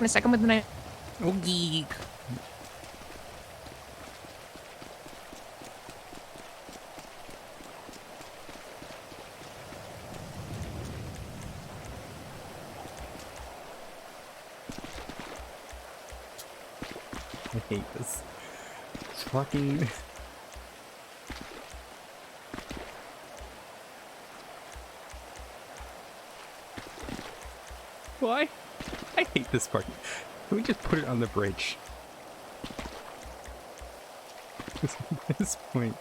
a second with the night. Oh, geek. I hate this. It's fucking... Why? I hate this part. Can we just put it on the bridge? At this point.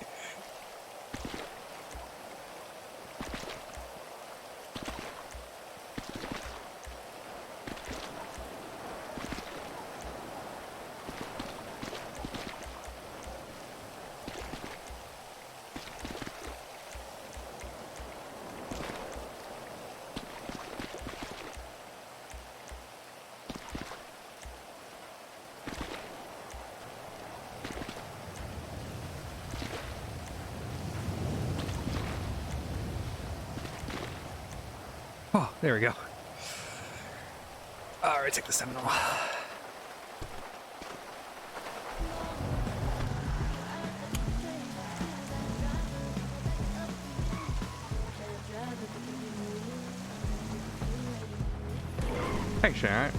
Oh, there we go. Alright, take the Seminole. Hey, chat.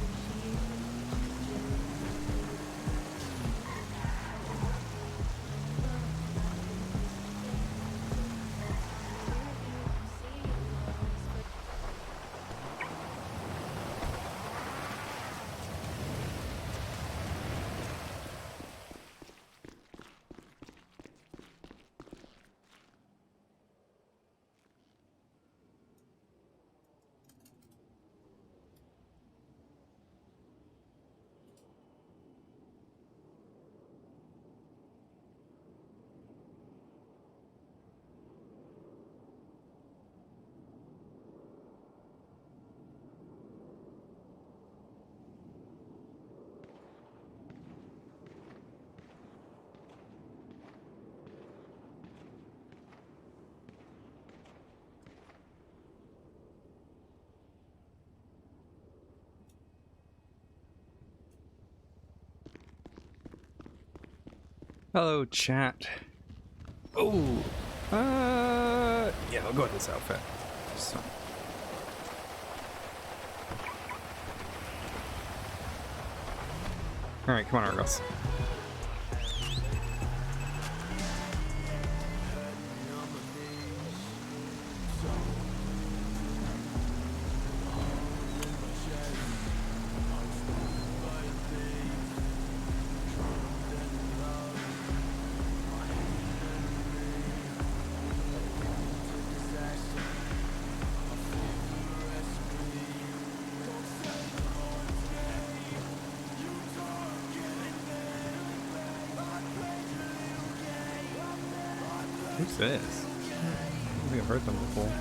Hello, chat. Oh, yeah, I'll go with this outfit. So. All right, come on, Argos. Who's this? I think I've heard them before.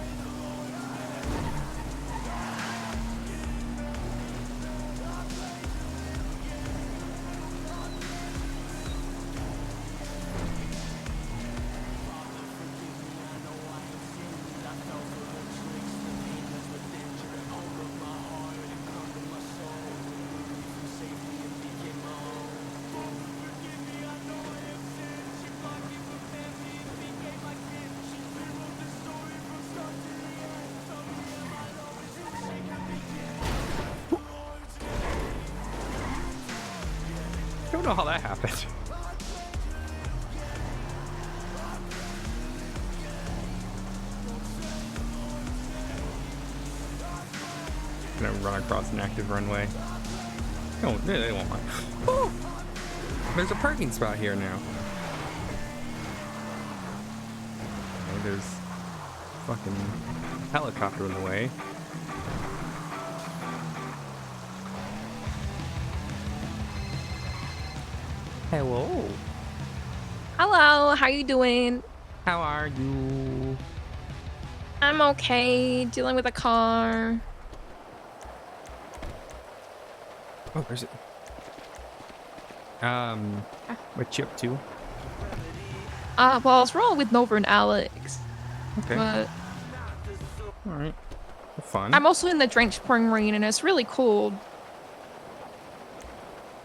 I don't know how that happened. Gonna run across an active runway. Oh, they won't mind. Oh, there's a parking spot here now. Okay, there's a fucking helicopter in the way. Hello. Hello, how you doing? How are you? I'm okay, dealing with a car. Oh, where's it? What you up to? Well, I was rolling with Nova and Alex. Okay. But Alright. Fun. I'm also in the drenched pouring rain and it's really cold.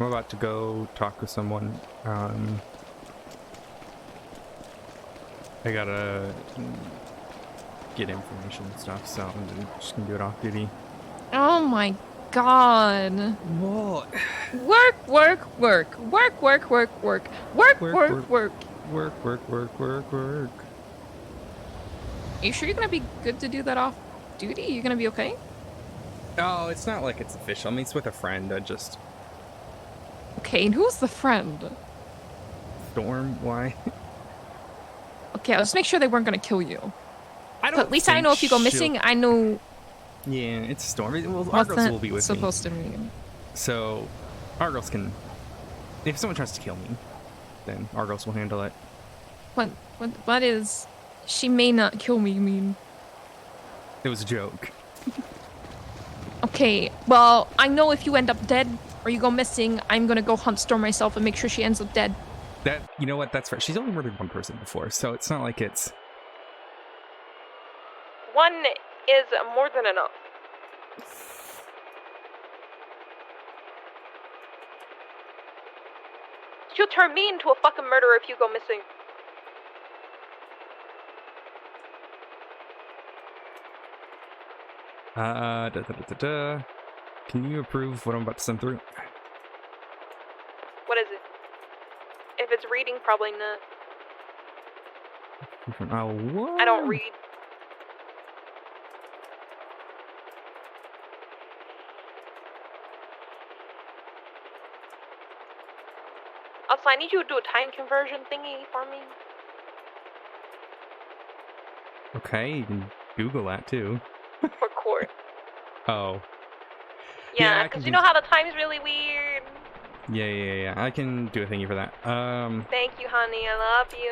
I'm about to go talk with someone. I gotta get information and stuff, so I'm just gonna do it off duty. Oh my god. What? Work, work, work. Work, work, work, work. Work, work, work. Work, work, work, work, work. Are you sure you're gonna be good to do that off duty? You're gonna be okay? Oh, it's not like it's official. I mean, it's with a friend. I just... Okay, and who's the friend? Storm? Why? Okay, I'll just make sure they weren't gonna kill you. I don't So at least I know if you go missing, I know... Yeah, it's Storm. Well, What's Argos that will be with me. supposed to mean? So, Argos can... If someone tries to kill me, then Argos will handle it. What is... She may not kill me, you mean? It was a joke. Okay, well, I know if you end up dead or you go missing, I'm gonna go hunt Storm myself and make sure she ends up dead. You know what, that's right. She's only murdered one person before, so it's not like it's... One is more than enough. She'll turn me into a fucking murderer if you go missing. Can you approve what I'm about to send through? What is it? If it's reading, probably not. Oh, what? I don't read. Also, I need you to do a time conversion thingy for me. Okay, you can Google that too. For court. Oh. Yeah, because you know how the time's really weird. Yeah. I can do a thingy for that. Thank you, honey. I love you.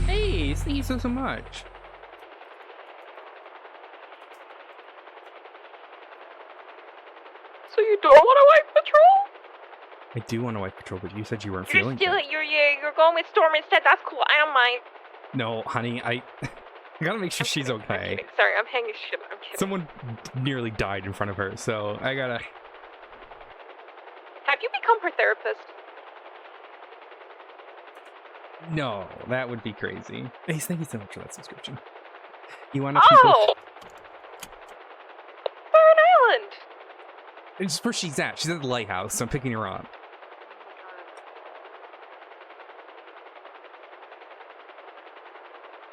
Hey, thank you so much. So you don't want to wipe patrol? I do want to wipe patrol, but you said you weren't You're feeling still good. you're going with Storm instead. That's cool. I don't mind. No, honey, I gotta make sure she's I'm okay. kidding. Sorry, I'm hanging shit. I'm kidding. Someone nearly died in front of her, so I gotta... Have you become her therapist? No, that would be crazy. Ace, thank you so much for that subscription. You wanna people... Oh! Burn Island! It's where she's at. She's at the lighthouse, so I'm picking her up.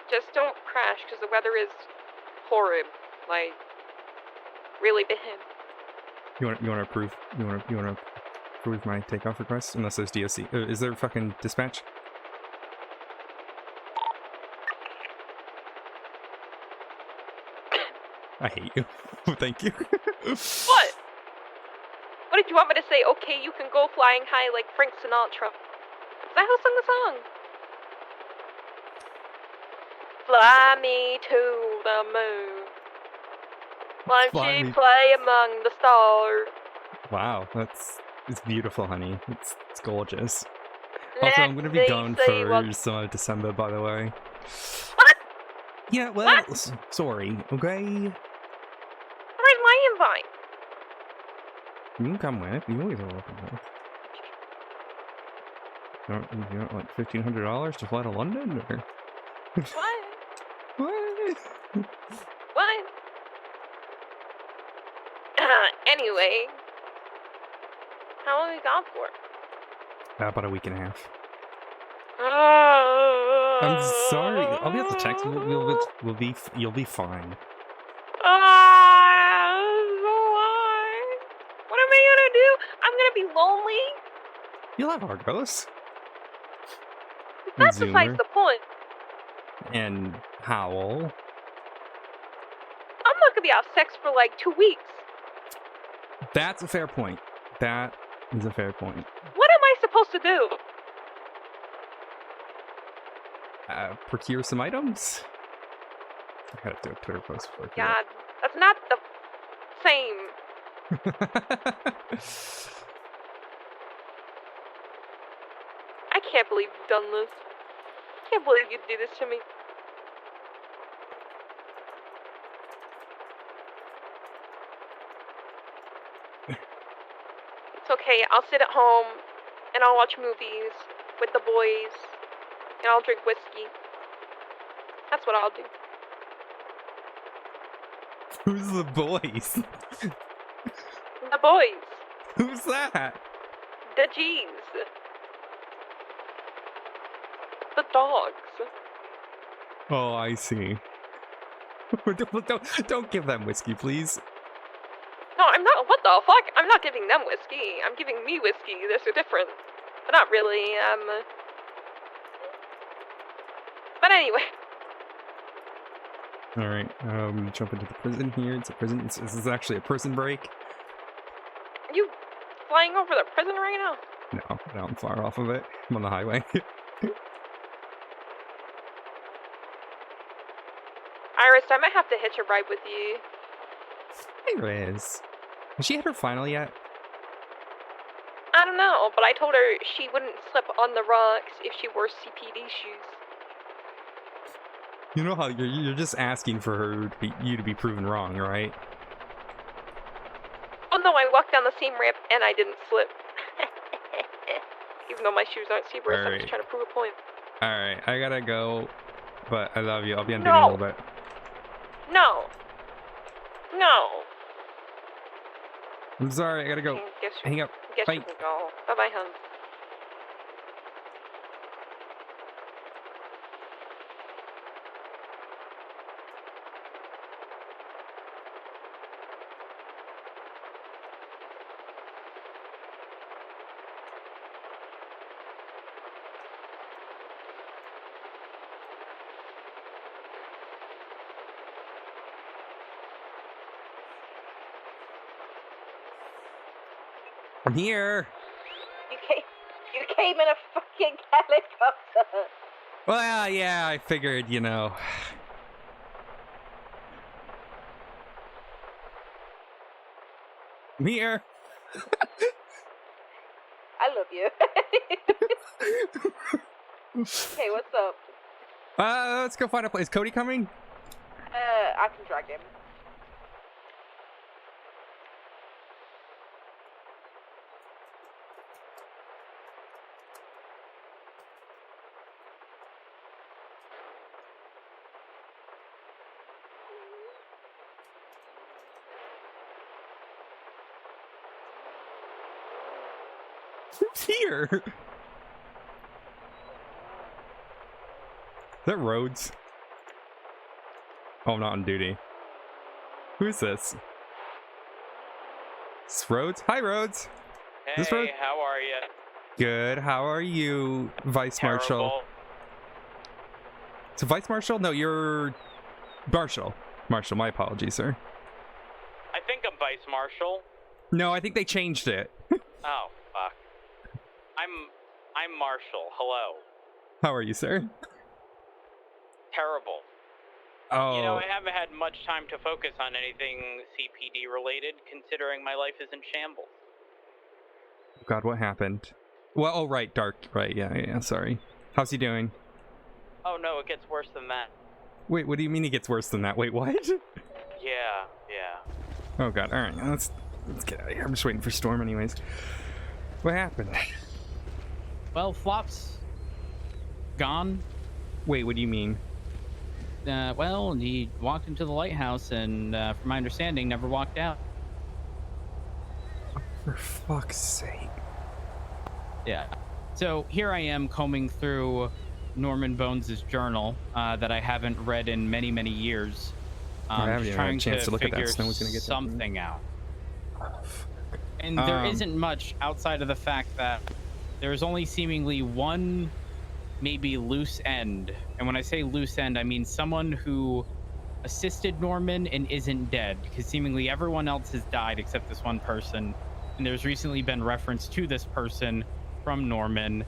Just don't crash, because the weather is horrid. Like, really bad. You wanna approve? You wanna approve my takeoff request? Unless there's DOC. Is there fucking dispatch? I hate you. Thank you. What? What did you want me to say? Okay, you can go flying high like Frank Sinatra. Is that who sung the song? Fly me to the moon. Why don't you play among the stars? Wow, it's beautiful, honey. It's gorgeous. Also, I'm gonna be gone for December, by the way. What? Yeah, well, sorry, okay? Where's my invite? You can come with. You always are welcome with. You want like $1,500 to fly to London, or? What? What? What? Anyway. How long are we gone for? About a week and a half. I'm sorry. I'll be able to text you. You'll be fine. What am I gonna do? I'm gonna be lonely. You'll have Argos. That's besides the point. And Howl. I'm not gonna be out of sex for like 2 weeks. That's a fair point. That is a fair point. What am I supposed to do? Procure some items? I gotta do a Twitter post for it. God, that's not the Same. I can't believe you've done this. I can't believe you'd do this to me. It's okay, I'll sit at home and I'll watch movies with the boys and I'll drink whiskey. That's what I'll do. Who's the boys? The boys. Who's that? The G's. The dogs. Oh, I see. Don't give them whiskey, please. No, I'm not. What the fuck? I'm not giving them whiskey. I'm giving me whiskey. They're so different. But not really. But anyway. All right. Jump into the prison here. It's a prison. This is actually a prison break. Are you flying over the prison right now? No, I'm far off of it. I'm on the highway. Iris, I might have to hitch a ride with you. Hey, Riz. Has she had her final yet? I don't know, but I told her she wouldn't slip on the rocks if she wore CPD shoes. You know how you're just asking for her to be proven wrong, right? Oh no, I walked down the same ramp and I didn't slip. Even though my shoes aren't zebras, I'm just trying to prove a point. Alright, I gotta go, but I love you. I'll be on duty No. in a little bit. No. No. I'm sorry, I gotta go. Hang up. Guess Bye. you can go. Bye-bye, hon. I'm here. You came in a fucking helicopter. Well, yeah, I figured, you know. I'm here. I love you. Hey, what's up? Let's go find a place. Is Cody coming? I can drag him. Who's here? Is that Rhodes? Oh, I'm not on duty. Who's this? It's Rhodes? Hi, Rhodes. Hey, This Rhodes? how are you? Good. How are you, Vice Marshal? Terrible. So Vice Marshal? No, you're Marshal. Marshal, my apologies, sir. I think I'm Vice Marshal. No, I think they changed it. Oh, fuck. I'm Marshal. Hello. How are you, sir? Terrible. Oh. You know, I haven't had much time to focus on anything CPD related, considering my life is in shambles. God, what happened? Well, oh, right, Dark. Right, yeah, sorry. How's he doing? Oh no, it gets worse than that. Wait, what do you mean he gets worse than that? Wait, what? Yeah. Oh God, alright, let's get out of here. I'm just waiting for Storm anyways. What happened? Well, Flop's gone. Wait, what do you mean? Well, he walked into the lighthouse and, from my understanding, never walked out. For fuck's sake. Yeah. So here I am combing through Norman Bones' journal that I haven't read in many, many years. I haven't just even had a trying chance to look at that. figure Snow was gonna get something out. And there isn't much outside of the fact that there's only seemingly one maybe loose end. And when I say loose end, I mean someone who assisted Norman and isn't dead, because seemingly everyone else has died except this one person. And there's recently been reference to this person from Norman,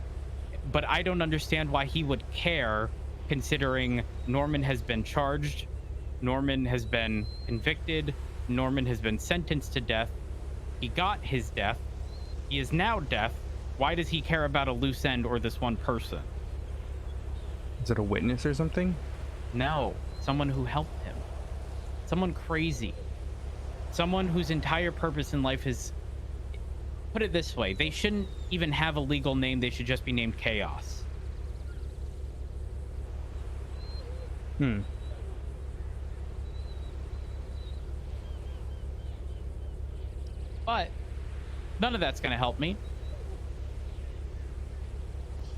but I don't understand why he would care, considering Norman has been charged, Norman has been convicted, Norman has been sentenced to death. He got his death. He is now death. Why does he care about a loose end or this one person? Is it a witness or something? No, someone who helped him. Someone crazy. Someone whose entire purpose in life is... Put it this way, they shouldn't even have a legal name. They should just be named Chaos. But none of that's going to help me.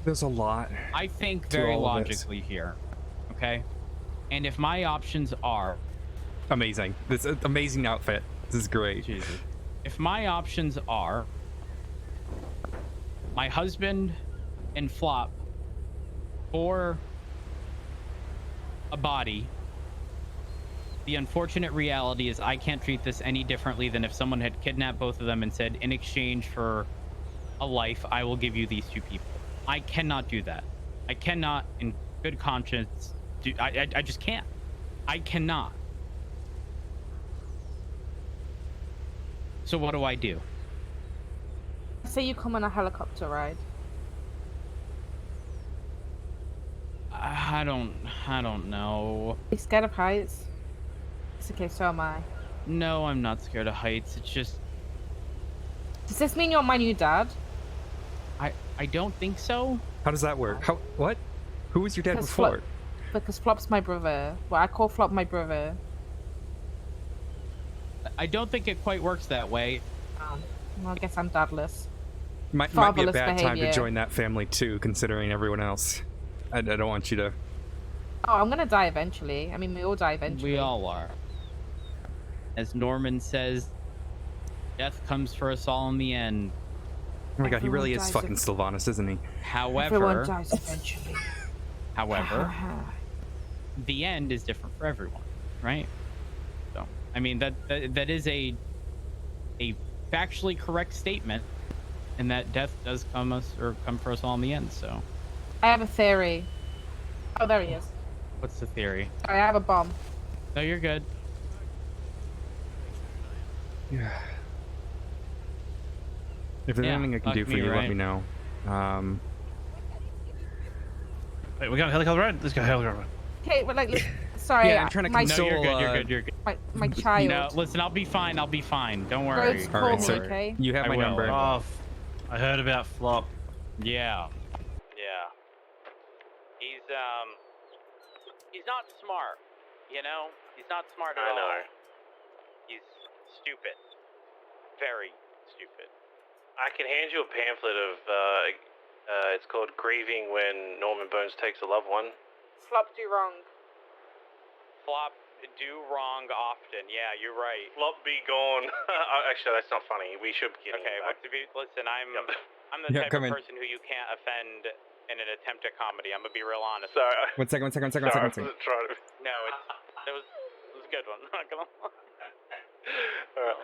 There's a lot. I think very logically here. Okay? And if my options are... Amazing. This amazing outfit. This is great. Jesus. If my options are my husband and Flop or a body, the unfortunate reality is I can't treat this any differently than if someone had kidnapped both of them and said, in exchange for a life, I will give you these two people. I cannot do that. I cannot, in good conscience, do. I just can't. I cannot. So what do I do? Say you come on a helicopter ride. I don't know. Are you scared of heights? It's okay, so am I. No, I'm not scared of heights. It's just... Does this mean you're my new dad? I don't think so. How does that work? How? What? Who was your dad Because before? Because Flop's my brother. Well, I call Flop my brother. I don't think it quite works that way. Well, I guess I'm dadless. Might be a Fatherless bad time to behavior. join that family too, considering everyone else. I don't want you to... Oh, I'm gonna die eventually. I mean, we all die eventually. We all are. As Norman says, death comes for us all in the end. Oh my god, he Everyone really is dies fucking Sylvanas, isn't he? Everyone However, dies eventually. the end is different for everyone, right? So, I mean, that is a factually correct statement, and that death does come for us all in the end. So, I have a theory. Oh, there he is. what's the theory? Sorry, I have a bomb. No, you're good. Yeah. If there's Yeah, anything I can fuck do for me, you, let right? me know. Wait, we got a helicopter ride? Let's go helicopter ride. Okay, but like, sorry. Yeah, I'm trying to my, console, No, you're good. my child. No, listen, I'll be fine. Don't worry. Rhodes, All call right, me, so okay? you have I my will. number. Oh, I heard about Flop. Yeah. Yeah. He's not smart, you know? He's not smart at all. I know. He's stupid. Very stupid. I can hand you a pamphlet of, it's called Grieving When Norman Bones Takes a Loved One. Flop do wrong. Flop do wrong often. Yeah, you're right. Flop be gone. Actually, that's not funny. We should be getting Okay, back. listen, I'm Yep. I'm the Yeah, type come of in. person who you can't offend in an attempt at comedy. I'm gonna be real honest. Sorry. One second. Sorry, I wasn't trying to... No, it was a good one. Not gonna lie. Alright.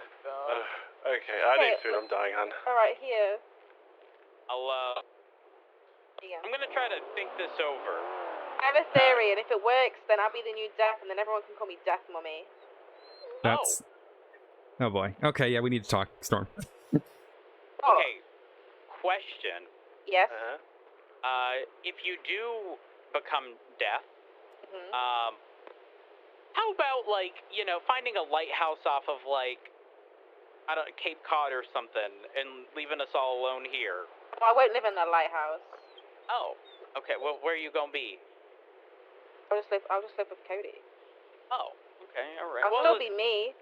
Okay, I need food. I'm dying, hon. Alright, here. I'm gonna try to think this over. I have a theory, and if it works, then I'll be the new Death, and then everyone can call me Death Mummy. That's... Oh boy. Okay, yeah, we need to talk, Storm. Oh, Okay, question. yes. If you do become deaf, Mhm. how about, like, you know, finding a lighthouse off of, like, I don't know, Cape Cod or something, and leaving us all alone here? Well, I won't live in that lighthouse. Oh, okay. Well, where are you gonna be? I'll just live with Cody. Oh, okay, all right. I'll Well, still be me.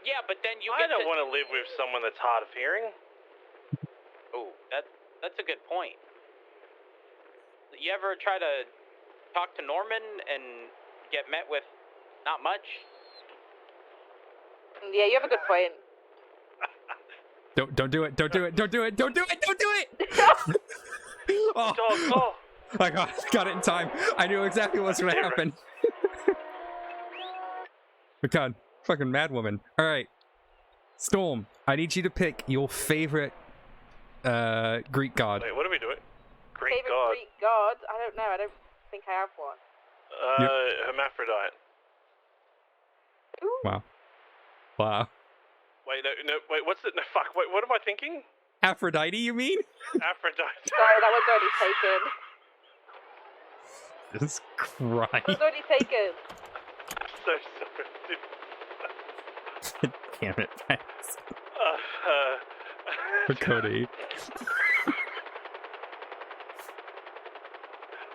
yeah, but then you I get don't to... want to live with someone that's hard of hearing. Oh, that's a good point. You ever try to talk to Norman and get met with not much? Yeah, you have a good point. Don't do it. Don't do it. Don't do it. Don't do it. Don't do it. Oh, Oh. I got it in time. I knew exactly what was going to happen. Oh god, fucking mad woman. All right, Storm, I need you to pick your favorite Greek god. Wait, what are we doing? Greek Favorite god. Greek god? I don't know. I don't think I have one. Hermaphrodite. Ooh. Wow. Wow. Wait, no, wait, what's it? No, fuck, wait, what am I thinking? Aphrodite, you mean? Aphrodite. Sorry, that was already taken. Jesus That Christ. was already taken. So sorry. Damn it, thanks. For Uh, Cody.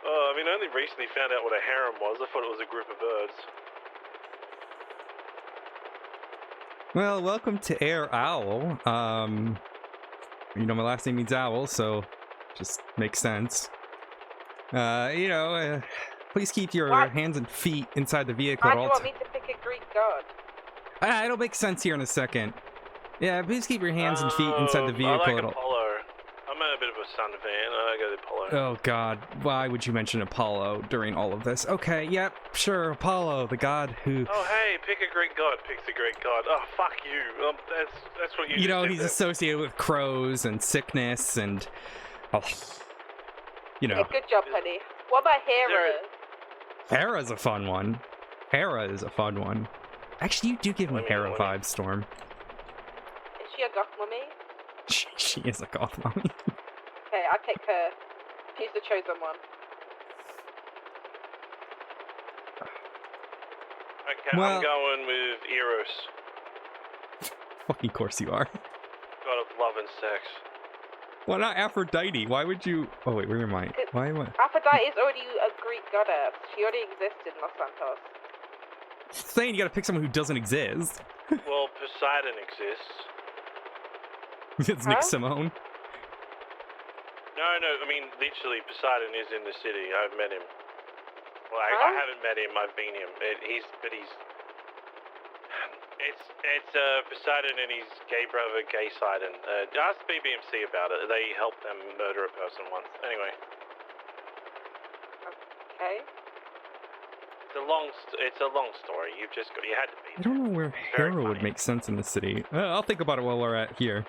Oh, I mean, I only recently found out what a harem was. I thought it was a group of birds. Well, welcome to Air Owl. You know, my last name means owl, so just makes sense. Please keep your What? hands and feet inside the vehicle Why at do you all want me to pick a Greek god? It'll make sense here in a second. Yeah, please keep your hands and feet inside the vehicle I like at all. Apollo. I'm a bit of a sun fan. I go to Apollo. Oh god, why would you mention Apollo during all of this? Okay, yep, sure, Apollo, the god who... Oh, hey, pick a Greek god. Picks a Greek god. Oh, fuck you. That's what you You just know, did he's there. associated with crows and sickness and... Oh, you know. Yeah, good job, honey. What about Hera? Hera's a fun one. Hera is a fun one. Actually, you do give me Hera vibes, Storm. Is she a goth mummy? She is a goth mommy. Okay, I pick her. She's the chosen one. Okay, Well- I'm going with Eros. Fucking course you are. God of love and sex. Why not Aphrodite? Why would you... Oh wait, where am I? Why am I... Aphrodite is already a Greek goddess. She already exists in Los Santos. Saying you gotta pick someone who doesn't exist. Well, Poseidon exists. It's Nick Simone. No, I mean, literally, Poseidon is in the city. I've met him. Well, I Huh? haven't met him. I've been him. It's Poseidon and his gay brother, Gaysidon. Ask BBMC about it. They helped them murder a person once. Anyway, Okay. it's a long story. You had to be. I don't know where Very Hera would funny. make sense in the city. I'll think about it while we're at here.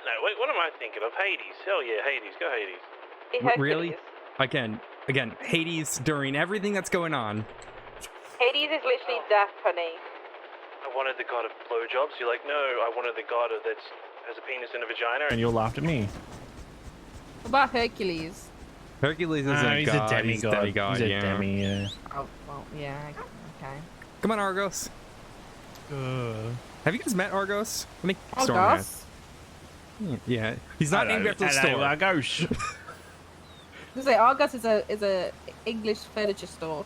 No, wait. What am I thinking of? Hades. Hell yeah, Hades. Go Hades. Hey, Really? Hercules. Again, Hades during everything that's going on. Hades is literally death, honey. I wanted the god of blowjobs. You're like, no, I wanted the god that has a penis and a vagina. And you laughed at me. What about Hercules? Hercules isn't a He's god. a demigod. He's a demigod, He's a yeah. demi, yeah. Oh, well, yeah, okay. Come on, Argos. Have you guys met Argos? I think Storm has. Yeah, he's not named after the store. Argos. I say Argos is a English furniture store.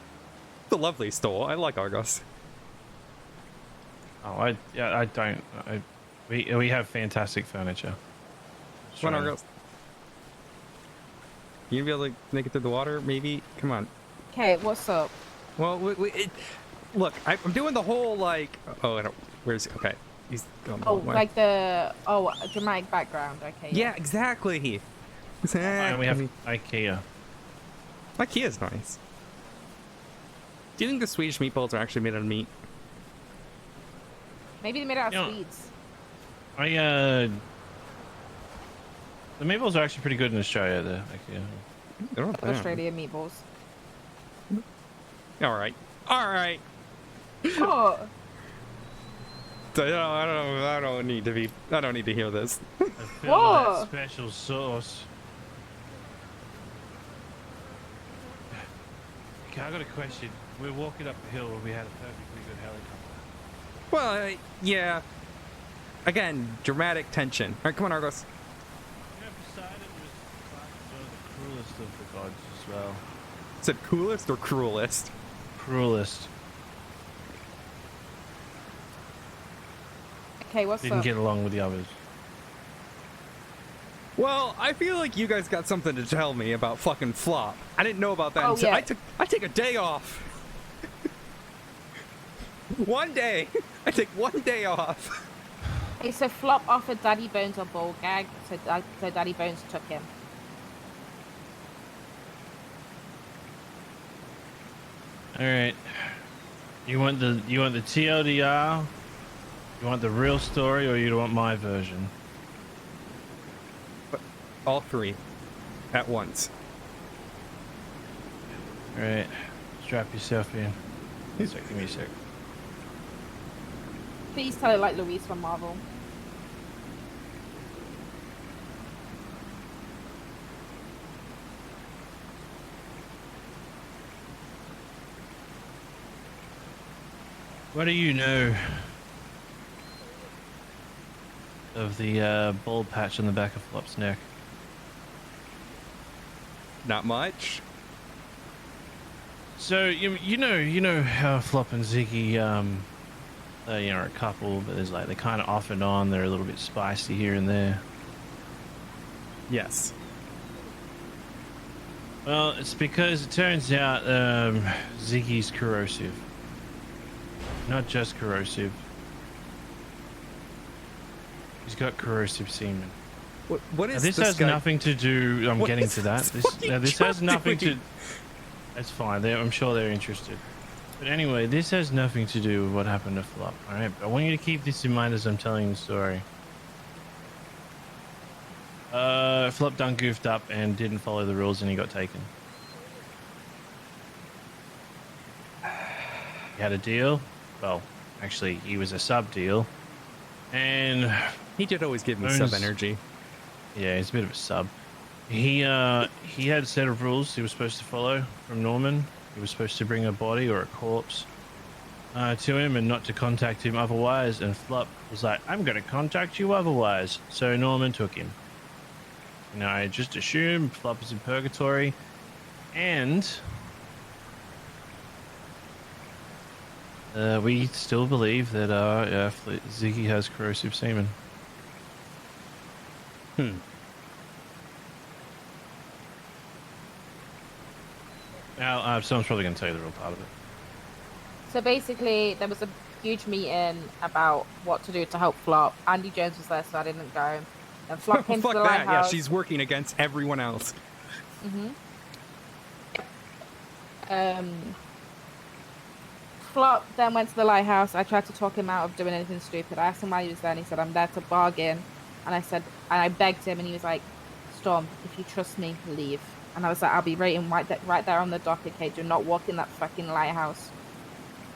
It's a lovely store. I like Argos. Oh, I don't. We have fantastic furniture. Come on, Argos. You gonna be able to make it through the water? Maybe. Come on. Okay, what's up? Well, look, I'm doing the whole like. Oh, I don't. Where's he? Okay, he's going the Oh, wrong way. like a dramatic background. Okay. Yeah, exactly. And we have Exactly. IKEA. IKEA's nice. Do you think the Swedish meatballs are actually made out of meat? Maybe they made out of Yeah. Swedes. The meatballs are actually pretty good in Australia. The IKEA. They're not bad. Australia meatballs. All right. All right. Oh, I don't need to be. I don't need to hear this. I feel Whoa. that special sauce. Okay, I got a question. We're walking up a hill where we had a perfectly good helicopter. Well, yeah. Again, dramatic tension. All right, come on, Argos. You know, Poseidon was one of the cruelest of the gods as well. Is it coolest or cruelest? Cruelest. okay. What's Didn't up? get along with the others. Well, I feel like you guys got something to tell me about fucking Flop. I didn't know about that Oh, until yeah. I take a day off. One day. I take one day off. Okay, so Flop offered Daddy Bones a ball gag, so Daddy Bones took him. All right. You want the TLDR? You want the real story, or you want my version? All three. At once. All right. Strap yourself in. Give me a sec. Please tell it like Louise from Marvel. What do you know of the bald patch on the back of Flop's neck? Not much. So you know how Flop and Ziggy are a couple, but there's like they're kind of off and on. They're a little bit spicy here and there. Yes. Well, it's because it turns out Ziggy's corrosive. Not just corrosive. He's got corrosive semen. What is this? Has nothing to do. I'm getting to that. This has nothing to. That's fine. I'm sure they're interested. But anyway, this has nothing to do with what happened to Flop. All right, I want you to keep this in mind as I'm telling the story. Flop done goofed up and didn't follow the rules, and he got taken. He had a deal. Well, actually, he was a sub deal, and he did always give me sub energy. Yeah, he's a bit of a sub. He had a set of rules he was supposed to follow from Norman. He was supposed to bring a body or a corpse to him and not to contact him otherwise. And Flop was like, "I'm going to contact you otherwise." So Norman took him. And I just assumed Flop is in purgatory, and we still believe that Ziggy has corrosive semen. Now, someone's probably going to tell you the real part of it. So basically, there was a huge meeting about what to do to help Flop. Andy Jones was there, so I didn't go. And Flop came to the lighthouse. Yeah, she's working against everyone else. Flop then went to the lighthouse. I tried to talk him out of doing anything stupid. I asked him why he was there, and he said, "I'm there to bargain." And I begged him, and he was like, "Storm, if you trust me, leave." And I was like, "I'll be waiting right there on the dock, okay? Do not walk in that fucking lighthouse."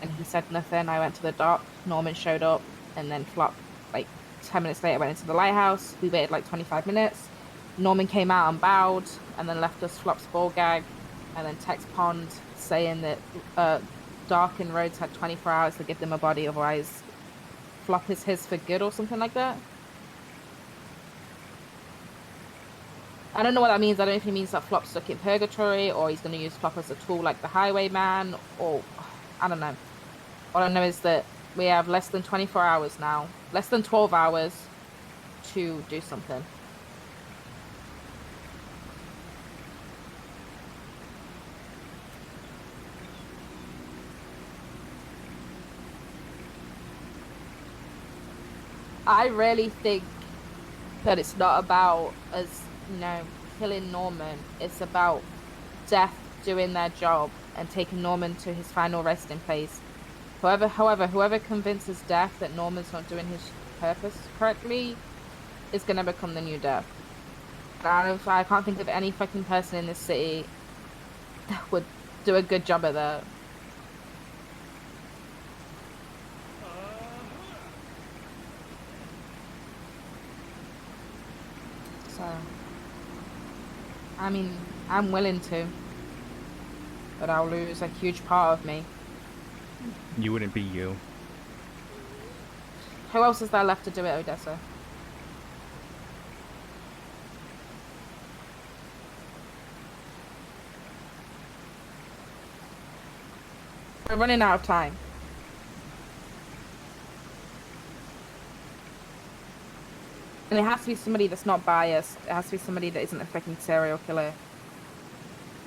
And he said nothing. I went to the dock. Norman showed up, and then Flop, like 10 minutes later, went into the lighthouse. We waited like 25 minutes. Norman came out and bowed, and then left us Flop's ball gag, and then text Pond saying that Dark and Rhodes had 24 hours to give them a body, otherwise Flop is his for good or something like that. I don't know what that means. I don't know if he means that Flop's stuck in purgatory, or he's going to use Flop as a tool like the Highwayman, or I don't know. All I know is that we have less than 24 hours now, less than 12 hours to do something. I really think that it's not about us, killing Norman. It's about Death doing their job and taking Norman to his final resting place. Whoever convinces Death that Norman's not doing his purpose correctly is gonna become the new Death. I can't think of any fucking person in this city that would do a good job at that. So, I mean, I'm willing to, but I'll lose a huge part of me. You wouldn't be you. Who else is there left to do it, Odessa? We're running out of time. And it has to be somebody that's not biased. It has to be somebody that isn't a freaking serial killer.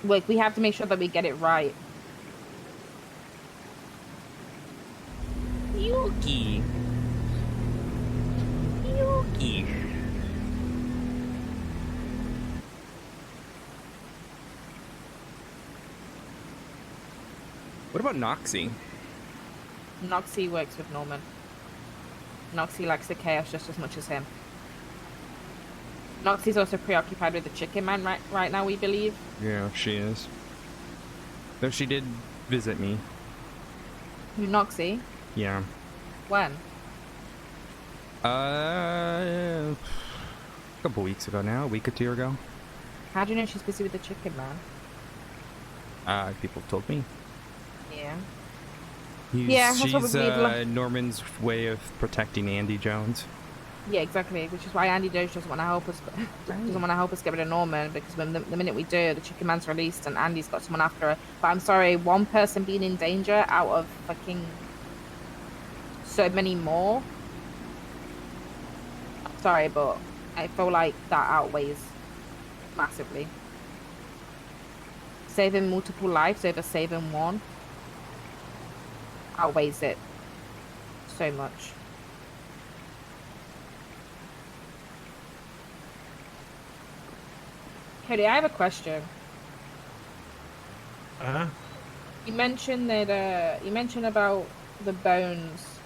Like, we have to make sure that we get it right. Yuki. What about Noxie? Noxie works with Norman. Noxie likes the chaos just as much as him. Noxie's also preoccupied with the Chicken Man right now, we believe. Yeah, she is. Though she did visit me. Who, Noxie? Yeah. When? A couple weeks ago now, a week or two ago. How do you know she's busy with the chicken, man? People told me. Yeah. She's that's what Norman's way of protecting Andy Jones. Yeah, exactly. Which is why Andy Jones doesn't want to help us. Doesn't want to help us get rid of Norman, because when the minute we do, the chicken man's released and Andy's got someone after her. But I'm sorry, one person being in danger out of fucking so many more. Sorry, but I feel like that outweighs massively. Saving multiple lives over saving one outweighs it so much. Cody, I have a question. You mentioned that you mentioned about the bones,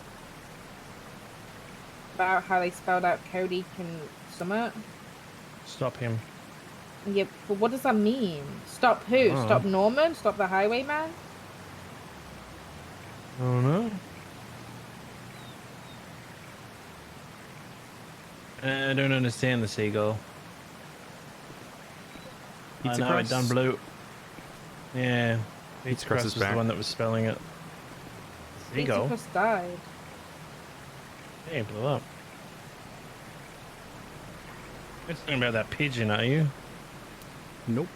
about how they spelled out Cody can summit. Stop him. Yeah, but what does that mean? Stop who? Oh. Stop Norman? Stop the highwayman? I don't know. I don't understand the seagull. I know, it done blue. Yeah. Pizza Crust was the one that was spelling it. Seagull? Pizza Crust died. Yeah, it blew up. You're talking about that pigeon, are you? Nope.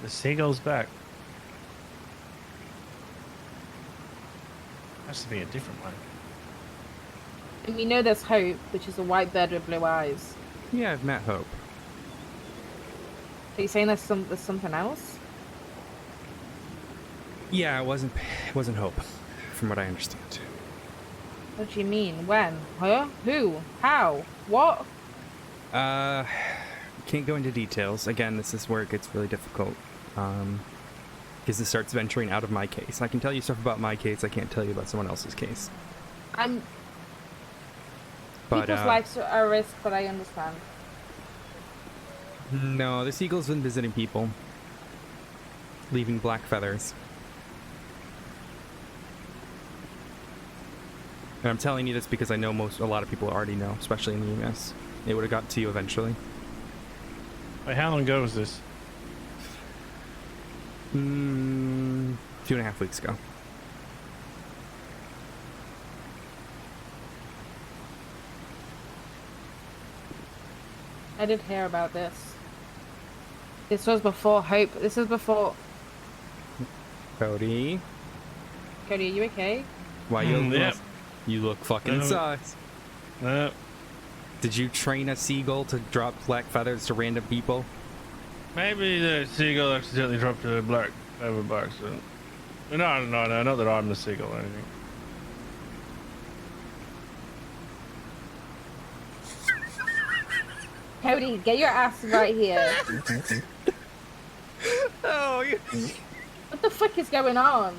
The seagull's back. Has to be a different one. And we know there's Hope, which is a white bird with blue eyes. Yeah, I've met Hope. Are you saying there's something else? Yeah, it wasn't Hope, from what I understand. What do you mean? When? Huh? Who? How? What? Can't go into details. Again, this is where it gets really difficult. Because it starts venturing out of my case. I can tell you stuff about my case, I can't tell you about someone else's case. People's lives are at risk, but I understand. No, the seagull's been visiting people, leaving black feathers. And I'm telling you this because I know a lot of people already know, especially in the US. It would have got to you eventually. Wait, how long ago was this? 2.5 weeks ago. I did hear about this. This was before Hope. This was before... Cody? Cody, are you okay? Why you look fucking sus. Did you train a seagull to drop black feathers to random people? Maybe the seagull accidentally dropped a black feather by accident. No, not that I'm the seagull or anything. Cody, get your ass right here. Oh, What the fuck is going on?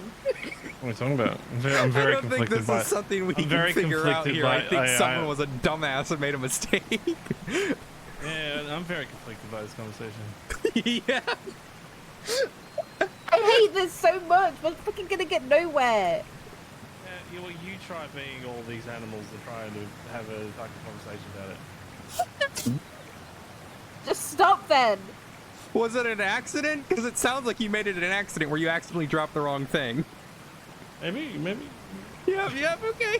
What are you talking about? I'm very I don't think this is something we can figure out here. I think someone was a dumbass and made a mistake. Yeah, I'm very conflicted by this conversation. Yeah. I hate this so much. We're fucking gonna get nowhere. Yeah, well, you try being all these animals and trying to have a fucking conversation about it. Just stop then. Was it an accident? Because it sounds like you made it an accident where you accidentally dropped the wrong thing. Maybe. Yep, okay.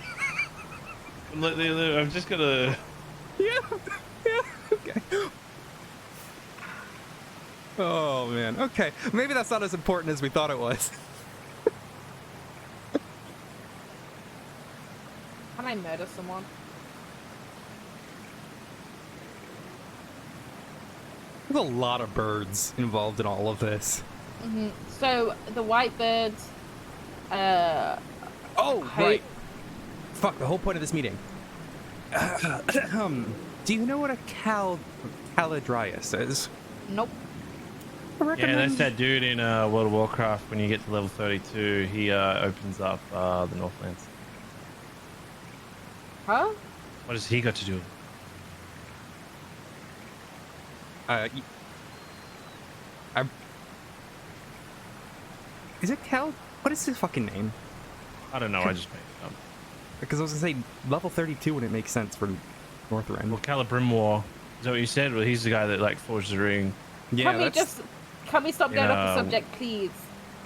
I'm just gonna... Yeah, okay. Oh, man. Okay, maybe that's not as important as we thought it was. Can I murder someone? There's a lot of birds involved in all of this. Mm-hmm. So, the white birds... right. Fuck, the whole point of this meeting. Do you know what a caladrius is? Nope. Yeah, that's that dude in World of Warcraft. When you get to level 32, he opens up the Northlands. Huh? What has he got to do? Is it Cal? What is his fucking name? I don't know. I just made it up. because I was gonna say level 32 wouldn't make sense for Northrend. Well, Calibrimwar. Is that what you said? Well, he's the guy that like forged the ring Yeah, Can we stop going off the subject, please?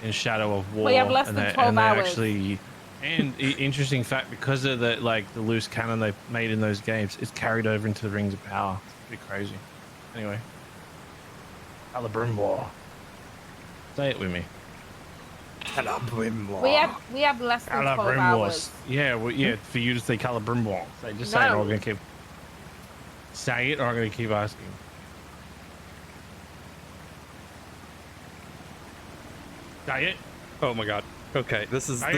in Shadow of War. We have less than 12 hours. Actually, interesting fact, because of the loose cannon they made in those games, it's carried over into the Rings of Power. It's pretty crazy. Anyway, Calibrimwar. Say it with me. Calibrimwar. We have less than 12 hours. Yeah, well, yeah. For you to say Calibrimwar, just say it, or I'm gonna keep. Say it, or I'm gonna keep asking. Say it. Oh my god. Okay, this is say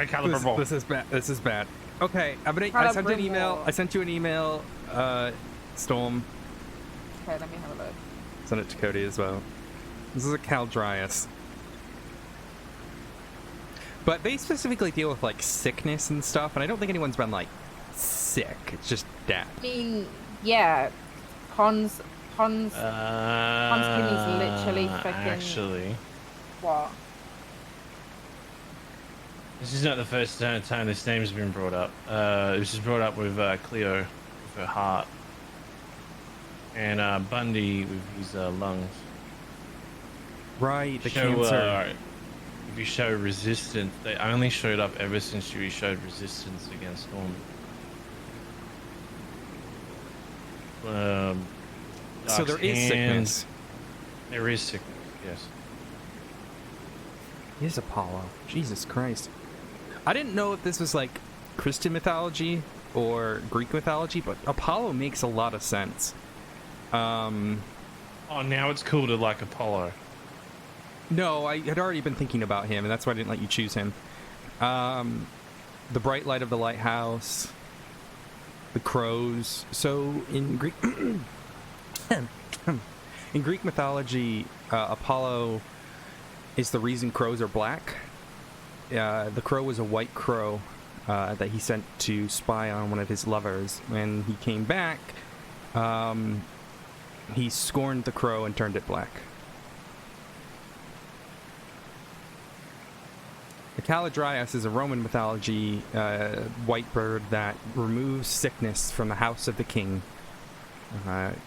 Calibrimwar. This is bad. This is bad. Okay, I sent you an email. I sent you an email. Storm. Okay, let me have a look. Send it to Cody as well. This is a Caldrias. But they specifically deal with like sickness and stuff, and I don't think anyone's been like sick. It's just death. I mean, yeah, Pon's kidney's literally freaking. Actually, what? This is not the first time this name's been brought up. This is brought up with Cleo with her heart, and Bundy with his lungs. Right, the cancer. If you show resistance, they only showed up ever since you showed resistance against Storm. So there is sickness. There is sickness, yes. Is Apollo. Jesus Christ. I didn't know if this was like Christian mythology or Greek mythology, but Apollo makes a lot of sense. Oh, now it's cool to like Apollo. No, I had already been thinking about him, and that's why I didn't let you choose him. The bright light of the lighthouse, the crows. So in Greek, in Greek mythology, Apollo is the reason crows are black. The crow was a white crow that he sent to spy on one of his lovers. When he came back, he scorned the crow and turned it black. The Calidrias is a Roman mythology white bird that removes sickness from the house of the king.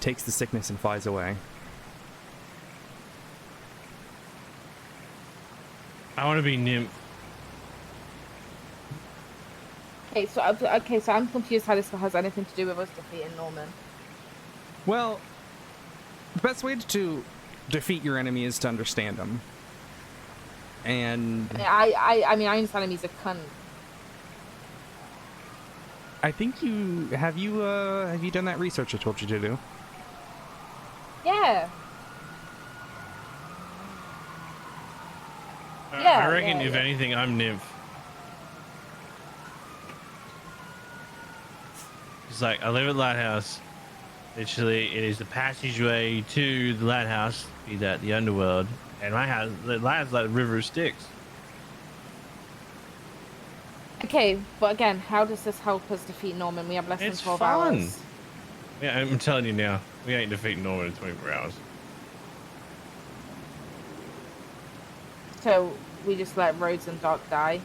Takes the sickness and flies away. I want to be nymph. Okay, so I'm confused how this has anything to do with us defeating Norman. Well, the best way to defeat your enemy is to understand them. And I mean, I understand him. He's a cunt. I think you have you done that research I told you to do? Yeah. I reckon if anything, I'm nymph. It's like I live at Lighthouse. Literally, it is the passageway to the Lighthouse, be that the underworld. And my house, the lighthouse, like a river of Styx. Okay, but again, how does this help us defeat Norman? We have less than 12 hours. Yeah, I'm telling you now, we ain't defeating Norman in 24 hours. So we just let Rhodes and Doc die?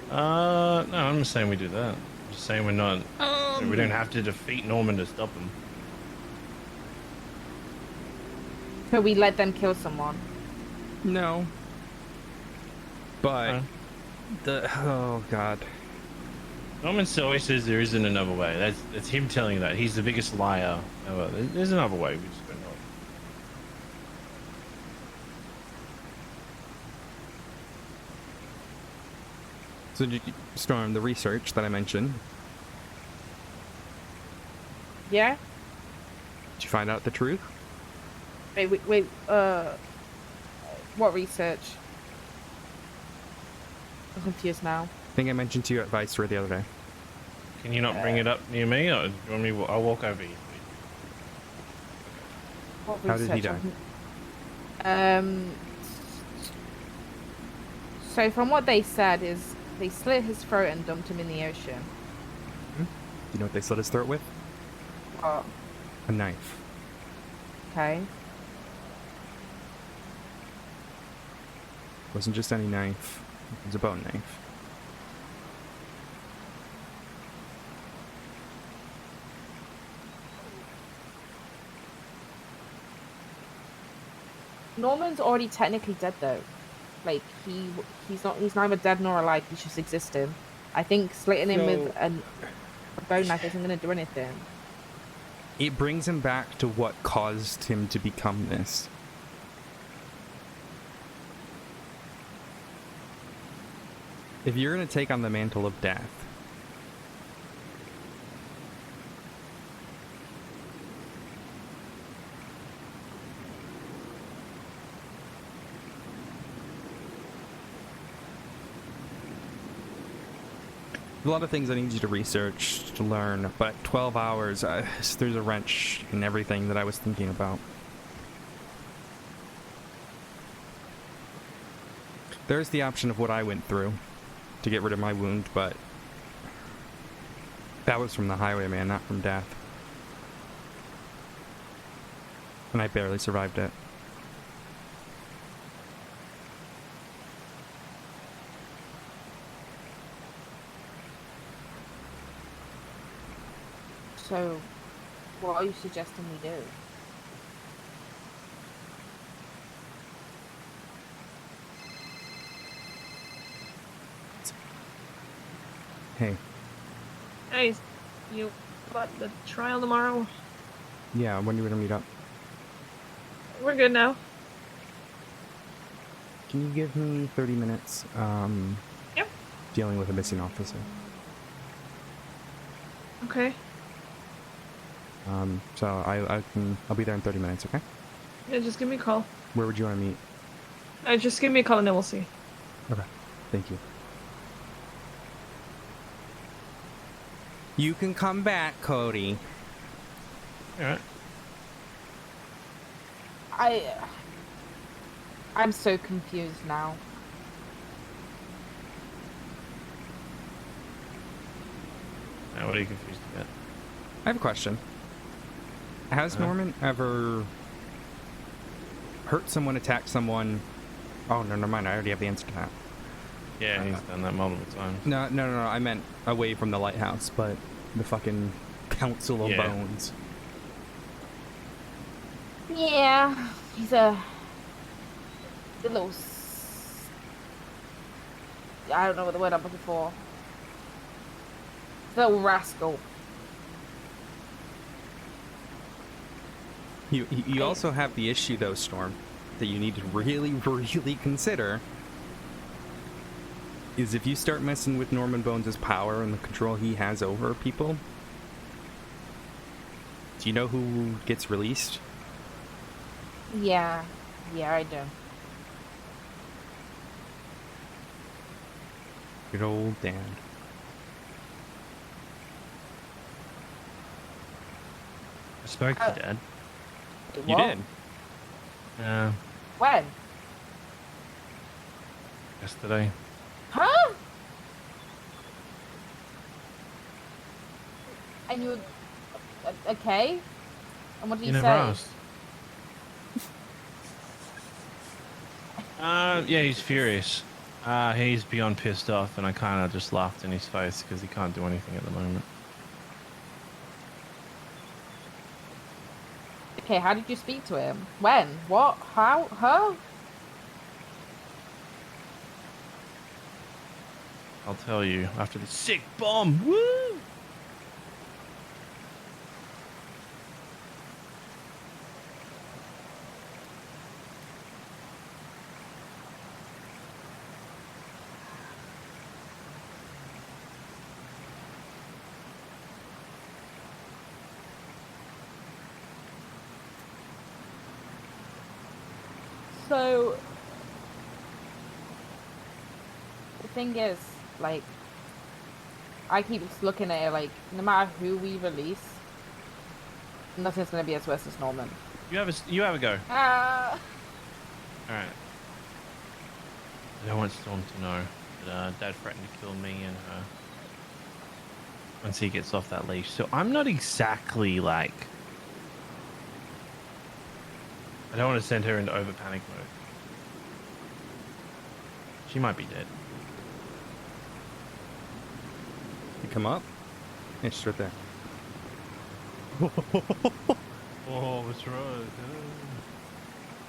No, I'm not saying we do that. I'm just saying we're not. We don't have to defeat Norman to stop him. So we let them kill someone? No. But oh god. Norman always says there isn't another way. That's him telling you that. He's the biggest liar ever. There's another way. We just don't know. So did you, Storm, the research that I mentioned? Yeah? Did you find out the truth? Wait, what research? I'm confused now. I think I mentioned to you at Vice the other day. Can you not bring it up near me, or do you want me? I'll walk over you. What How did he die? So from what they said is they slit his throat and dumped him in the ocean. Do you know what they slit his throat with? What? A knife. Okay. It wasn't just any knife. It was a bone knife. Norman's already technically dead though. Like he's neither dead nor alive. He's just existing. I think slitting him with a bone knife isn't going to do anything. It brings him back to what caused him to become this. If you're going to take on the mantle of death, a lot of things I need you to research, to learn, but 12 hours, there's a wrench in everything that I was thinking about. There's the option of what I went through to get rid of my wound, but that was from the highwayman, not from death. And I barely survived it. So, what are you suggesting we do? Hey. Hey, you got the trial tomorrow? Yeah, when do you want to meet up? We're good now. Can you give me 30 minutes? Yep. Dealing with a missing officer. Okay. So I'll be there in 30 minutes, okay? Yeah, just give me a call. Where would you want to meet? Just give me a call and then we'll see. Okay. Thank you. You can come back, Cody. Alright. I'm so confused now. Now, what are you confused about? I have a question. Has Norman ever hurt someone, attacked someone? Oh, no, never mind. I already have the answer to that. Yeah, he's done that multiple times. No. I meant away from the lighthouse, but the fucking Council of Bones. Yeah, he's a little. I don't know what the word I'm looking for. He's a little rascal. You also have the issue, though, Storm, that you need to really, really consider. Is if you start messing with Norman Bones' power and the control he has over people, do you know who gets released? Yeah, I do. Good old Dan. I spoke to Dad. You did? Yeah. When? Yesterday. Huh? And you okay? And what did You you never say? asked. Yeah, he's furious. He's beyond pissed off, and I kind of just laughed in his face because he can't do anything at the moment. Okay, how did you speak to him? When? What? How? Huh? I'll tell you after the sick bomb. Woo! So the thing is, like, I keep looking at it like, no matter who we release, nothing's gonna be as worse as Norman. You have a go. All right. I don't want Storm to know that Dad threatened to kill me and her once he gets off that leash. So I'm not exactly like. I don't want to send her into over panic mode. She might be dead. You come up? Yeah, she's right there. Oh, that's right.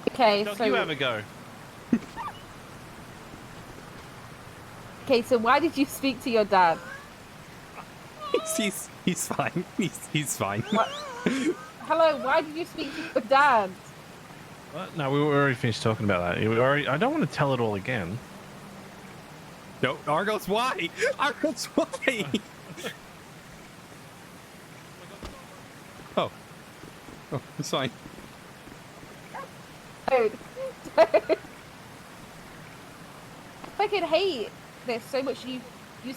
Okay, Dog, so you have a go. okay, so why did you speak to your dad? He's fine. He's fine. What? Hello, why did you speak to your dad? What? No, we were already finished talking about that. I don't want to tell it all again. No, Argos, why? Argos, why? Oh, it's fine. Dude. I fucking hate this so much. You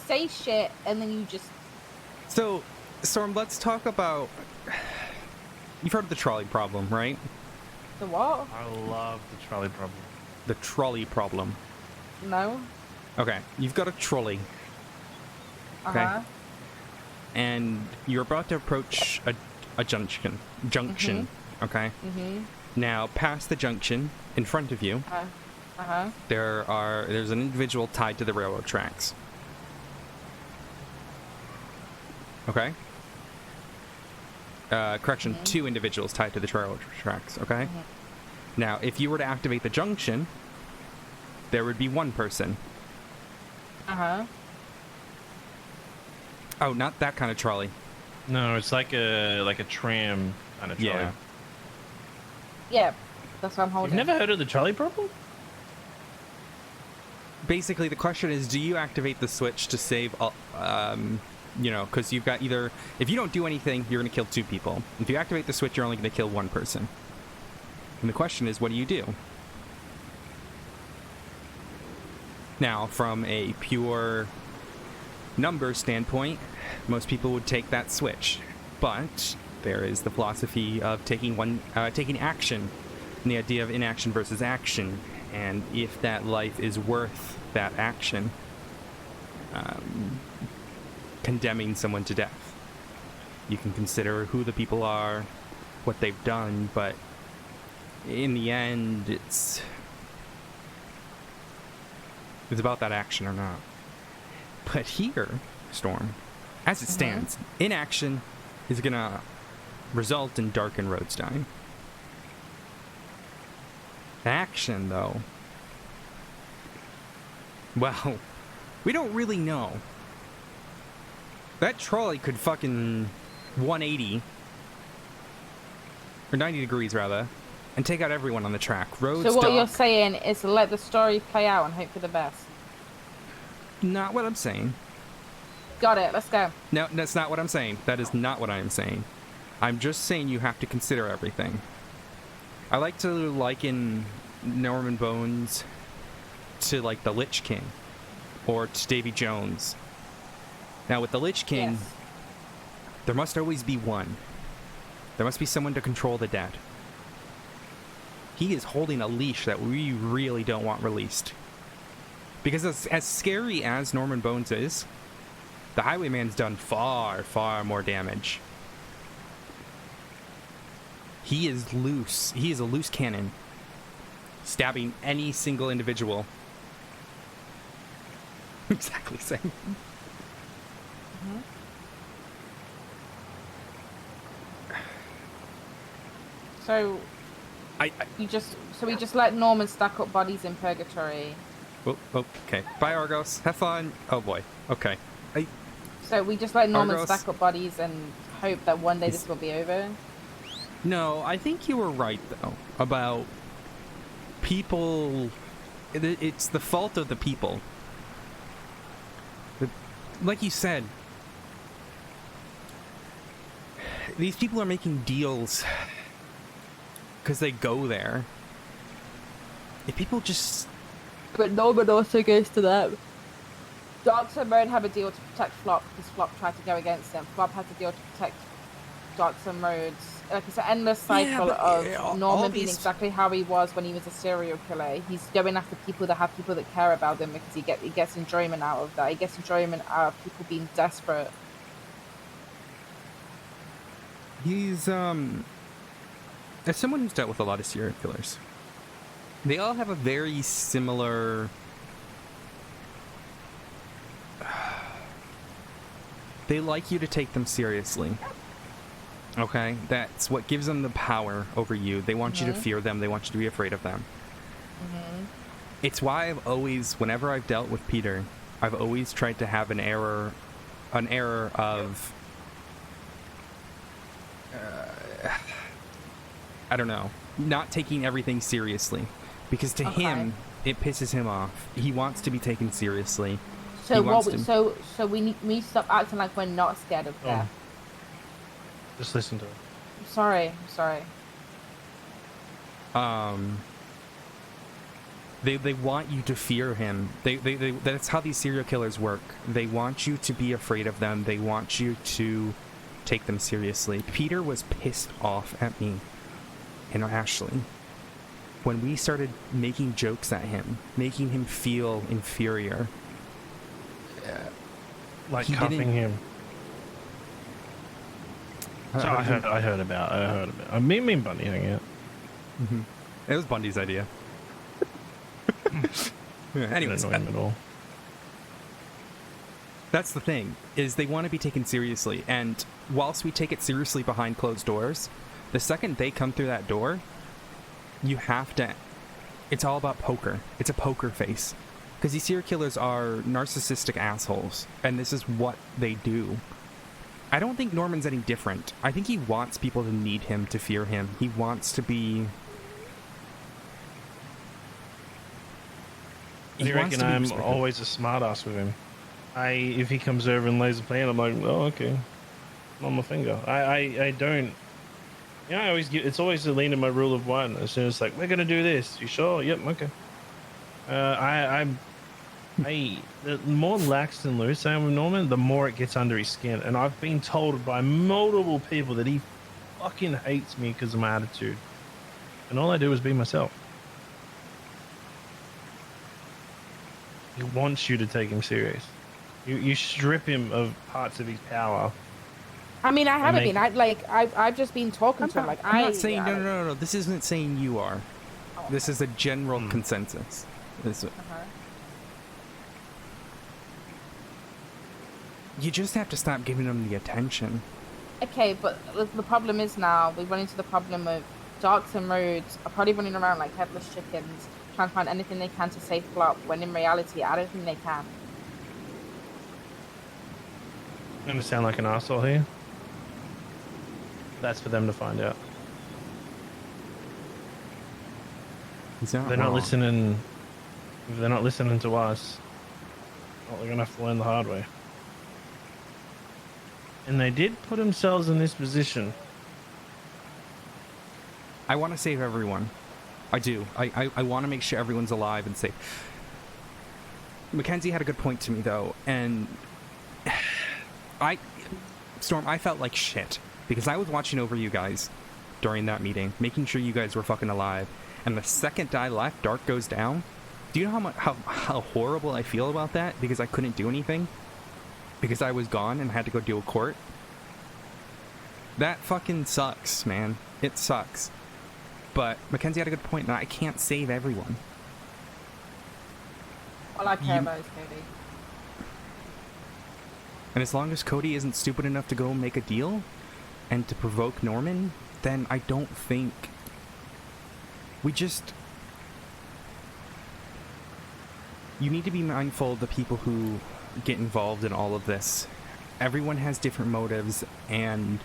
say shit and then you just. So, Storm, let's talk about. You've heard of the trolley problem, right? The what? I love the trolley problem. The trolley problem. No. Okay, you've got a trolley. Uh-huh. And you're about to approach a junction. Okay? Mm-hmm. Now, past the junction, in front of you, Uh-huh. there's an individual tied to the railroad tracks. Okay? Correction, two individuals tied to the railroad tracks, okay? Now, if you were to activate the junction, there would be one person. Uh-huh. Oh, not that kind of trolley. No, it's like a tram kind of trolley. Yeah. Yeah, that's what I'm You've holding. never heard of the trolley problem? Basically, the question is, do you activate the switch to save, because you've got either, if you don't do anything, you're going to kill two people. If you activate the switch, you're only going to kill one person. And the question is, what do you do? Now, from a pure number standpoint, most people would take that switch. But there is the philosophy of taking action, and the idea of inaction versus action. And if that life is worth that action, condemning someone to death. You can consider who the people are, what they've done, but in the end, it's about that action or not. But here, Storm, as it stands, inaction is gonna result in darkened roads dying. Action, though, well, we don't really know. That trolley could fucking 180, or 90 degrees rather, and take out everyone on the track. Roads So what dark. you're saying is let the story play out and hope for the best. Not what I'm saying. Got it, let's go. No, that's not what I'm saying. That is not what I'm saying. I'm just saying you have to consider everything. I like to liken Norman Bones to, like, the Lich King, or to Davy Jones. Now, with the Lich King, Yes. there must always be one. There must be someone to control the dead. He is holding a leash that we really don't want released. Because as scary as Norman Bones is, the Highwayman's done far, far more damage. He is loose. He is a loose cannon, stabbing any single individual. Exactly the same. So we just let Norman stack up bodies in purgatory. Oh, okay. Bye, Argos. Have fun. Oh boy. Okay. So we just let Norman Argos. stack up bodies and hope that one day this will be over. No, I think you were right though about people. It's the fault of the people. Like you said, these people are making deals because they go there. If people just... But Norman also goes to them. Darks and Road have a deal to protect Flop because Flop tried to go against them. Flop had a deal to protect Darks and Roads. Like it's an endless cycle of Norman being exactly how he was when he was a serial killer. He's going after people that have people that care about them because he gets enjoyment out of that. He gets enjoyment out of people being desperate. He's, as someone who's dealt with a lot of serial killers, they all have a very similar... They like you to take them seriously. Okay? That's what gives them the power over you. They want you to fear them. They want you to be afraid of them. It's why I've always, whenever I've dealt with Peter, I've always tried to have an error of, I don't know, not taking everything seriously. Because to him, it pisses him off. He wants to be taken seriously. So so we stop acting like we're not scared of death. Just listen to it. I'm sorry. They want you to fear him. That's how these serial killers work. They want you to be afraid of them. They want you to take them seriously. Peter was pissed off at me and Ashley when we started making jokes at him, making him feel inferior. Like cuffing him. So I heard about. Me and Bundy hanging out. It was Bundy's idea. Anyways, him at all. That's the thing, is they want to be taken seriously, and whilst we take it seriously behind closed doors, the second they come through that door, you have to... It's all about poker. It's a poker face. Because these serial killers are narcissistic assholes, and this is what they do. I don't think Norman's any different. I think he wants people to need him, to fear him. He wants to be... You reckon I'm always a smartass with him? If he comes over and lays a plan, I'm like, oh, okay. On my finger. I don't... You know, it's always the lean in my rule of one. As soon as it's like, we're going to do this. You sure? Yep, okay. The more lax and loose I am with Norman, the more it gets under his skin. And I've been told by multiple people that he fucking hates me because of my attitude. And all I do is be myself. He wants you to take him serious. You strip him of parts of his power. I mean, I haven't been. I've just been talking to him. Like, I'm not saying no. This isn't saying you are. This is a general consensus. You just have to stop giving them the attention. Okay, but the problem is now we run into the problem of Darks and Roads are probably running around like headless chickens, trying to find anything they can to save Flop, when in reality, I don't think they can. I'm going to sound like an arsehole here. That's for them to find out. They're not listening. If they're not listening to us, well, they're going to have to learn the hard way. And they did put themselves in this position. I want to save everyone. I do. I want to make sure everyone's alive and safe. Mackenzie had a good point to me, though, and Storm, I felt like shit, because I was watching over you guys during that meeting, making sure you guys were fucking alive, and the second I left, Dark goes down. Do you know how horrible I feel about that? Because I couldn't do anything? Because I was gone and had to go deal with court? That fucking sucks, man. It sucks. But Mackenzie had a good point, and I can't save everyone. All I care about is Cody. And as long as Cody isn't stupid enough to go make a deal and to provoke Norman, then I don't think... You need to be mindful of the people who get involved in all of this. Everyone has different motives, and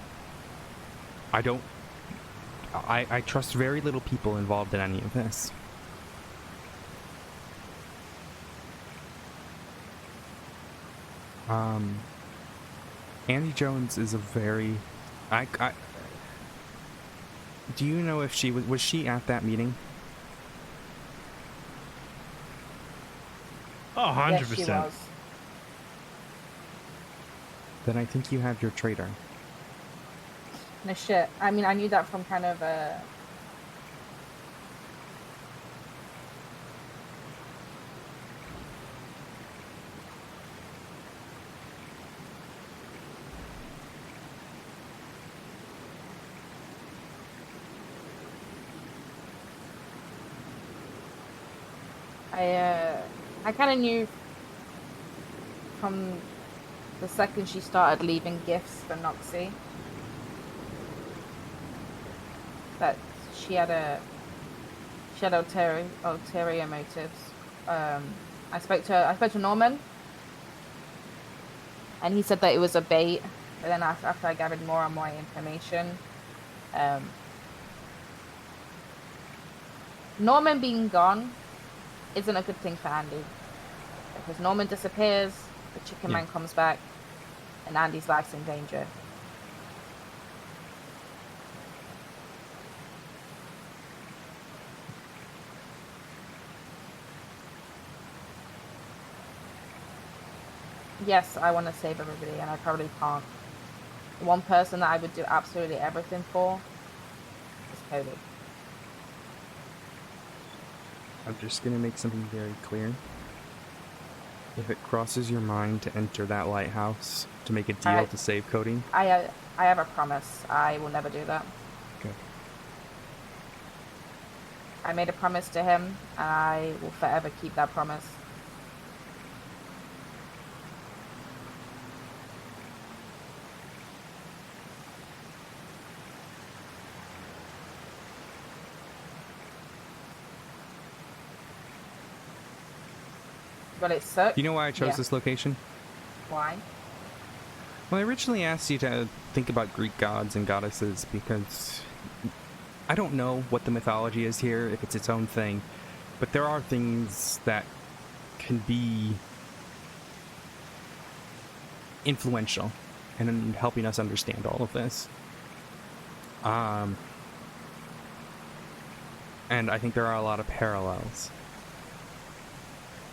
I trust very little people involved in any of this. Andy Jones is a very... Do you know if she was she at that meeting? Oh, 100%. Yes, she was. Then I think you have your traitor. No shit. I mean, I knew that from kind of I kind of knew from the second she started leaving gifts for Noxie. that she had ulterior motives. I spoke to Norman, and he said that it was a bait. But then after I gathered more and more information, Norman being gone isn't a good thing for Andy, because Norman disappears, the Chicken Man comes back, and Andy's life's in danger. Yes, I want to save everybody, and I probably can't. The one person that I would do absolutely everything for is Cody. I'm just gonna make something very clear. If it crosses your mind to enter that lighthouse to make a deal to save Cody, I have a promise. I will never do that. okay. I made a promise to him, and I will forever keep that promise. But it sucks. You know why I chose this location? Why? Well, I originally asked you to think about Greek gods and goddesses because I don't know what the mythology is here, if it's its own thing, but there are things that can be influential in helping us understand all of this. And I think there are a lot of parallels.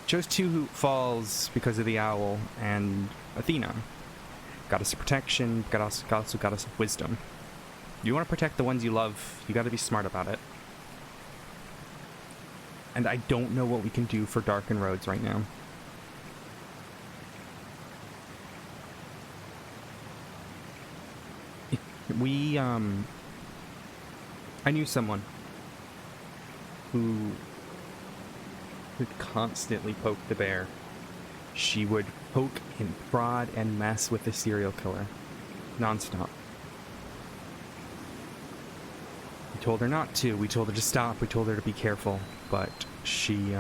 Chose two falls because of the owl and Athena. Goddess of protection, goddess of wisdom. You want to protect the ones you love, you gotta be smart about it. And I don't know what we can do for Darken Roads right now. I knew someone who would constantly poke the bear. She would poke and prod and mess with the serial killer. Non-stop. We told her not to. We told her to stop. We told her to be careful. But she, you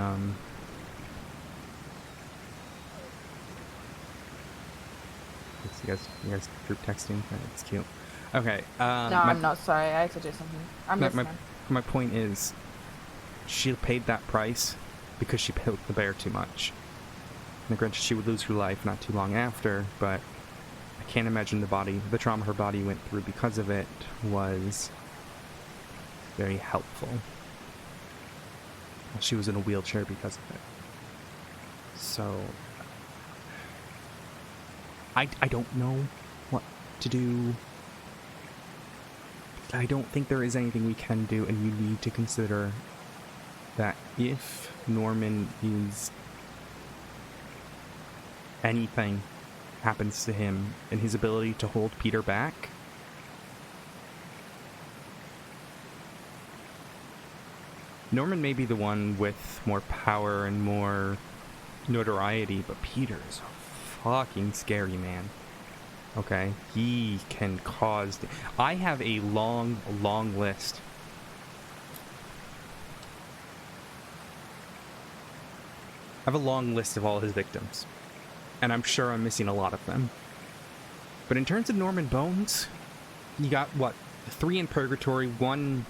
guys group texting? It's cute. Okay. No, I'm not sorry. I had to do something. I'm listening. My point is, she paid that price because she poked the bear too much. And granted, she would lose her life not too long after, but I can't imagine the trauma her body went through because of it was very helpful. She was in a wheelchair because of it. So, I don't know what to do. I don't think there is anything we can do, and you need to consider that if Norman is anything happens to him and his ability to hold Peter back, Norman may be the one with more power and more notoriety, but Peter is a fucking scary man. Okay? He can cause... I have a long list. I have a long list of all his victims. And I'm sure I'm missing a lot of them. But in terms of Norman Bones, you got, what, 3 in Purgatory, 1...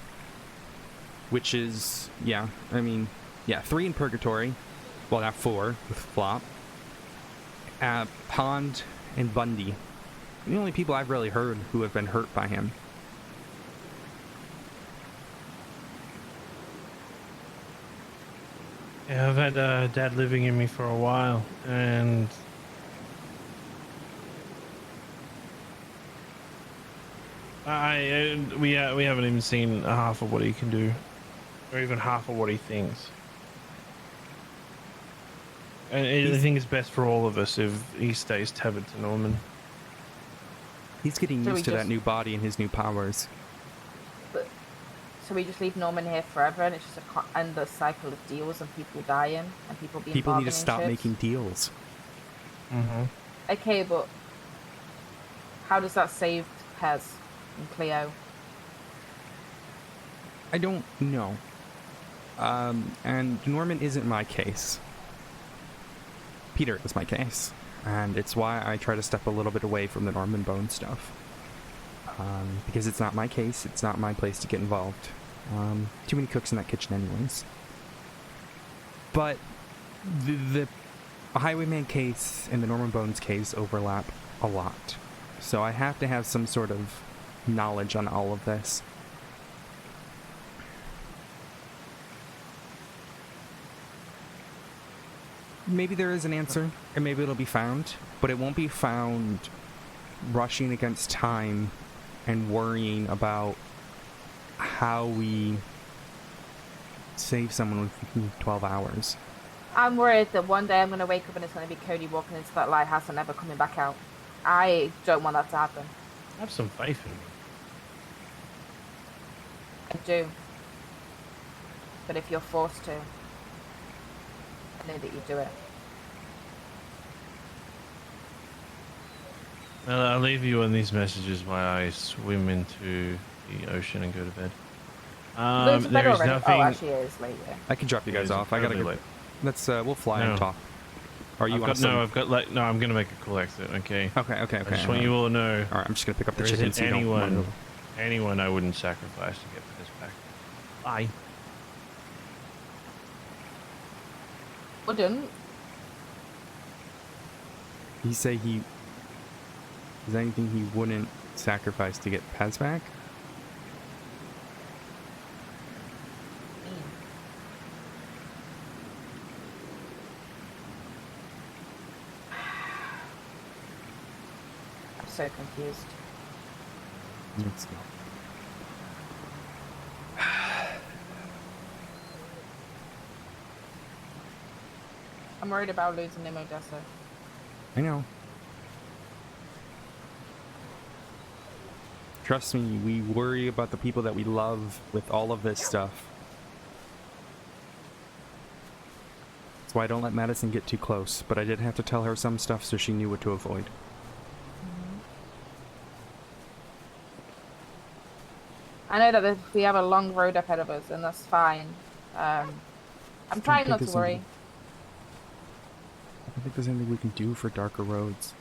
which is... 3 in Purgatory. Well, not 4, with Flop. Pond and Bundy. The only people I've really heard who have been hurt by him. Yeah, I've had Dad living in me for a while, and we haven't even seen half of what he can do, or even half of what he thinks. And I think it's best for all of us if he stays tethered to Norman. He's getting used to that new body and his new powers. So we just leave Norman here forever, and it's just an endless cycle of deals and people dying and people being People need to stop chips. making deals. Mm-hmm. Okay, but how does that save Pez and Cleo? I don't know. And Norman isn't my case. Peter is my case. And it's why I try to step a little bit away from the Norman Bone stuff. Because it's not my case, it's not my place to get involved. Too many cooks in that kitchen anyways. But the Highwayman case and the Norman Bones case overlap a lot. So I have to have some sort of knowledge on all of this. Maybe there is an answer, and maybe it'll be found, but it won't be found rushing against time and worrying about how we save someone within 12 hours. I'm worried that one day I'm going to wake up and it's going to be Cody walking into that lighthouse and never coming back out. I don't want that to happen. Have some faith in me. I do. But if you're forced to, I know that you do it. Well, I'll leave you on these messages while I swim into the ocean and go to bed. Luke's bed There is already. nothing. Oh, actually, it is late. Yeah. I can drop you guys off. I gotta go. Late. Let's we'll fly and No. talk. Or you want no, I'm gonna make a cool exit. Okay. Okay. I just want you all to know. All right, I'm just gonna pick up the There chicken. isn't So you don't anyone I wouldn't sacrifice to get this back. Bye. Wouldn't. He say he. Is there anything he wouldn't sacrifice to get Pez back? I'm so confused. Let's go. I'm worried about losing him, Odessa. I know. Trust me, we worry about the people that we love with all of this stuff. That's why I don't let Madison get too close, but I did have to tell her some stuff so she knew what to avoid. I know that we have a long road ahead of us, and that's fine. I'm trying not to worry. I don't think there's anything we can do for darker roads.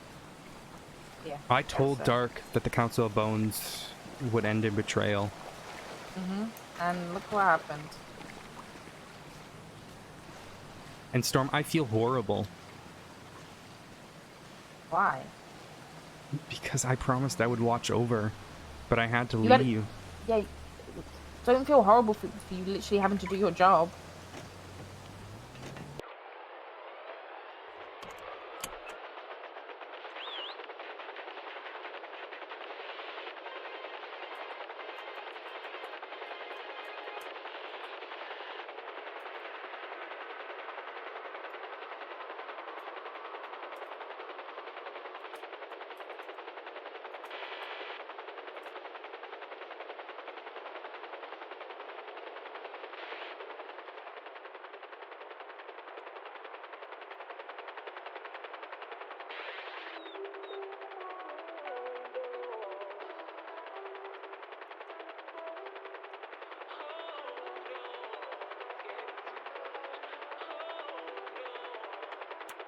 Yeah. I told Dark that the Council of Bones would end in betrayal. And look what happened. And Storm, I feel horrible. Why? Because I promised I would watch over, but I had to You gotta- leave. Yeah, don't feel horrible for you literally having to do your job.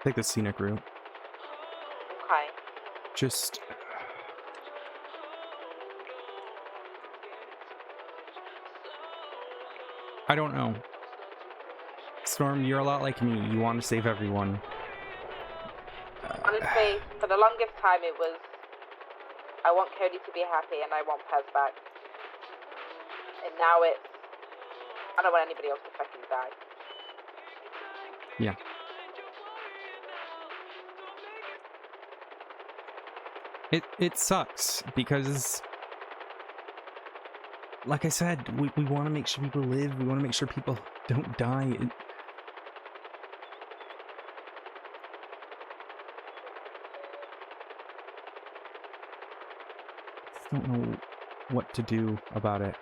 Take the scenic route. Okay. Just... I don't know. Storm, you're a lot like me. You want to save everyone. Honestly, for the longest time it was, I want Cody to be happy and I want Pez back. And now it's, I don't want anybody else to fucking die. Yeah. It sucks because, like I said, we want to make sure people live. We want to make sure people don't die. I don't know what to do about it.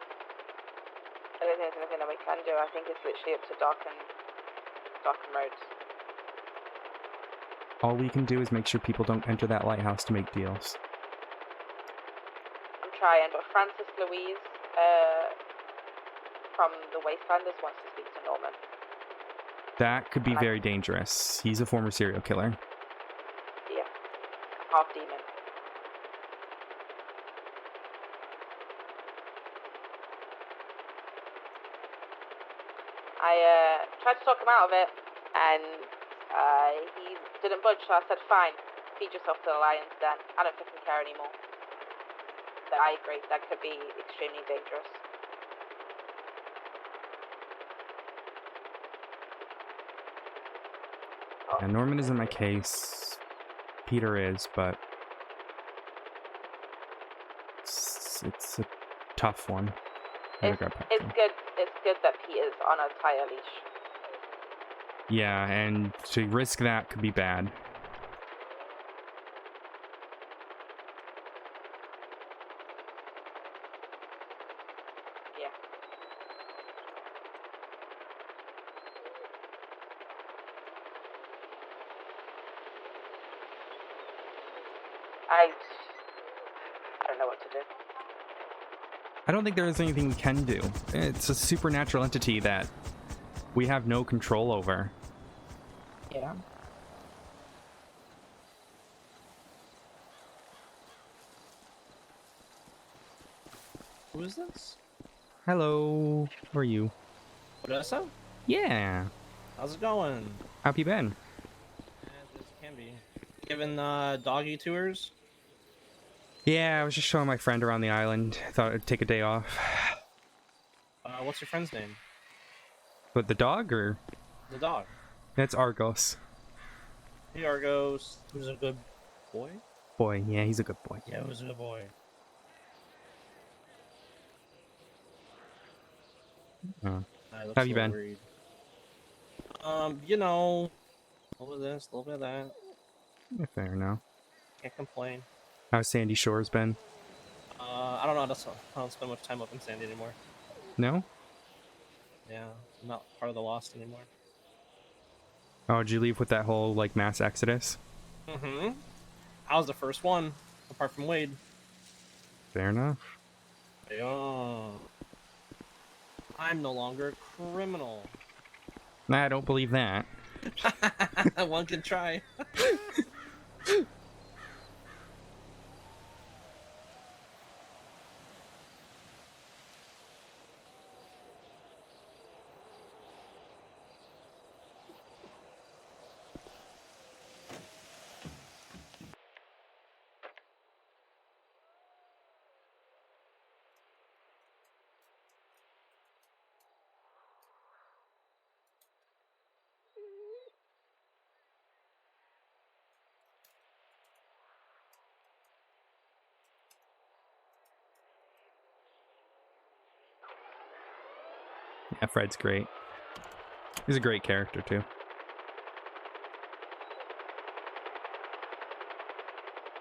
I don't think there's anything that we can do. I think it's literally up to Doc and Rhodes. All we can do is make sure people don't enter that lighthouse to make deals. I'm trying, but Francis Louise, from the Wastelanders wants to speak to Norman. That could be very dangerous. He's a former serial killer. Yeah. Half demon. I tried to talk him out of it, and he didn't budge, so I said, fine, feed yourself to the lion's den. I don't fucking care anymore. But I agree, that could be extremely dangerous. And Norman isn't my case. Peter is, but it's a tough one. It's good that Peter's on a tighter leash. Yeah, and to risk that could be bad. Yeah. I don't know what to do. I don't think there is anything we can do. It's a supernatural entity that we have no control over. Yeah. Who is this? Hello, how are you? Odessa? Yeah. How's it going? How have you been? As it can be. Giving doggy tours? Yeah, I was just showing my friend around the island. I thought I'd take a day off. What's your friend's name? But the dog, or? The dog. That's Argos. Hey Argos. Who's a good boy? Boy, yeah, he's a good boy. Yeah, who's a good boy. How Looks have you a little been? worried. You know, a little bit of this, a little bit of that. Yeah, fair enough. Can't complain. How's Sandy Shores been? I don't know. I don't spend much time up in Sandy anymore. No? Yeah, I'm not part of the Lost anymore. Oh, did you leave with that whole, like, mass exodus? Mm-hmm. I was the first one, apart from Wade. Fair enough. Yeah. I'm no longer a criminal. Nah, I don't believe that. One can try. Yeah, Fred's great. He's a great character, too.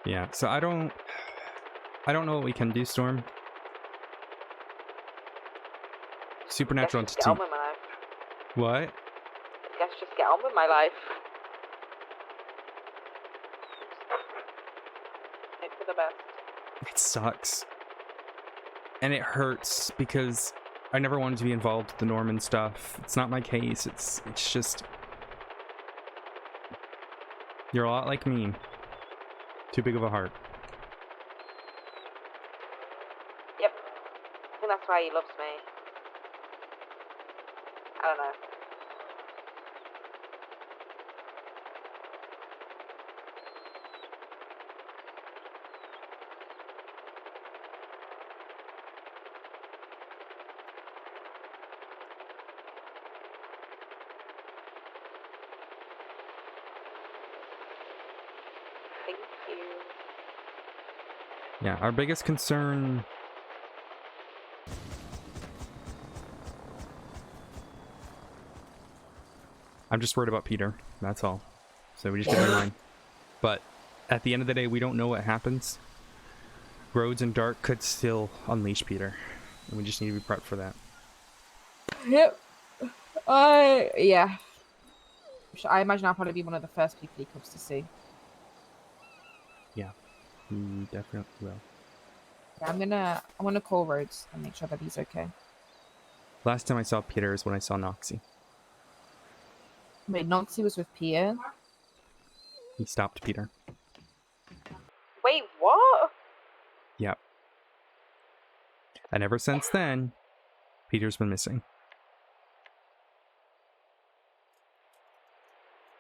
Yeah, so I don't know what we can do, Storm. Supernatural Guess entity. just get on with my life. What? Guess just get on with my life. Hope for the best. It sucks. And it hurts because I never wanted to be involved with the Norman stuff. It's not my case. It's just... You're a lot like me. Too big of a heart. Yep. I think that's why he loves me. I don't know. Thank you. Yeah, our biggest concern... I'm just worried about Peter, that's all. So we just get in line. But at the end of the day, we don't know what happens. Roads and Dark could still unleash Peter. And we just need to be prepped for that. Yep. Yeah. I imagine I'll probably be one of the first people he comes to see. Yeah, he definitely will. Yeah, I'm gonna call Rhodes and make sure that he's okay. Last time I saw Peter is when I saw Noxie. Wait, Noxie was with Pierre? He stopped Peter. Wait, what? Yep. And ever since then, Peter's been missing.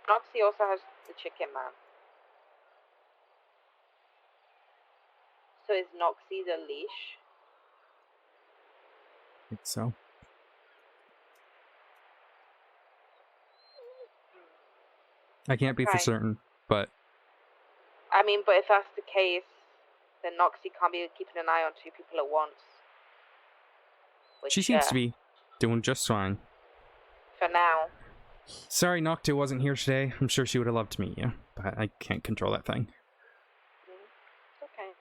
Noxie also has the chicken man. So is Noxie the leash? I think so. I can't be for Okay. certain, but I mean, but if that's the case, then Noxie can't be keeping an eye on two people at once. she seems to be doing just fine. For now. Sorry Noctu wasn't here today. I'm sure she would have loved to meet you, but I can't control that thing. Okay.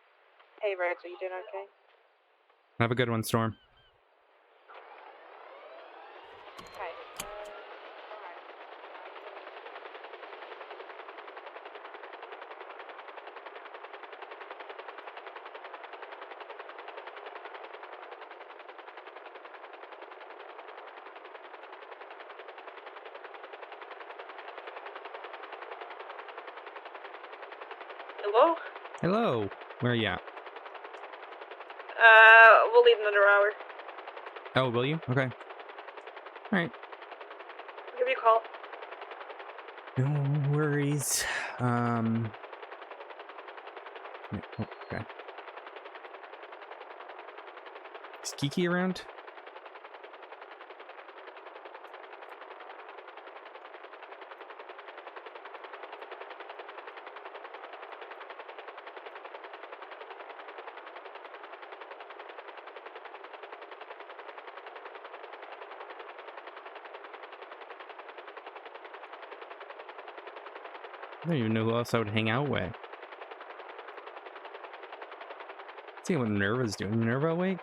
Hey, Rhodes, are you doing okay? Have a good one, Storm. Okay. Hello? Hello. Where are you at? We'll leave in another hour. Oh, will you? Okay. Alright. I'll give you a call. No worries. Yeah, oh, okay. Is Kiki around? I don't even know who else I would hang out with. See what Minerva's doing. Minerva awake?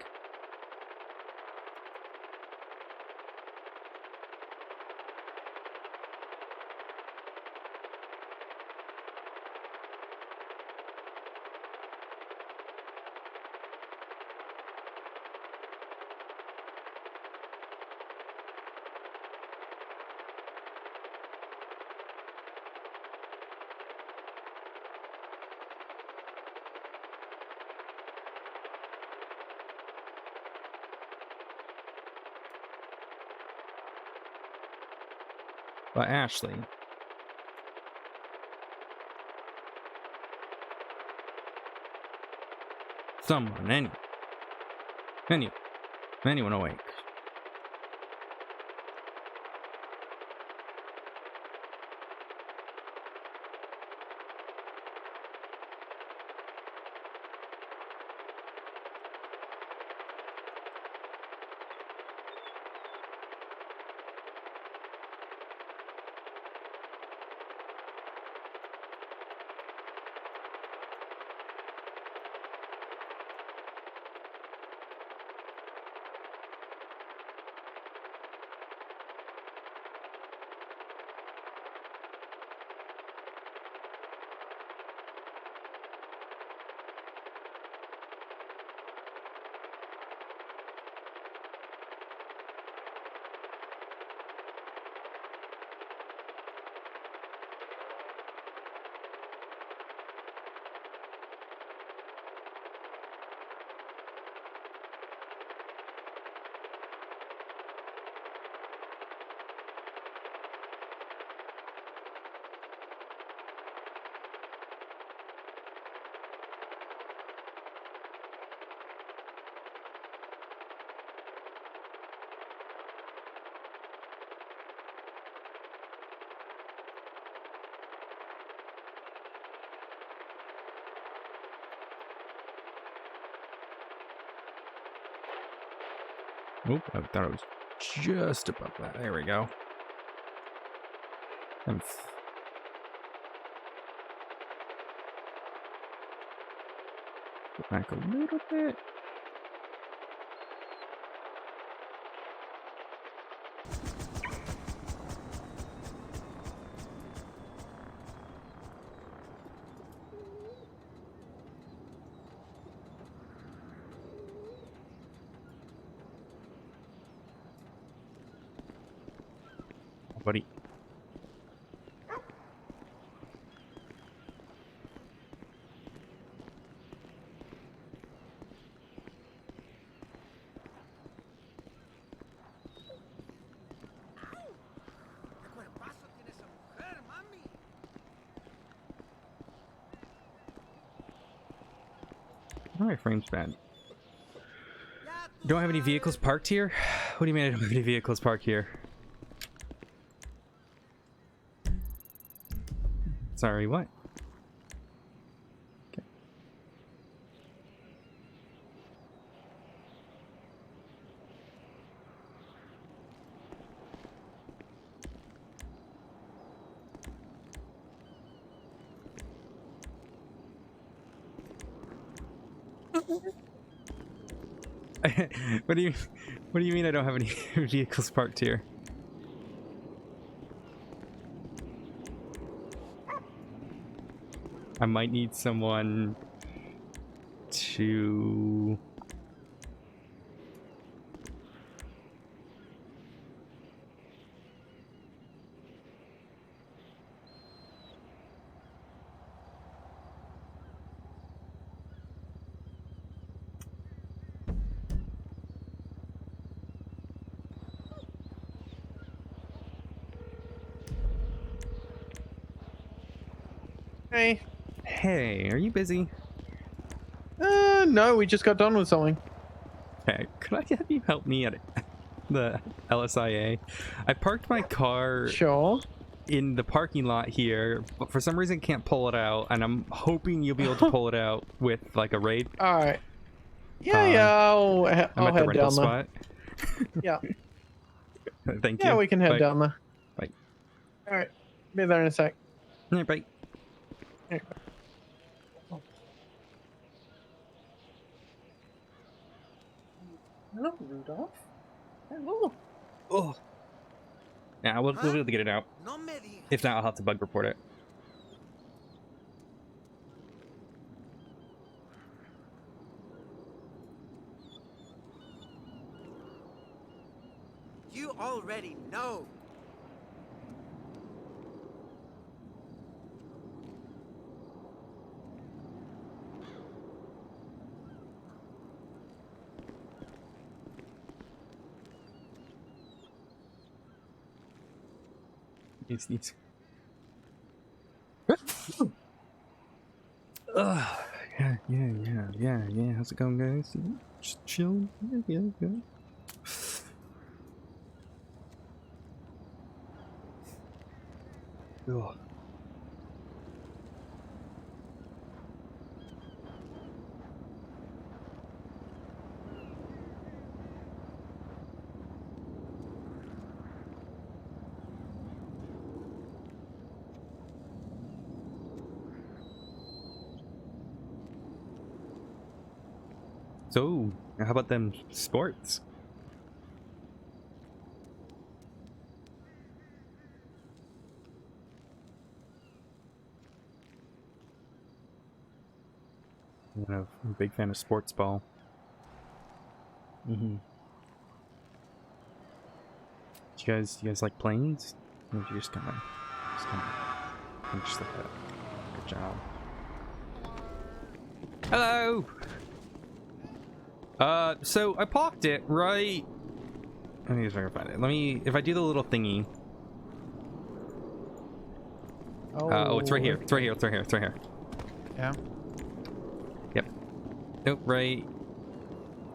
But Ashley. Someone, anyone awake. Oop, I thought it was just above that. There we go. Go back a little bit. buddy. Oh, my frame's bad. Don't have any vehicles parked here? What do you mean I don't have any vehicles parked here? Sorry, what? Okay. What do you mean I don't have any vehicles parked here? I might need someone to... Hey. Hey, are you busy? No, we just got done with something. Okay, could I have you help me at the LSIA? I parked my car Sure. in the parking lot here, but for some reason can't pull it out, and I'm hoping you'll be able to pull it out with like a raid. All right. Yeah, I'll I'm head at the rental down spot. there. Yeah. Thank you. Yeah, we can head Bye. down there. Bye. All right. Be there in a sec. Yeah, bye. Hey. Hello, Rudolph. Hello. Oh. Yeah, we'll be able to get it out. If not, I'll have to bug report it. You already know. Needs. Yeah. How's it going, guys? Just chilling. Yeah. Ugh. So, how about them sports? I'm a big fan of sports ball. You guys like planes? Or you just kind of just like that. Good job. Hello. So I parked it right. Let me just try to find it. If I do the little thingy. Oh, it's right here. It's right here. Yeah. Yep. Nope, right.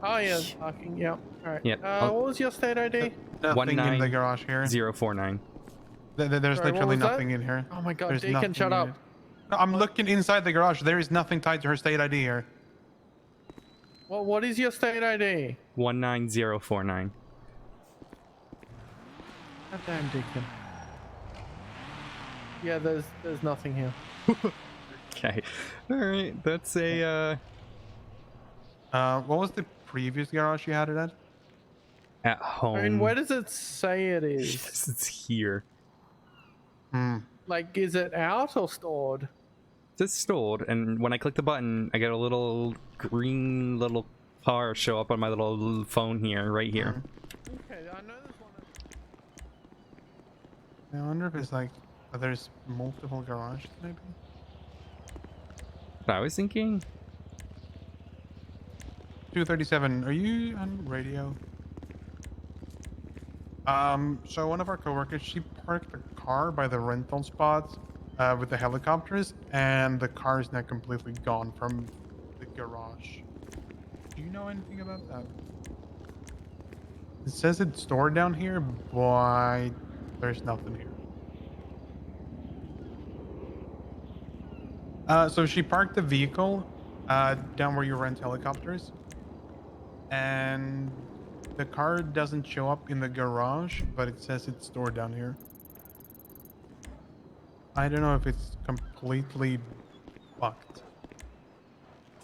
Oh, yeah, parking. Yep. All right. Yep. What was your state ID? Nothing in the garage here. 049. There's Sorry, literally what was nothing that? in here. Oh my God, There's Deacon, nothing shut in up. it. No, I'm looking inside the garage. There is nothing tied to her state ID here. Well, what is your state ID? 19049. God damn, Deacon. Yeah, there's nothing here. Okay. Alright, that's a What was the previous garage you had it at home. I mean, where does it say it is? It's here. Like, is it out or stored? It's stored, and when I click the button, I get a little green little car show up on my little phone here, right here. Okay, I know there's one. I wonder if it's like there's multiple garages maybe. What I was thinking. 237. Are you on radio? So one of our coworkers, she parked the car by the rental spot with the helicopters, and the car is now completely gone from the garage. Do you know anything about that? It says it's stored down here, but there's nothing here. So she parked the vehicle down where you rent helicopters, and the car doesn't show up in the garage, but it says it's stored down here. I don't know if it's completely fucked.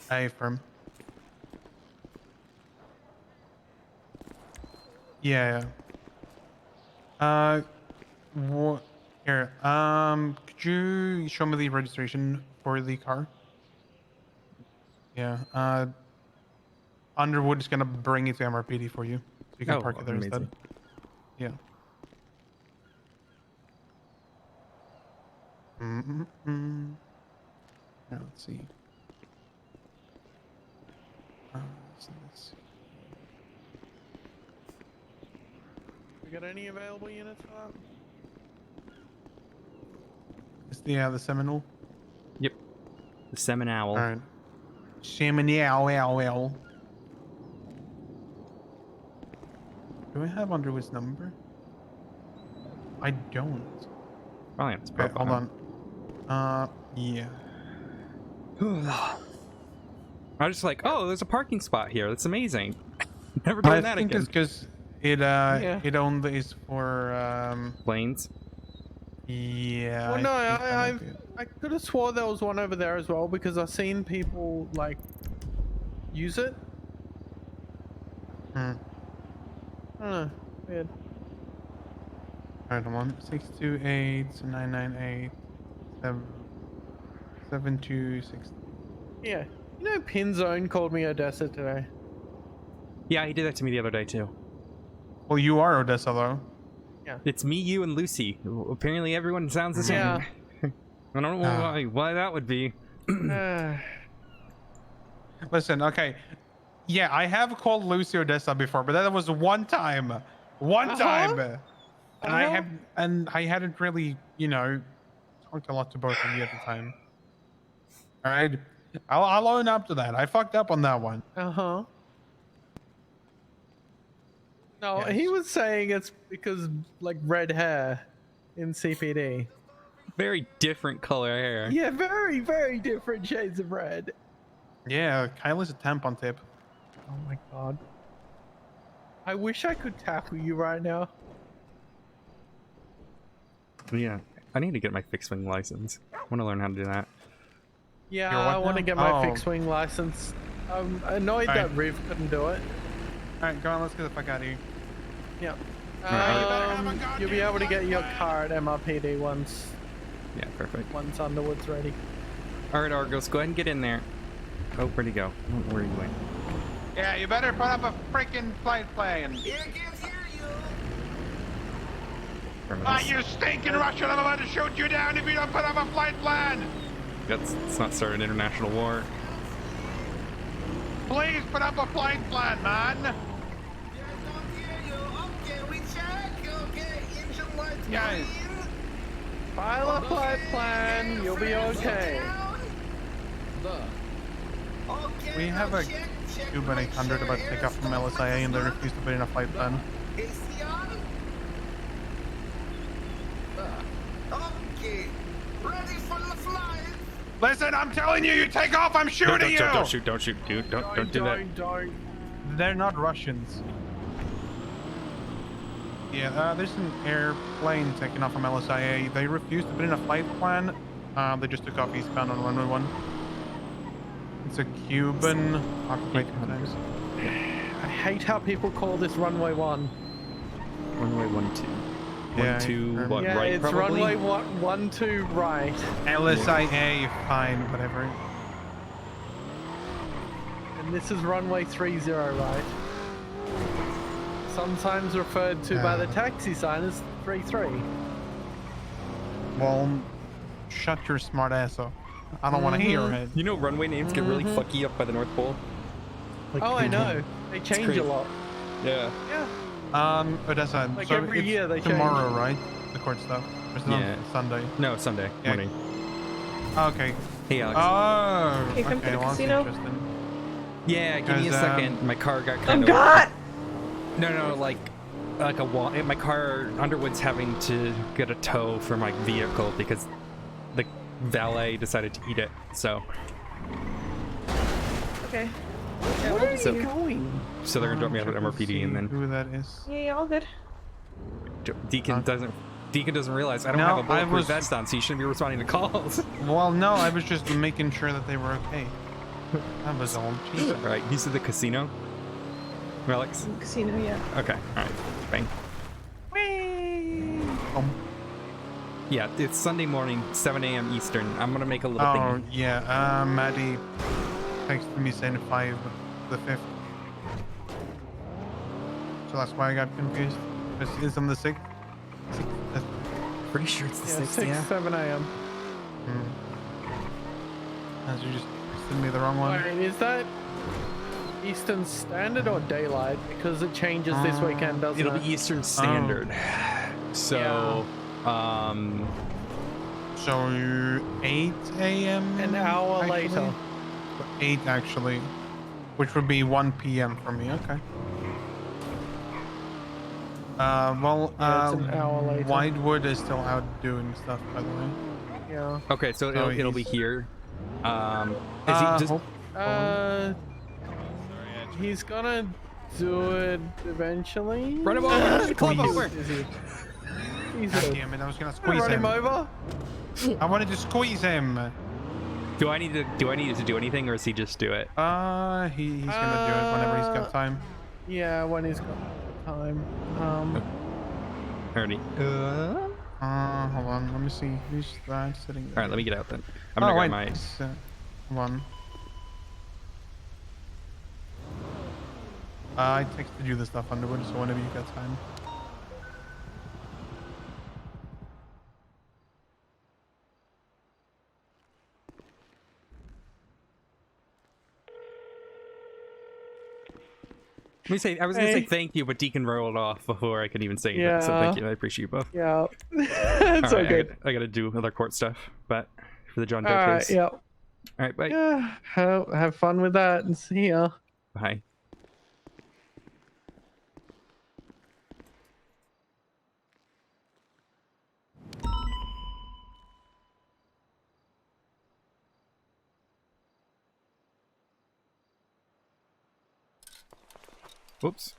Hey, firm. Yeah. What? Here. Could you show me the registration for the car? Yeah. Underwood is gonna bring it to MRPD for you, so you can park it there instead. Yeah. Now let's see. So let's see. We got any available units for that? It's the Seminole. Yep. The Seminole. All right. Seminole. Do I have Underwood's number? I don't. Oh yeah, it's Okay, profile. hold on. Yeah. I was just like, oh, there's a parking spot here. That's amazing. Never doing that I think again. it's because it it only is for Planes. Yeah. Well, no, I I could have swore there was one over there as well because I've seen people like use it. Hmm. I don't know. Weird. Alright, hold on. 628 998 7260. Yeah. You know, Pinzone called me Odessa today. Yeah, he did that to me the other day too. Well, you are Odessa though. Yeah. It's me, you, and Lucy. Apparently, everyone sounds the same. Yeah. I don't know why that would be. Listen, okay. Yeah, I have called Lucy Odessa before, but that was one time. One time. And I hadn't really, talked a lot to both of you at the time. All right. I'll own up to that. I fucked up on that one. No, Yes. he was saying it's because like red hair in CPD. Very different color hair. Yeah, very, very different shades of red. Yeah, Kyle is a tampon tip. Oh my god. I wish I could tackle you right now. Yeah, I need to get my fixed wing license. I want to learn how to do that. Yeah, I want to get my fixed wing license. I'm annoyed that Riv couldn't do it. Alright, go on, let's get the fuck out of here. Yep. You'll be able to get your car at MRPD once. Yeah, perfect. Once Underwood's ready. Alright, Argos, go ahead and get in there. Oh, where'd he go? Where are you going? Yeah, you better put up a freaking flight plan. You stinking Russian! I'm about to shoot you down if you don't put up a flight plan! Let's not start an international war. Please put up a flight plan, man! Guys, file a flight plan, you'll be okay. We have a Cuban 800 about to take off from LSIA and they refuse to put in a flight plan. Listen, I'm telling you, you take off, I'm shooting you! Don't shoot, dude. Don't do that. Don't. They're not Russians. Yeah, there's an airplane taking off from LSIA. They refused to put in a flight plan. They just took off eastbound on runway 1. It's a Cuban occupied times. I hate how people call this runway 1. Runway 12. Yeah, 12, what, yeah, right, it's probably? runway 12 right. LSIA, fine, whatever. And this is runway 30 right. Sometimes referred to by the taxi sign as 33. Well, shut your smart ass up. I don't want to hear it. You know, runway names get really fucky up by the North Pole. Like, Oh, I know. They change a lot. Yeah. Yeah. Odessa. Like so every it's year they tomorrow, change. right? The court stuff. Or is it Yeah. on Sunday? No, Sunday morning. Okay. Hey, Alex. Oh. Can you come to the well, that's casino? interesting. Yeah, give me a second. My car got kind Oh of. God! No, like a wall. My car, Underwood's having to get a tow for my vehicle because the valet decided to eat it. So. Okay. Yeah, where are you going? So they're gonna drop me off at Check and MRPD see and then. who that is. Yeah, all good. Deacon doesn't realize I don't No, have a I bulletproof was- vest on, so you shouldn't be responding to calls. Well, no, I was just making sure that they were okay. That was all. Jesus. All right, he's at the casino. Alex. Casino, yeah. Okay. All right. Bang. Yeah, it's Sunday morning, 7 a.m. Eastern. I'm gonna make a little Oh, thing. yeah. Maddie texted me saying 5 the 5th. So that's why I got confused. It's on the 6th. Pretty sure it's the Yeah, 6th. 6, Yeah. 7 a.m. As you just sent me the wrong one. Wait, is that Eastern Standard or Daylight? Because it changes this weekend, doesn't It'll it? be Eastern Standard. So, So 8 a.m. An hour actually? later. 8 actually, which would be 1 p.m. for me. Okay. Well, Yeah, it's an hour later. Whitewood is still out doing stuff, by the way. Yeah. Okay, so it'll be here. Is he just? He's gonna do it eventually. Run him over! Club over! God damn it! I was gonna squeeze Run him over. I wanted to squeeze him. Do I need to do anything, or does he just do it? He's gonna do it whenever he's got time. Yeah, when he's got time. Already. Hold on. Let me see. Who's that sitting there? All right, let me get out then. I'm gonna grab my. Hold on. I texted you the stuff, Underwood, so whenever you got time. I was gonna say thank you, but Deacon rolled off before I could even say that. So thank you. I appreciate you both. Yeah. It's All right, okay. I gotta do other court stuff, but for the John Doe All right, case. yeah. All right, bye. Yeah. Have fun with that and see ya. Bye. Whoops.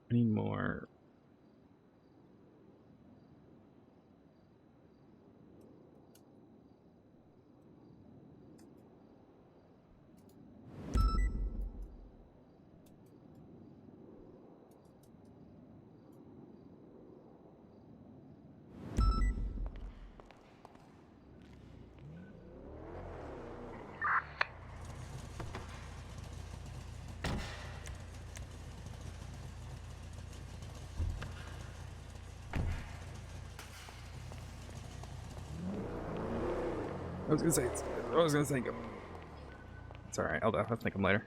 I need more. I was gonna say. It's all right. I'll think of them later.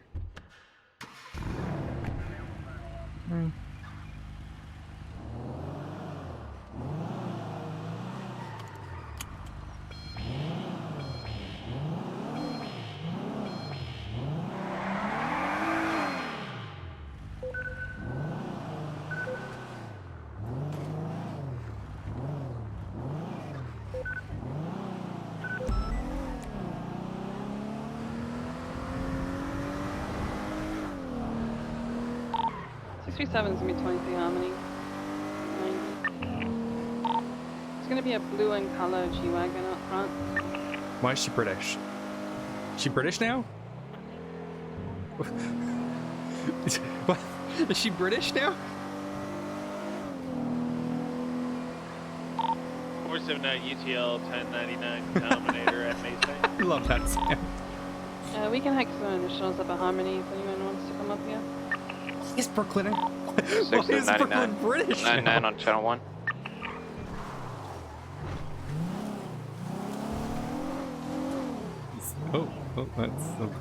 Seven's gonna be 23 harmony. It's gonna be a blue and color G-Wagon up front. Why is she British? She British now? What? Is she British now? 479 UTL 1099 Dominator at Mason. I love that sound. We can hike some initials up at Harmony if anyone wants to come up here. Is Brooklyn? Why 6 is Brooklyn British 99 now? on channel 1. Oh, that's... Oh.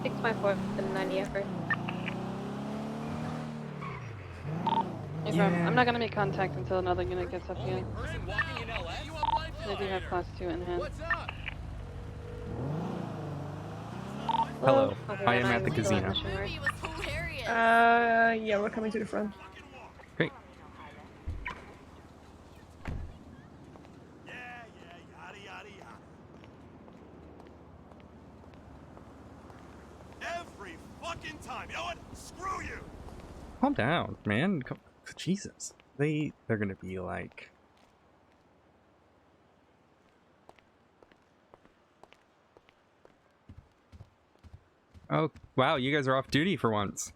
654 and 90 effort. I'm not gonna make contact until another unit gets up here. They do have class 2 in hand. Hello, I am at the casino. Yeah, we're coming to the front. Great. Every fucking time. You know what? Screw you. Calm down, man. Jesus. They're gonna be like... Oh, wow, you guys are off duty for once.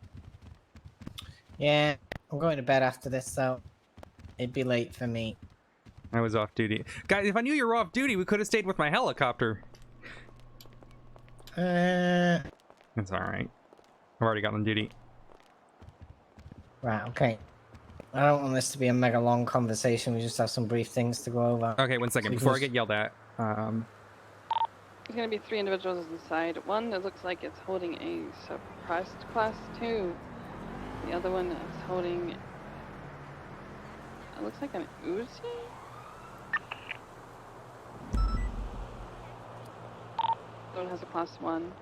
Yeah, I'm going to bed after this, so it'd be late for me. I was off duty. Guys, if I knew you were off duty, we could have stayed with my helicopter. That's alright. I've already got on duty. Right, okay. I don't want this to be a mega long conversation. We just have some brief things to go over. Okay, 1 second. Before I get yelled at, There's gonna be 3 individuals inside. One that looks like it's holding a suppressed class 2. The other one is holding... It looks like an Uzi? The one has a class 1.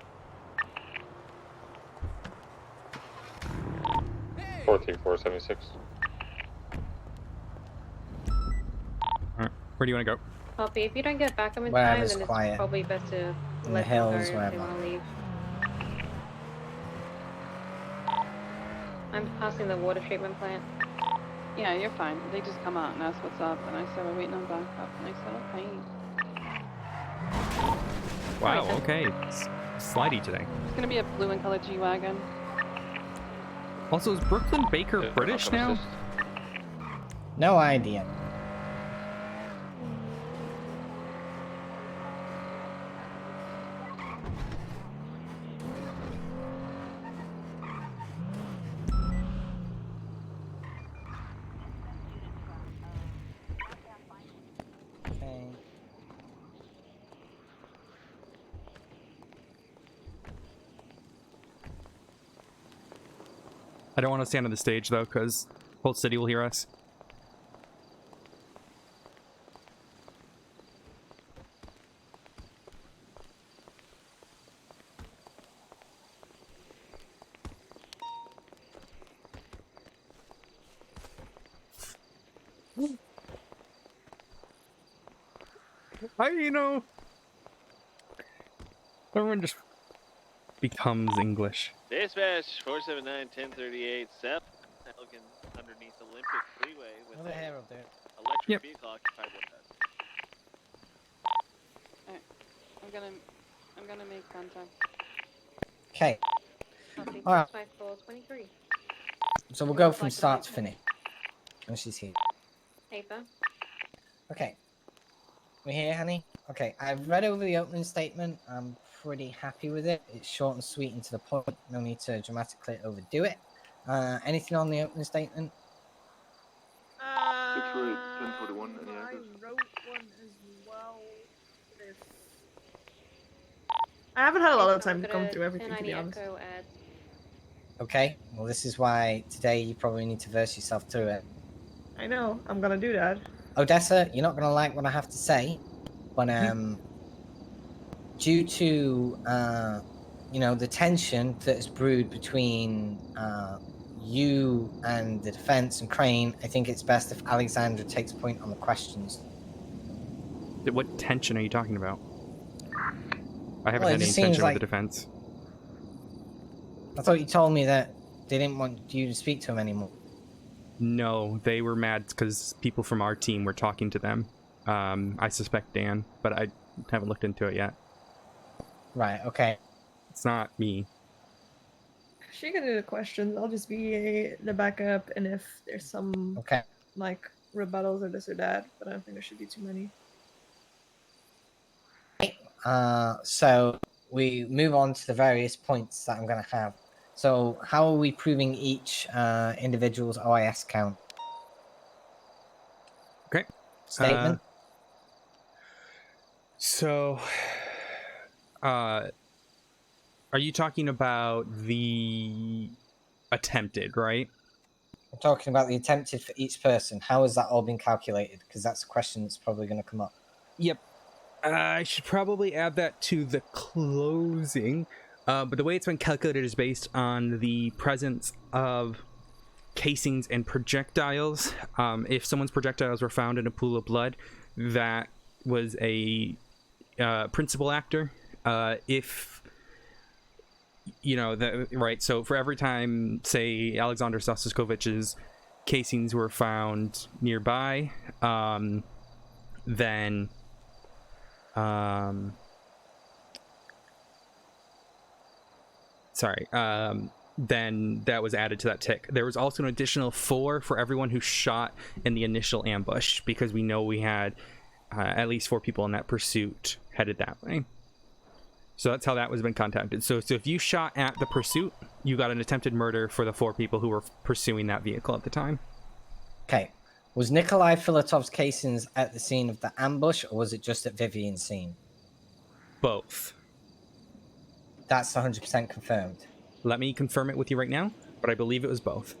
43476. Alright, where do you want to go? Copy. If you don't get back up in Wherever time, it's then it's quiet. probably best to In the let them hills, go if they wherever. want to leave. I'm passing the water treatment plant. Yeah, you're fine. They just come out and ask what's up, and I said we're waiting on backup, and I said okay. Wow, okay. Slidey today. It's gonna be a blue and colored G-Wagon. Also, is Brooklyn Baker British now? No idea. Okay. I don't want to stand on the stage, though, because whole city will hear us. Everyone just becomes English. Dispatch 479 1038 South Elgin underneath Olympic Freeway with Another hair up there. electric vehicle occupied with us. Alright, I'm gonna make contact. Okay. Copy. Alright. 65423. So we'll go from start to finish. And she's here. Ava. Okay. We here, honey? Okay, I've read over the opening statement. I'm pretty happy with it. It's short and sweet and to the point. No need to dramatically overdo it. Anything on the opening statement? 1041. I wrote one as well. I haven't had a lot of time to come through everything, to be honest. Okay, well this is why today you probably need to verse yourself through it. I know, I'm gonna do that. Odessa, you're not gonna like what I have to say, but due to you know, the tension that is brewed between you and the defense and Crane, I think it's best if Alexandra takes point on the questions. What tension are you talking about? I haven't Well, it had any just seems tension like- with the defense. I thought you told me that they didn't want you to speak to him anymore. No, they were mad because people from our team were talking to them. I suspect Dan, but I haven't looked into it yet. Right, okay. It's not me. She can do the questions. I'll just be the backup, and if there's some like rebuttals or this or that, but I don't think there should be too many. So we move on to the various points that I'm going to have. So how are we proving each individual's OIS count? Okay. Statement. Are you talking about the attempted, right? I'm talking about the attempted for each person. How has that all been calculated? Because that's a question that's probably going to come up. Yep. I should probably add that to the closing. But the way it's been calculated is based on the presence of casings and projectiles. If someone's projectiles were found in a pool of blood, that was a principal actor. If you know that, right? So for every time, say, Alexander Sostoskovich's casings were found nearby, then then that was added to that tick. There was also an additional 4 for everyone who shot in the initial ambush, because we know we had at least 4 people in that pursuit headed that way. So that's how that was been contacted. So if you shot at the pursuit, you got an attempted murder for the 4 people who were pursuing that vehicle at the time. Okay. Was Nikolai Filatov's casings at the scene of the ambush, or was it just at Vivian's scene? Both. That's 100% confirmed. Let me confirm it with you right now, but I believe it was both.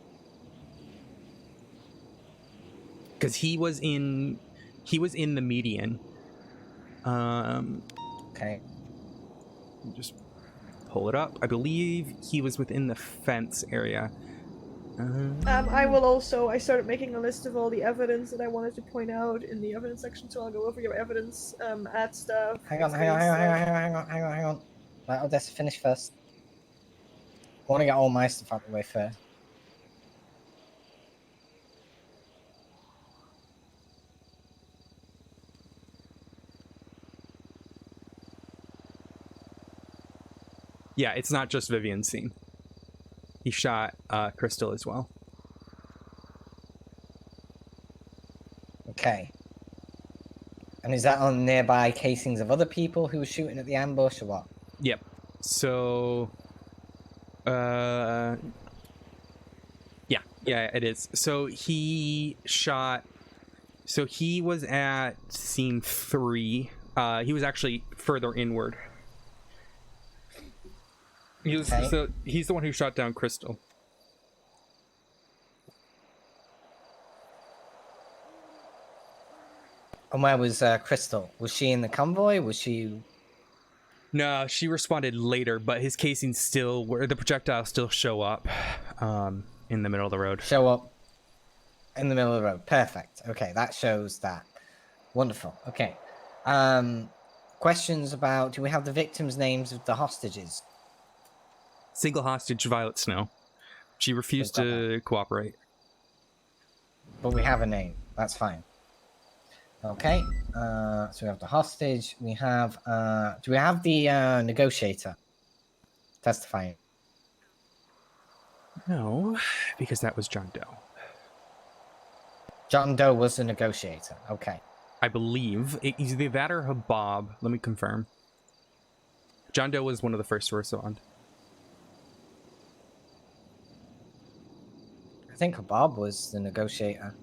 Because he was in the median. Okay. Just pull it up. I believe he was within the fence area. I will also. I started making a list of all the evidence that I wanted to point out in the evidence section, so I'll go over your evidence, add stuff. Hang on. Let Odessa finish first. I want to get all my stuff out of the way first. Yeah, it's not just Vivian's scene. He shot Crystal as well. Okay. And is that on nearby casings of other people who were shooting at the ambush, or what? Yep. So, yeah, it is. So he shot. So he was at scene 3. He was actually further inward. So he's the one who shot down Crystal. And where was Crystal? Was she in the convoy? Was she... No, she responded later, but his casings still were... The projectiles still show up in the middle of the road. Show up in the middle of the road. Perfect. Okay, that shows that. Wonderful. Okay. Questions about... Do we have the victims' names of the hostages? Single hostage, Violet Snow. She refused to cooperate. But we have a name. That's fine. Okay. So we have the hostage. We have... do we have the negotiator testifying? No, because that was John Doe. John Doe was the negotiator. Okay. I believe. It's either that or Habab. Let me confirm. John Doe was one of the first to respond. I think Habab was the negotiator.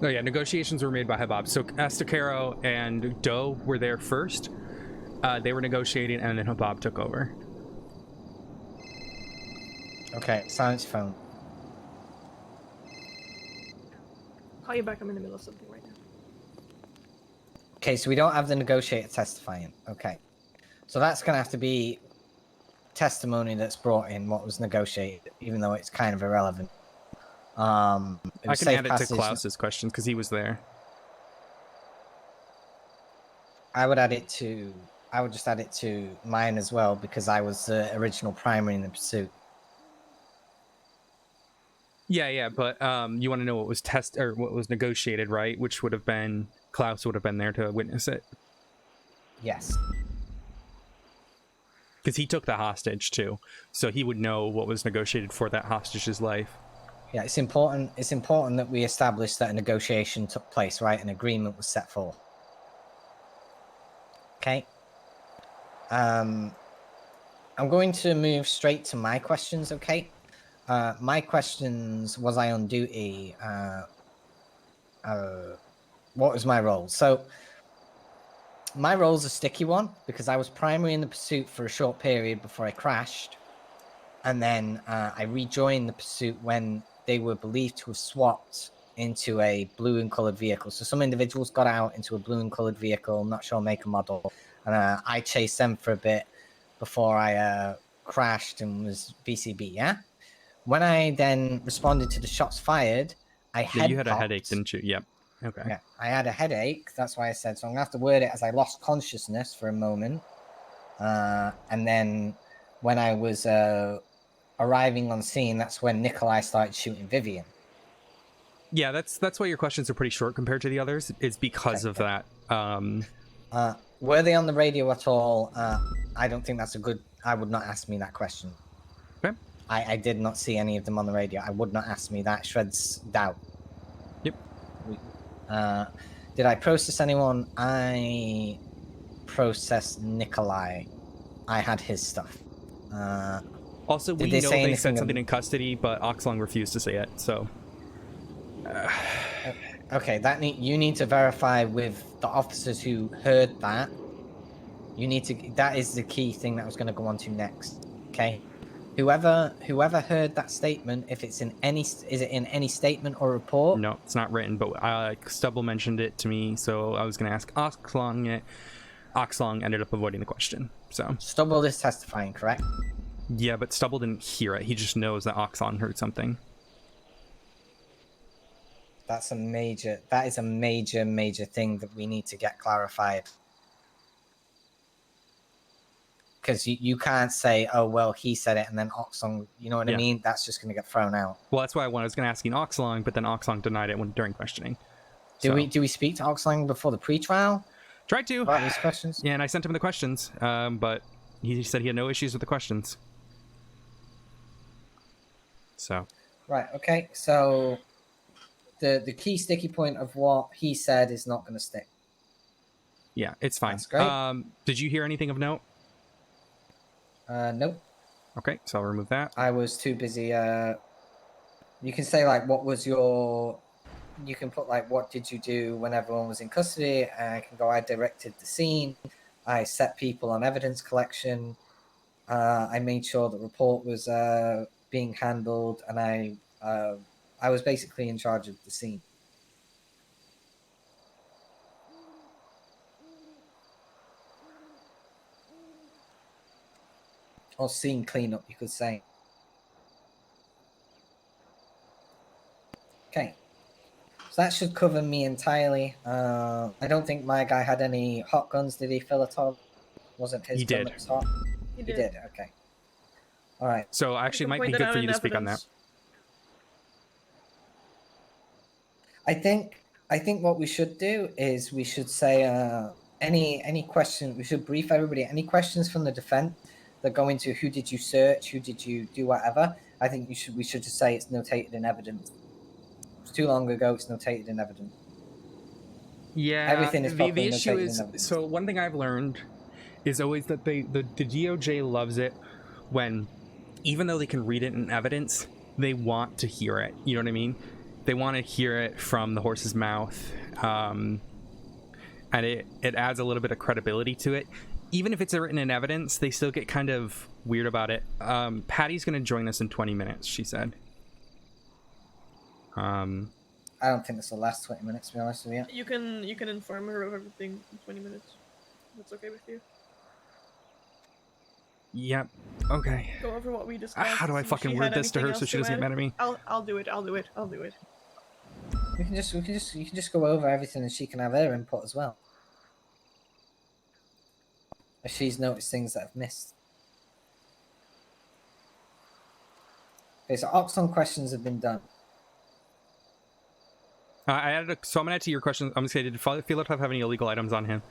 Oh yeah, negotiations were made by Habab. So Estacaro and Doe were there first. They were negotiating, and then Habab took over. Okay, silence phone. Call you back. I'm in the middle of something right now. Okay, so we don't have the negotiator testifying. Okay. So that's going to have to be testimony that's brought in what was negotiated, even though it's kind of irrelevant. I can add it to Klaus's questions because he was there. I would add it to I would just add it to mine as well because I was the original primary in the pursuit. Yeah, but you want to know what was what was negotiated, right? Which would have been Klaus would have been there to witness it. Yes. Because he took the hostage too, so he would know what was negotiated for that hostage's life. Yeah, it's important. It's important that we establish that a negotiation took place, right? An agreement was set forth. Okay. I'm going to move straight to my questions. Okay. My questions: was I on duty? What was my role? So my role's a sticky one because I was primary in the pursuit for a short period before I crashed, and then I rejoined the pursuit when they were believed to have swapped into a blue and colored vehicle. So some individuals got out into a blue and colored vehicle, not sure make and model, and I chased them for a bit before I crashed and was VCB. Yeah. When I then responded to the shots fired, I Yeah, you had a headache, popped. didn't you? Yep. Okay. Yeah, I had a headache. That's why I said so. I'm gonna have to word it as I lost consciousness for a moment, and then when I was arriving on scene, that's when Nikolai started shooting Vivian. Yeah, that's why your questions are pretty short compared to the others. It's because of that. Were they on the radio at all? I don't think that's a good. I would not ask me that question. Okay. I did not see any of them on the radio. I would not ask me that. Shreds doubt. Yep. Did I process anyone? I processed Nikolai. I had his stuff. Also, we know they said something in custody, but Oxlong refused to say it, so... Okay, you need to verify with the officers who heard that. You need to... That is the key thing that I was going to go on to next. Okay? Whoever heard that statement, if it's in any... Is it in any statement or report? No, it's not written, but Stubble mentioned it to me, so I was going to ask Oxlong it. Oxlong ended up avoiding the question, so... Stubble is testifying, correct? Yeah, but Stubble didn't hear it. He just knows that Oxlong heard something. That is a major thing that we need to get clarified. Because you can't say, oh, well, he said it, and then Oxlong, you know what I mean? That's just going to get thrown out. Well, that's why I was going to ask Oxlong, but then Oxlong denied it during questioning. Do we speak to Oxlong before the pre-trial? Tried to. About these questions? Yeah, and I sent him the questions, but he said he had no issues with the questions. So. Right, okay, so the key sticky point of what he said is not going to stick. Yeah, it's fine. That's great. Did you hear anything of note? Nope. Okay, so I'll remove that. I was too busy. You can say, like, what was your... You can put, like, what did you do when everyone was in custody? I can go, I directed the scene. I set people on evidence collection. I made sure the report was being handled, and I was basically in charge of the scene. Or scene cleanup, you could say. Okay. So that should cover me entirely. I don't think my guy had any hot guns. Did he, fill at all? Wasn't his gun that was hot? He did. Okay. All right. So actually, it might be good for you to speak on that. I think what we should do is we should say any question. We should brief everybody. Any questions from the defense that go into who did you search, who did you do whatever. I think we should just say it's notated in evidence. It's too long ago. It's notated in evidence. Yeah, everything is the issue is, so one thing I've learned is always that the DOJ loves it when, even though they can read it in evidence, they want to hear it. You know what I mean? They want to hear it from the horse's mouth, and it adds a little bit of credibility to it. Even if it's written in evidence, they still get kind of weird about it. Patty's going to join us in 20 minutes, she said. I don't think this will last 20 minutes, to be honest with you. You can inform her of everything in 20 minutes. That's okay with you. Yep. Okay. Go over what we discussed. How do I fucking word this to her so she doesn't get mad at me? I'll do it. You can just go over everything and she can have her input as well. she's noticed things that have missed. Okay, so Oxon questions have been done. I added so I'm gonna add to your question. I'm gonna say, did Philotov have any illegal items on him?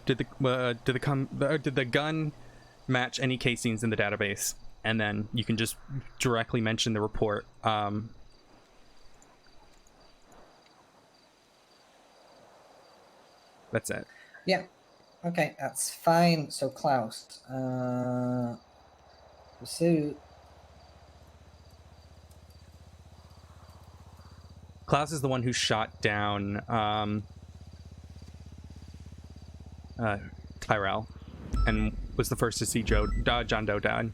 Did the gun match any casings in the database? And then you can just directly mention the report. That's it. Yeah. Okay, that's fine. So Klaus, pursuit. Klaus is the one who shot down Tyrell and was the first to see John Doe down.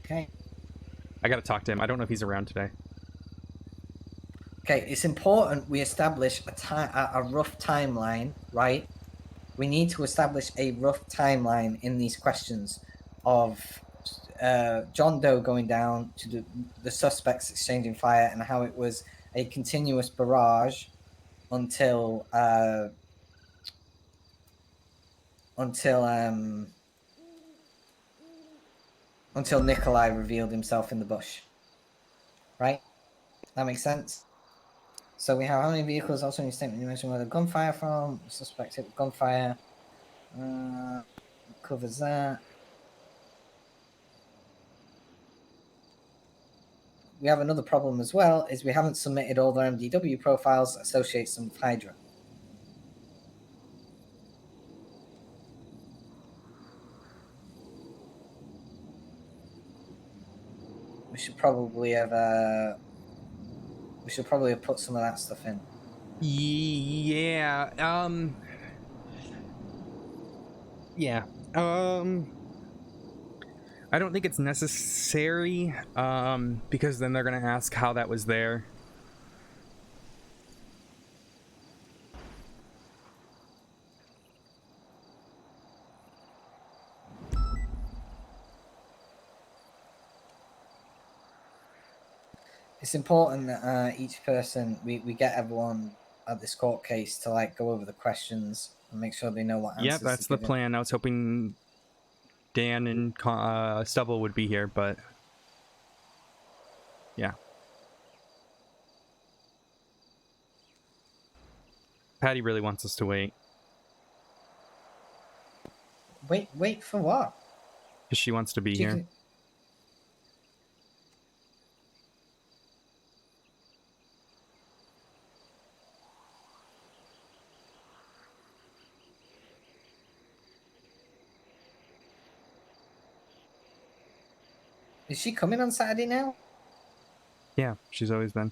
Okay. I gotta talk to him. I don't know if he's around today. Okay, it's important we establish a rough timeline, right? We need to establish a rough timeline in these questions of John Doe going down to the suspects exchanging fire and how it was a continuous barrage until Nikolai revealed himself in the bush. Right? That makes sense? So we have how many vehicles? Also in your statement you mentioned where the gunfire from. Suspect hit with gunfire. Covers that. We have another problem as well, is we haven't submitted all their MDW profiles that associate some with Hydra. We should probably have put some of that stuff in. Yeah. Yeah. I don't think it's necessary, because then they're gonna ask how that was there. It's important that each person, we get everyone at this court case to like go over the questions and make sure they know what answers. Yeah, that's the plan. I was hoping Dan and Stubble would be here, but yeah. Patty really wants us to wait. Wait for what? Because she wants to be here. Is she coming on Saturday now? Yeah, she's always been.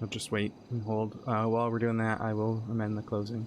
I'll just wait and hold. While we're doing that, I will amend the closing.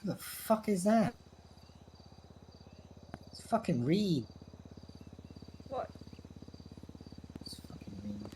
Who the fuck is that? It's fucking Reed. What? It's fucking Reed.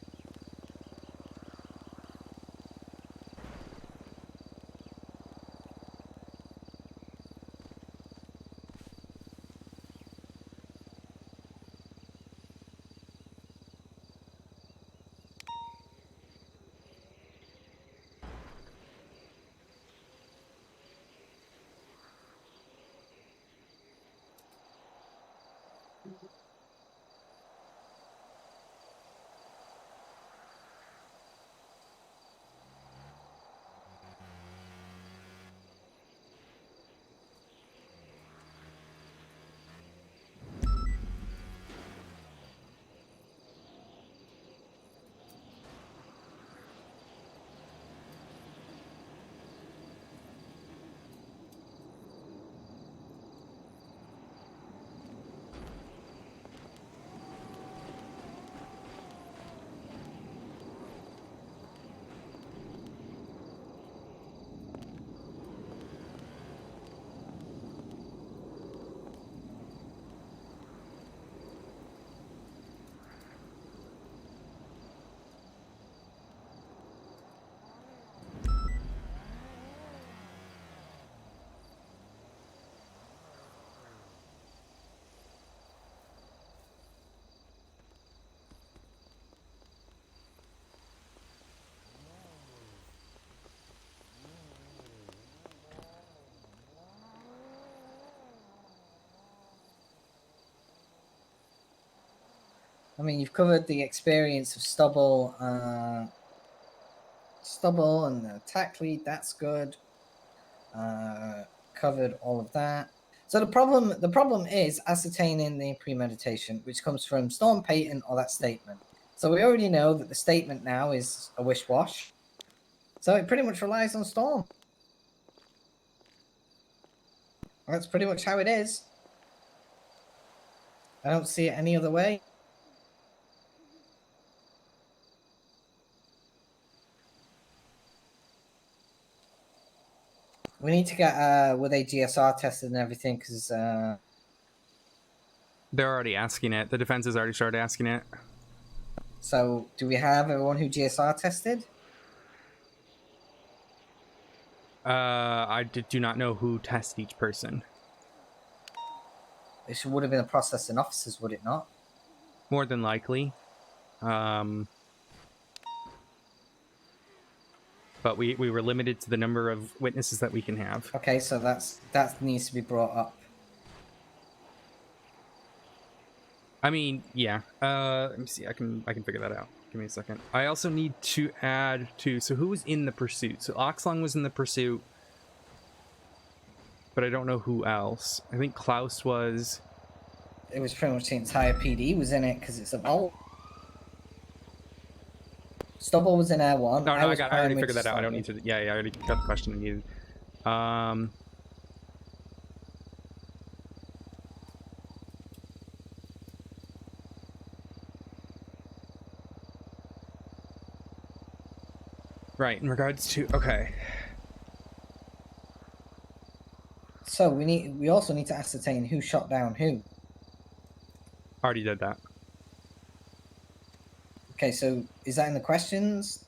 I mean, you've covered the experience of Stubble, Stubble and the attack lead. That's good. Covered all of that. So the problem is ascertaining the premeditation, which comes from Storm Payton or that statement. So we already know that the statement now is a wish-wash. So it pretty much relies on Storm. That's pretty much how it is. I don't see it any other way. We need to get were they GSR tested and everything, because they're already asking it. The defense has already started asking it. So do we have everyone who GSR tested? I do not know who tests each person. It would have been a processing officers, would it not? More than likely. But we were limited to the number of witnesses that we can have. Okay, so that needs to be brought up. I mean, yeah. Let me see. I can figure that out. Give me a second. I also need to add to. So who was in the pursuit? So Oxlong was in the pursuit, but I don't know who else. I think Klaus was. It was pretty much the entire PD was in it because it's a vault. Stubble was in Air 1. No, I already figured that out. I don't need to. Yeah, I already got the question I needed. Right, in regards to okay. So we also need to ascertain who shot down who. Already did that. Okay, so is that in the questions?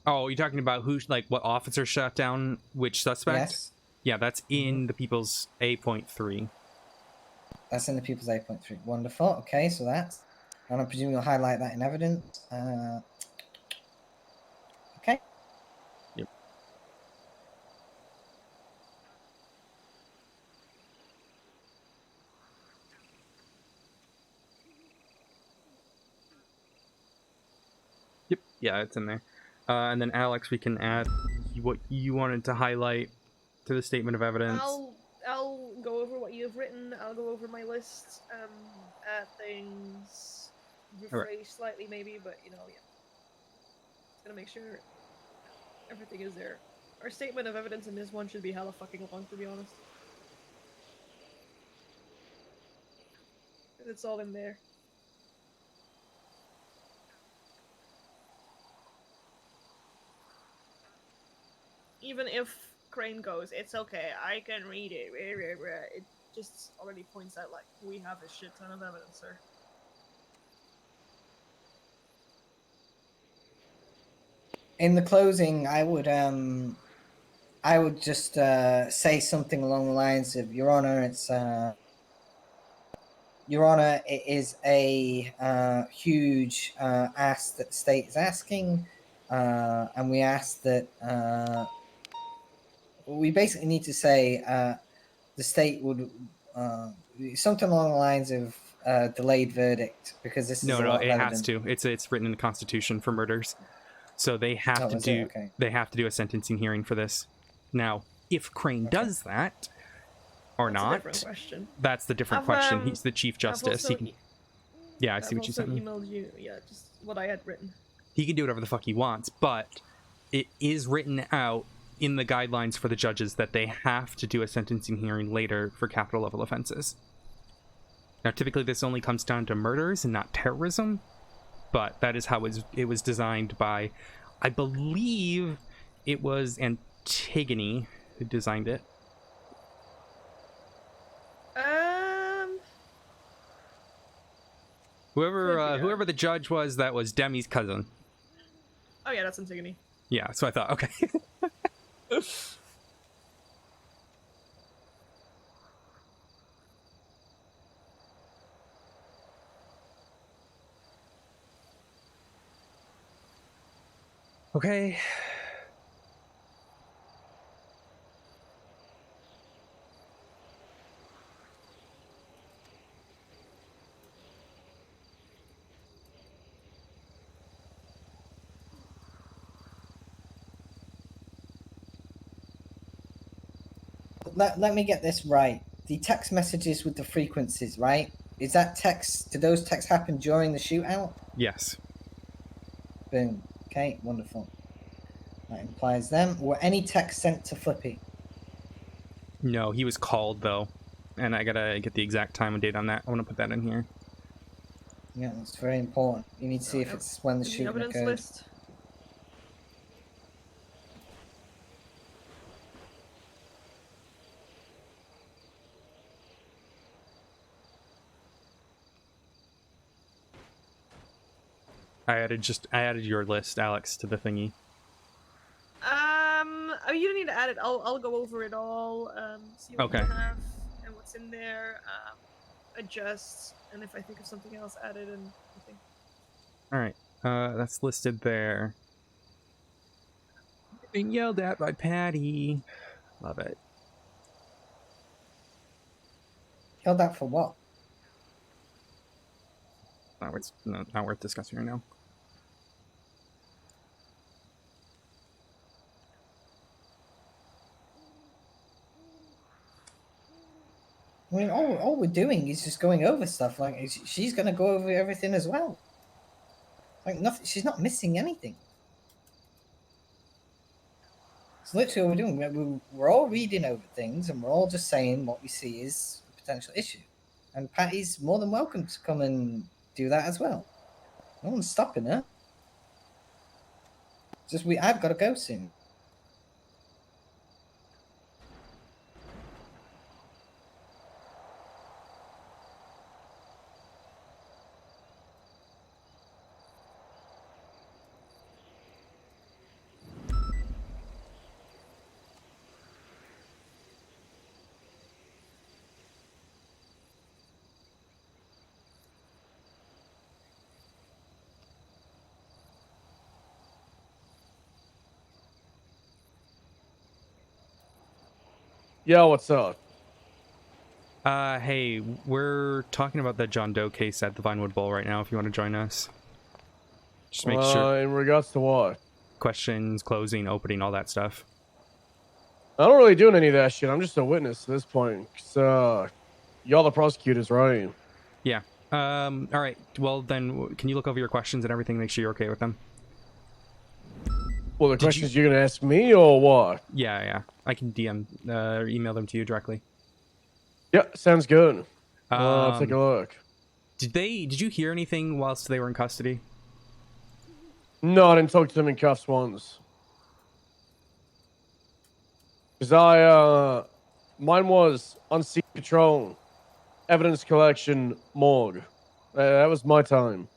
Oh, you're talking about who, like, what officer shot down which suspect? Yes. Yeah, that's in the People's A.3. That's in the People's A.3. Wonderful. Okay, so that's... And I presume you'll highlight that in evidence. Okay. Yep. Yep, yeah, it's in there. And then Alex, we can add what you wanted to highlight to the statement of evidence. I'll go over what you've written. I'll go over my list. Add things, rephrase slightly maybe, but yeah. Just gonna make sure everything is there. Our statement of evidence in this one should be hella fucking long, to be honest. It's all in there. Even if Crane goes, it's okay, I can read it. It just already points out, like, we have a shit ton of evidence, sir. In the closing, I would just say something along the lines of, Your Honor, it's Your Honor, it is a huge ask that the state is asking, and we ask that we basically need to say the state would something along the lines of delayed verdict, because this is No, a lot of it has evidence. to. It's written in the Constitution for murders, so they have Oh, to is do. it? Okay. They have to do a sentencing hearing for this. Now, if Crane does that or That's a not, different question. that's the different question. He's the Chief Justice. He can. Yeah, I see what you I've also sent me. emailed you, just what I had written. He can do whatever the fuck he wants, but it is written out in the guidelines for the judges that they have to do a sentencing hearing later for capital level offenses. Now, typically this only comes down to murders and not terrorism, but that is how it was designed by, I believe it was Antigone who designed it. Whoever the judge was, that was Demi's cousin. Oh yeah, that's Antigone. Yeah, so I thought, okay. Okay. Let me get this right. The text messages with the frequencies, right? Is that text? Did those texts happen during the shootout? Yes. Boom. Okay, wonderful. That implies them. Were any texts sent to Flippy? No, he was called though, and I gotta get the exact time and date on that. I want to put that in here. Yeah, that's very important. You need to see if it's when the In shooting evidence occurred. list. I added your list, Alex, to the thingy. Oh, you don't need to add it. I'll go over it all. See what Okay. you have and what's in there. Adjust, and if I think of something else, add it and everything. All right, that's listed there. Being yelled at by Patty. Love it. Yelled at for what? Not worth discussing right now. I mean, all we're doing is just going over stuff. Like, she's going to go over everything as well. Like, nothing. She's not missing anything. It's literally what we're doing. We're all reading over things, and we're all just saying what we see is a potential issue. And Patty's more than welcome to come and do that as well. No one's stopping her. Just I've got to go soon. Yo, what's up? Hey, we're talking about the John Doe case at the Vinewood Bowl right now. If you want to join us, just make sure. In regards to what? Questions, closing, opening, all that stuff. I don't really do any of that shit. I'm just a witness at this point. Y'all the prosecutors, right? Yeah. All right. Well, then, can you look over your questions and everything? Make sure you're okay with them. Well, the questions you're gonna ask me or what? Yeah. I can DM or email them to you directly. Yeah, sounds good. I'll take a look. Did you hear anything whilst they were in custody? No, I didn't talk to them in cuffs once. Cause mine was on scene patrol, evidence collection, morgue. That was my time.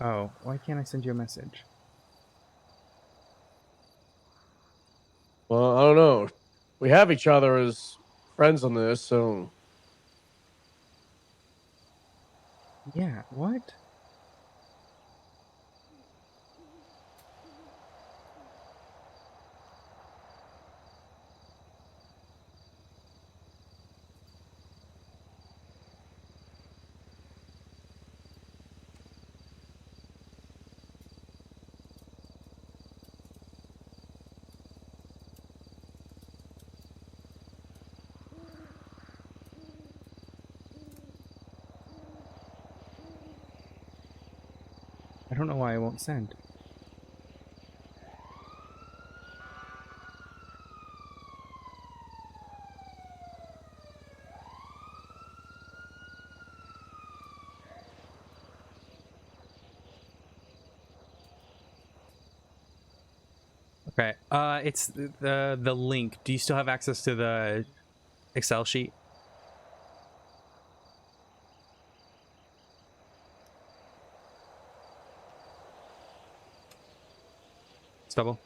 Oh, why can't I send you a message? Well, I don't know. We have each other as friends on this, so Yeah, what? I don't know why I won't send. Okay. It's the link. Do you still have access to the Excel sheet? Stubble?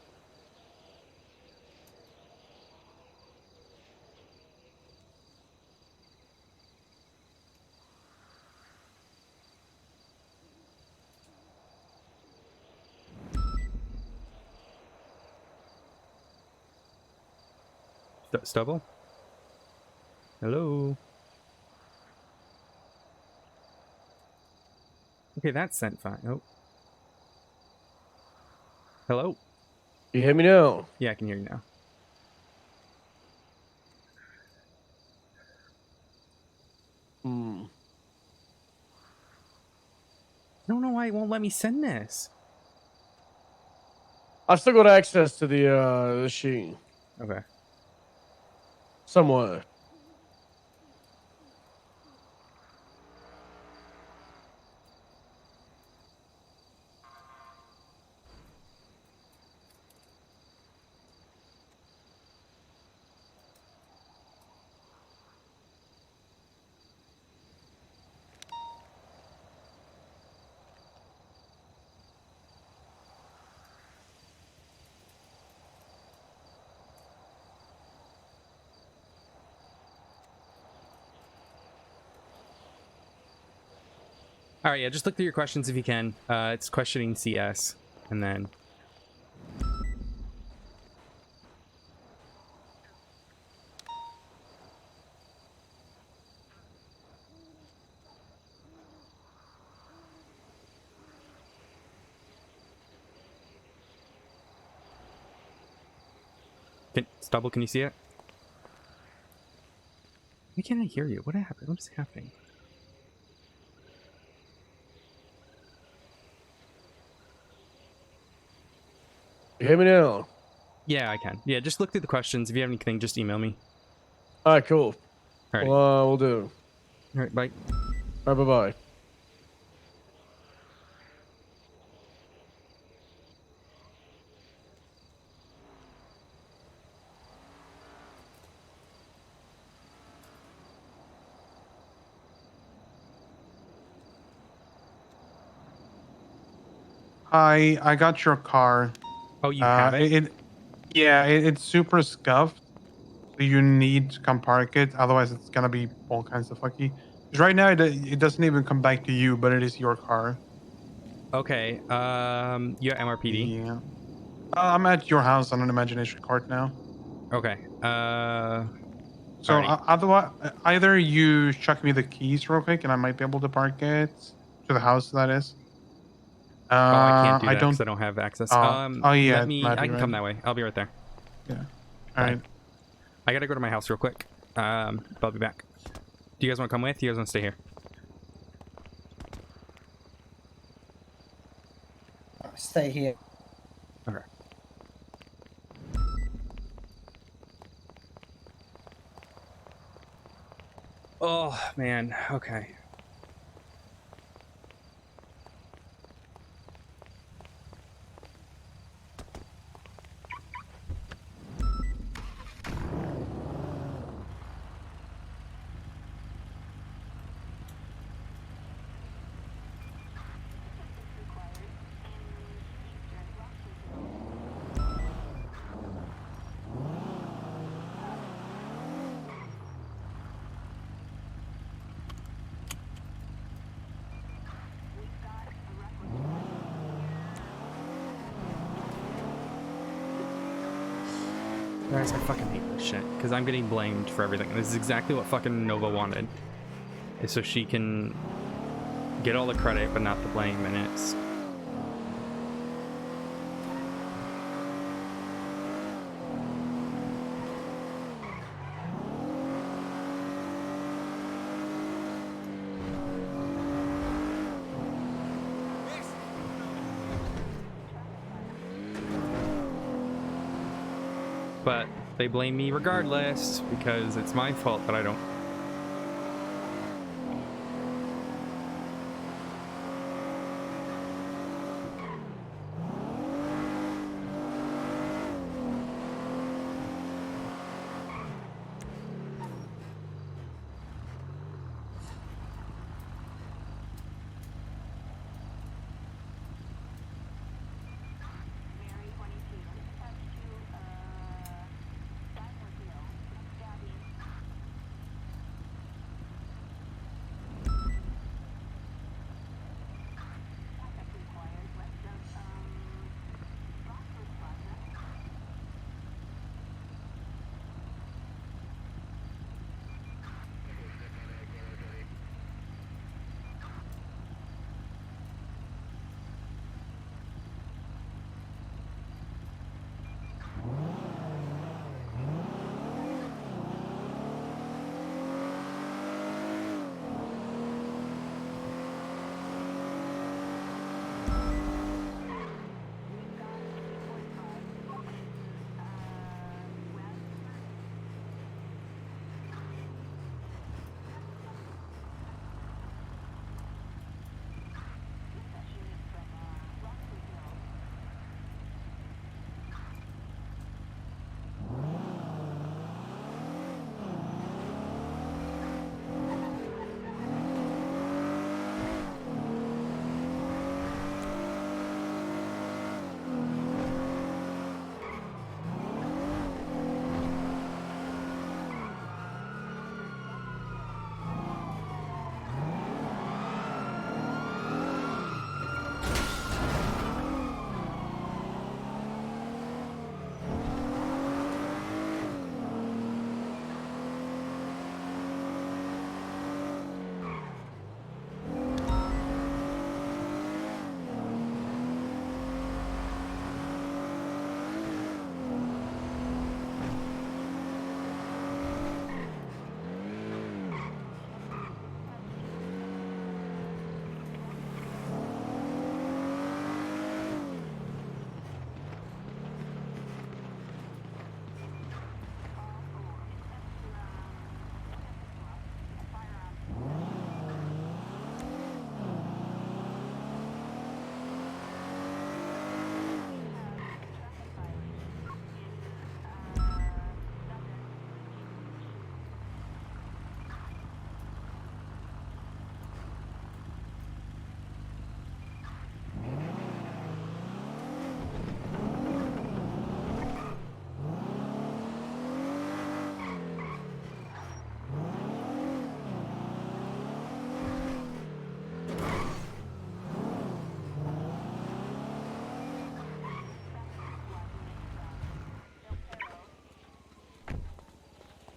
Stubble? Hello? Okay, that's sent fine. Oh. Hello? you hear me now? Yeah, I can hear you now. I don't know why it won't let me send this. I've still got access to the sheet. Okay. Somewhere. All right, yeah, just look through your questions if you can. It's questioning CS, and then... Stubble, can you see it? Why can't I hear you? What happened? What is happening? You hear me now? Yeah, I can. Yeah, just look through the questions. If you have anything, just email me. All right, cool. Alrighty. Well, we'll do. All right, bye. All right, bye-bye. I got your car. Oh, you have it? It's super scuffed, so you need to come park it. Otherwise, it's gonna be all kinds of fucky. Because right now, it doesn't even come back to you, but it is your car. Okay. You're MRPD. Yeah. I'm at your house on an imagination court now. Okay. So otherwise, either you chuck me the keys real quick, and I might be able to park it to the house. That is. I can't do I that don't. because I don't have access. Yeah, Let me. might I be can right. come that way. I'll be right there. Yeah. Bye. All right. I gotta go to my house real quick. But I'll be back. Do you guys want to come with? You guys want to stay here? Stay here. Okay. Oh man. Okay. Guys, I fucking hate this shit because I'm getting blamed for everything. This is exactly what fucking Nova wanted, is so she can get all the credit but not the blame, and it's. But they blame me regardless because it's my fault that I don't.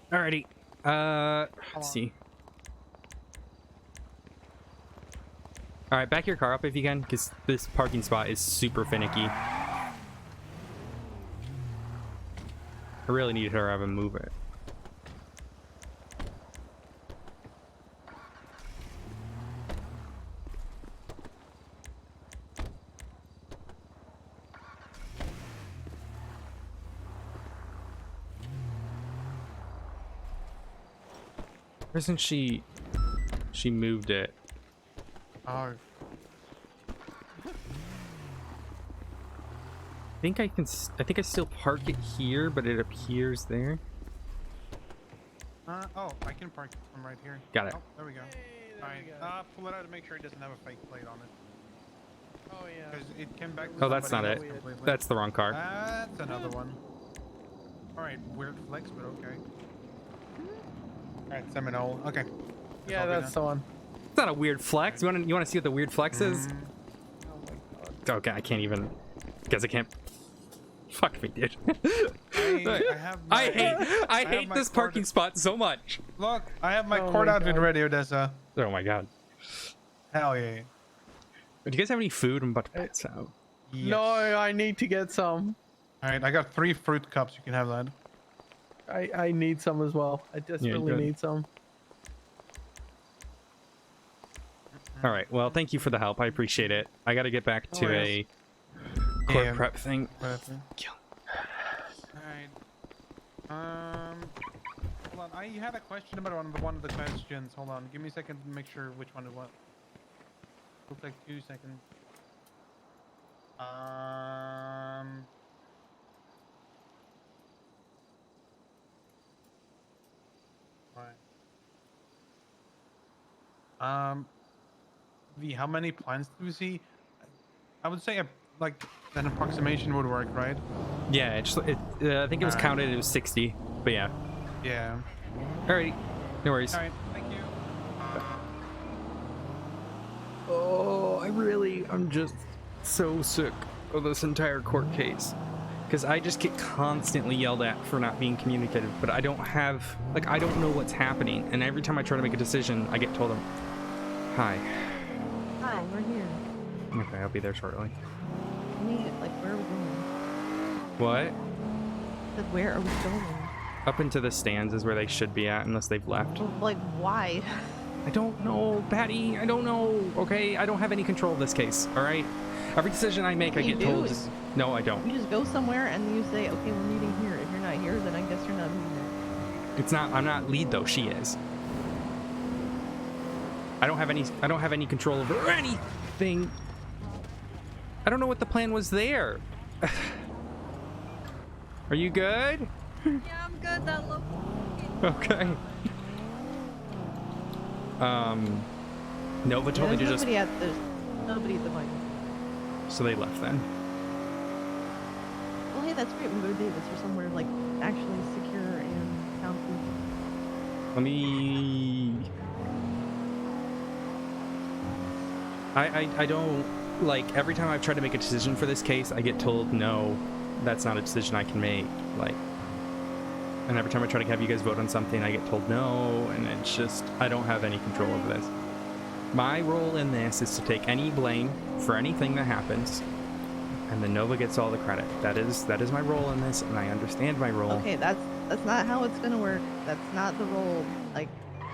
Alrighty. Let's see. Alright, back your car up if you can, because this parking spot is super finicky. I really need her to have him move it. Isn't she moved it? Oh. I think I think I still park it here, but it appears there. Oh, I can park from right here. Got it. Oh, there we go. Alright, pull it out to make sure it doesn't have a fake plate on it. Oh yeah. Because it came back with Oh, that's not somebody it. else completely. That's the wrong car. That's another one. Alright, weird flex, but okay. Alright, Seminole. Okay. Yeah, that's the one. It's not a weird flex. You want to see what the weird flex is? Oh my god. Okay, I can't even, because I can't. Fuck me, dude. I I hate this parking spot so much. Look, I have my court outfit ready, Odessa. Oh my god. Hell yeah. Do you guys have any food? I'm about to pass out. Yes. No, I need to get some. Alright, I got 3 fruit cups. You can have that. I need some as well. I desperately good. need some. All right. Well, thank you for the help. I appreciate it. I got to get back to a court prep thing. Alright. Hold on. I had a question about one of the questions. Hold on. Give me a second to make sure which one it was. It'll take 2 seconds. Right. How many plants do we see? I would say like an approximation would work, right? Yeah, I think it was counted. It was 60, but yeah. Yeah. All right. No worries. All right. Thank you. Oh, I'm just so sick of this entire court case. Because I just get constantly yelled at for not being communicative, but I don't have, I don't know what's happening. And every time I try to make a decision, I get told, hi. Hi, we're here. Okay, I'll be there shortly. Where are we going? What? Where are we going? Up into the stands is where they should be at, unless they've left. Well, why? I don't know, Patty. I don't know. Okay, I don't have any control of this case. All right. Every decision I make, I get told. No, I don't. You just go somewhere and you say, okay, we're meeting here. If you're not here, then I guess you're not meeting there. It's not. I'm not lead though. She is. I don't have any control over anything. I don't know what the plan was there. Are you good? Yeah, I'm good. That looks okay. Nova told me to just. There's nobody at the mic. So they left then. Well, hey, that's great. We go to Davis or somewhere actually secure and soundproof. Let me. I don't every time I've tried to make a decision for this case, I get told no, that's not a decision I can make. And every time I try to have you guys vote on something, I get told no, and it's just I don't have any control over this. My role in this is to take any blame for anything that happens, and then Nova gets all the credit. That is my role in this, and I understand my role. Okay, that's not how it's gonna work. That's not the role.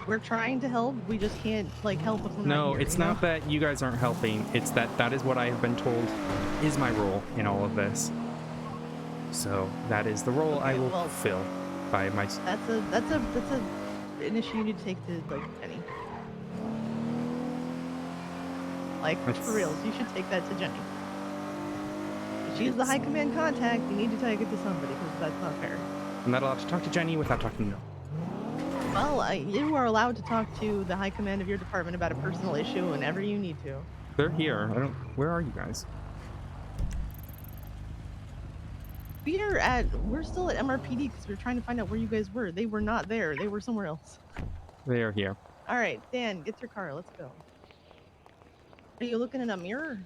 We're trying to help. We just can't help if we're not here, it's not that you guys aren't helping. It's that is what I have been told is my role in all of this. So that is the role I will fulfill by my. That's an issue you need to take to Jenny. For reals, you should take that to Jenny. She's the high command contact. You need to take it to somebody because that's not fair. I'm not allowed to talk to Jenny without talking to Nova. Well, you are allowed to talk to the high command of your department about a personal issue whenever you need to. They're here. Where are you guys? We're still at MRPD because we're trying to find out where you guys were. They were not there. They were somewhere else. They are here. All right, Dan, get your car. Let's go. Are you looking in a mirror?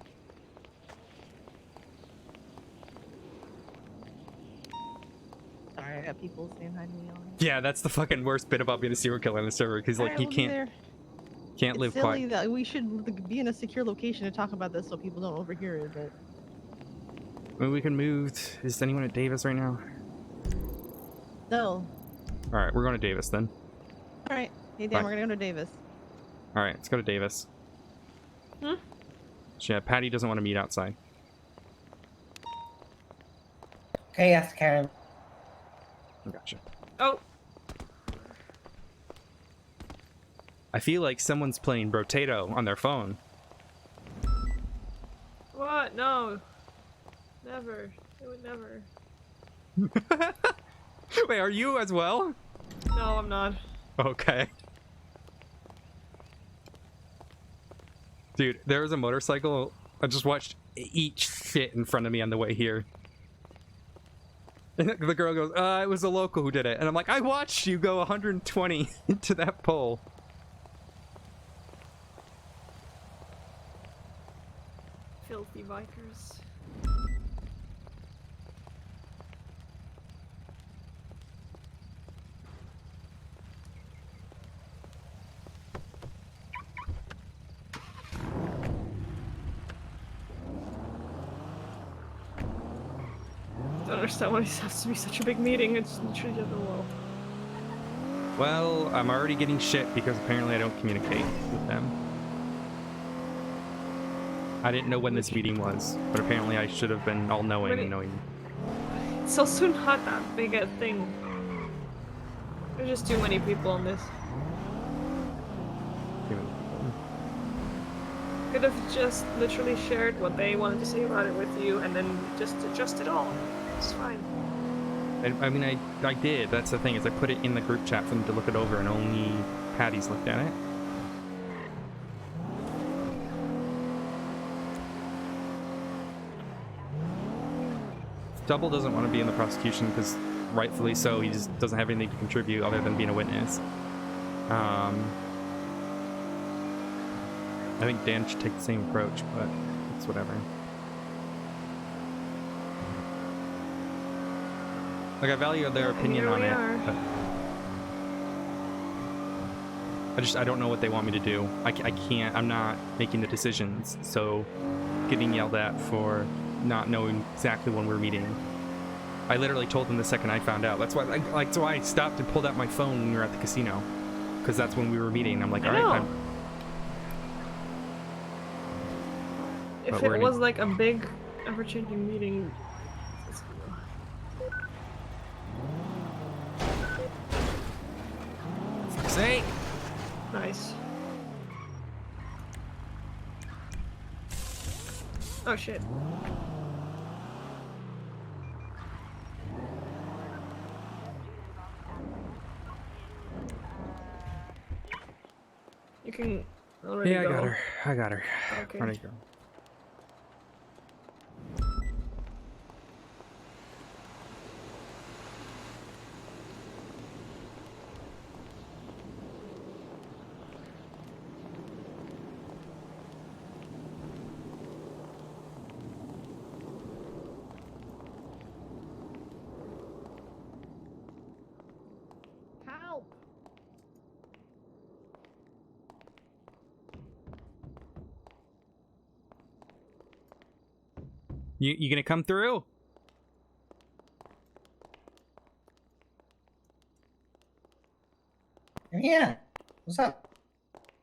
Sorry, I got people saying hi to me on. Yeah, that's the fucking worst bit about being a serial killer on the server, because Right, you we'll be can't there. live It's silly quiet. that we should be in a secure location to talk about this so people don't overhear it, but I mean, we can move. Is anyone at Davis right now? no. All right, we're going to Davis then. All right, hey Dan, Bye. we're gonna go to Davis. All right, let's go to Davis. Hmm? Yeah, Patty doesn't want to meet outside. Okay, yes, Karen. Gotcha. Oh. I feel like someone's playing Brotato on their phone. What? No. Never. It would never. Wait, are you as well? No, I'm not. Okay. Dude, there was a motorcycle. I just watched eat shit in front of me on the way here. And the girl goes, it was a local who did it. And I'm like, I watched you go 120 into that pole. Filthy bikers. understand why this has to be such a big meeting. It's literally the world. Well, I'm already getting shit because apparently I don't communicate with them. I didn't know when this meeting was, but apparently I should have been all-knowing and knowing. It's also not that big a thing. There's just too many people on this. Could have just literally shared what they wanted to say about it with you and then just adjust it all. It's fine. I mean, I did. That's the thing, is I put it in the group chat for them to look it over and only Patty's looked at it. Double doesn't want to be in the prosecution because rightfully so, he just doesn't have anything to contribute other than being a witness. I think Dan should take the same approach, but it's whatever. Like, I value their opinion on it, but I don't know what they want me to do. I can't, I'm not making the decisions, so getting yelled at for not knowing exactly when we're meeting. I literally told them the second I found out. That's why I stopped and pulled out my phone when we were at the casino, because that's when we were meeting. I'm like, all right. If it was like a big, ever-changing meeting. Fuck's sake! Nice. Oh shit. You can already Yeah, go. I got her. Okay. Ready to go. Help! You gonna come through? Yeah. What's up?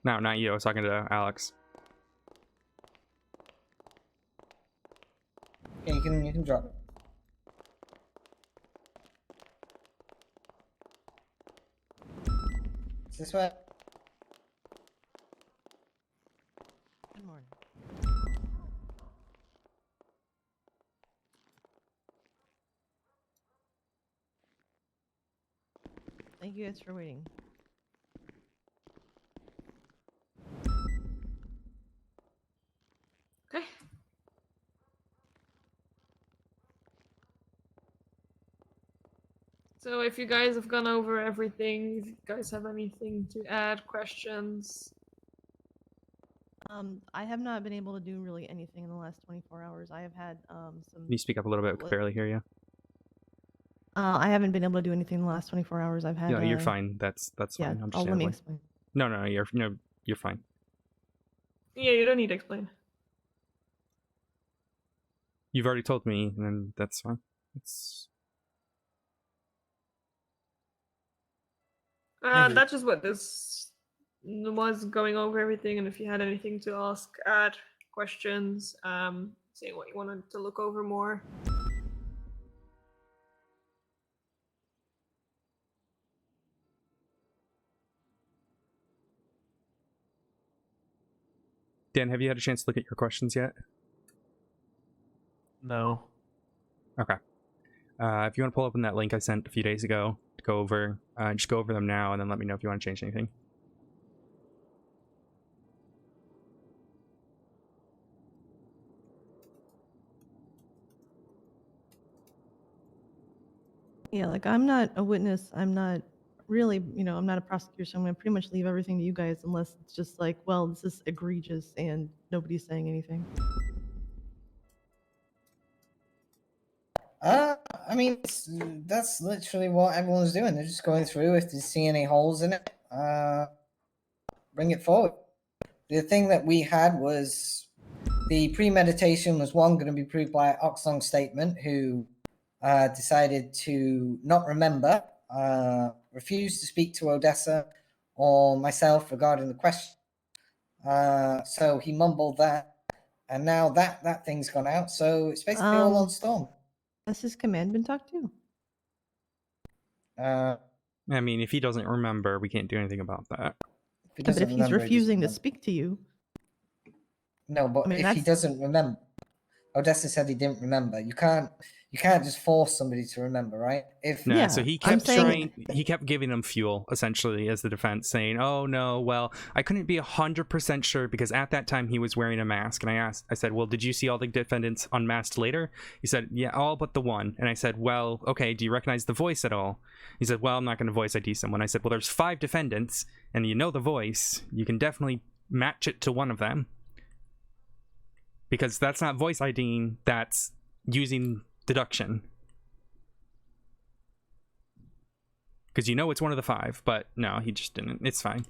No, not you. I was talking to Alex. Yeah, you can drop. Is this what? Good morning. Thank you guys for waiting. Okay. So if you guys have gone over everything, if you guys have anything to add, questions. I have not been able to do really anything in the last 24 hours. I have had some. Can you speak up a little bit? I can barely hear you. I haven't been able to do anything in the last 24 hours. I've had. No, you're fine. That's yeah, fine. let me explain. No, you're fine. Yeah, you don't need to explain. You've already told me, and then that's fine. It's. That's just what this was, going over everything, and if you had anything to ask, add questions, say what you wanted to look over more. Dan, have you had a chance to look at your questions yet? No. Okay. If you want to pull open that link I sent a few days ago to go over, just go over them now, and then let me know if you want to change anything. Yeah, like I'm not a witness. I'm not really, I'm not a prosecutor, so I'm gonna pretty much leave everything to you guys unless it's just like, well, this is egregious and nobody's saying anything. I mean, that's literally what everyone's doing. They're just going through. If they see any holes in it, bring it forward. The thing that we had was the premeditation was going to be proved by Oxlong's statement, who decided to not remember, refused to speak to Odessa or myself regarding the question. So he mumbled that, and now that thing's gone out. So it's basically all on Storm. Has his command been talked to? I mean, if he doesn't remember, we can't do anything about that. But if he's refusing to speak to you. No, but I mean, if he doesn't remember, Odessa said he didn't remember. You can't just force somebody to remember, right? No, so he kept he kept giving them fuel, essentially, as the defense, saying, oh no, well, I couldn't be 100% sure because at that time he was wearing a mask. And I said, well, did you see all the defendants unmasked later? He said, yeah, all but the one. And I said, well, okay, do you recognize the voice at all? He said, well, I'm not going to voice ID someone. I said, well, there's 5 defendants and you know the voice. You can definitely match it to one of them. Because that's not voice IDing, that's using deduction. Because you know it's one of the 5, but no, he just didn't. It's fine.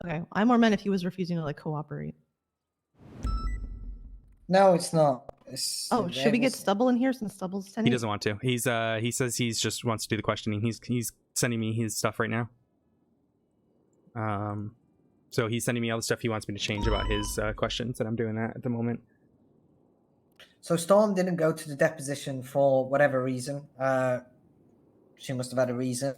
Okay, I more meant if he was refusing to like cooperate. No, it's not. Should we get Stubble in here since Stubble's sending? He doesn't want to. He says he's just wants to do the questioning. He's sending me his stuff right now. So he's sending me all the stuff he wants me to change about his questions, and I'm doing that at the moment. So Storm didn't go to the deposition for whatever reason. She must have had a reason.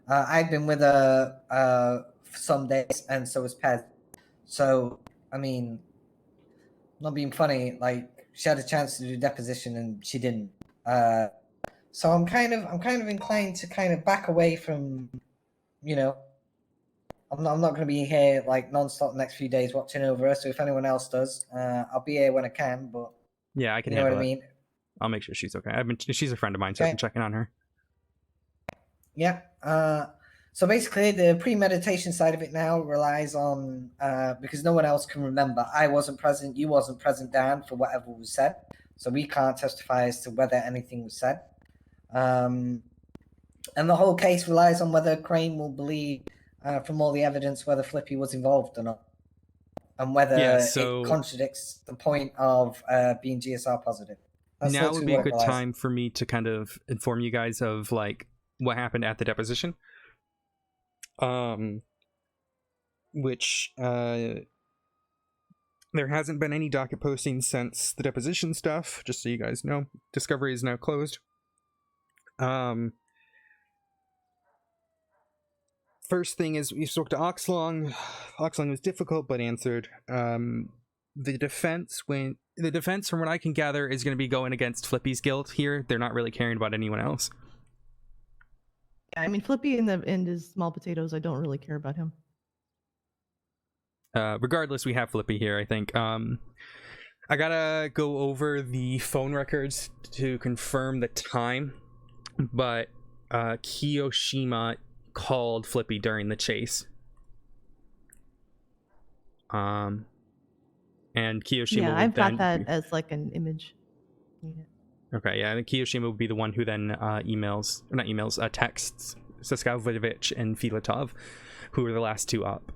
I've been with her for some days, and so has Pez. So, I mean, not being funny, like, she had a chance to do deposition and she didn't. So I'm kind of inclined to kind of back away from, you know, I'm not going to be here like non-stop the next few days watching over her. So if anyone else does, I'll be here when I can. But yeah, I can. You know what I mean? I'll make sure she's okay. She's a friend of mine, so I've been checking on her. Yeah. So basically, the premeditation side of it now relies on because no one else can remember. I wasn't present. You wasn't present, Dan, for whatever was said. So we can't testify as to whether anything was said. And the whole case relies on whether Crane will believe. From all the evidence, whether Flippy was involved or not, and whether it contradicts the point of being GSR positive. That's now would be a good relies. time for me to kind of inform you guys of like what happened at the deposition, which there hasn't been any docket postings since the deposition stuff. Just so you guys know, discovery is now closed. First thing is we spoke to Oxlong. Oxlong was difficult but answered. The defense, from what I can gather, is going to be going against Flippy's guilt here. They're not really caring about anyone else. I mean, Flippy in the end is small potatoes. I don't really care about him. Regardless, we have Flippy here, I think. I gotta go over the phone records to confirm the time, but Kiyoshima called Flippy during the chase. And Kiyoshima. Yeah, I've got that as like an image. Yeah. Okay, yeah, and Kiyoshima would be the one who then texts Saskavovic and Filatov, who were the last 2 up.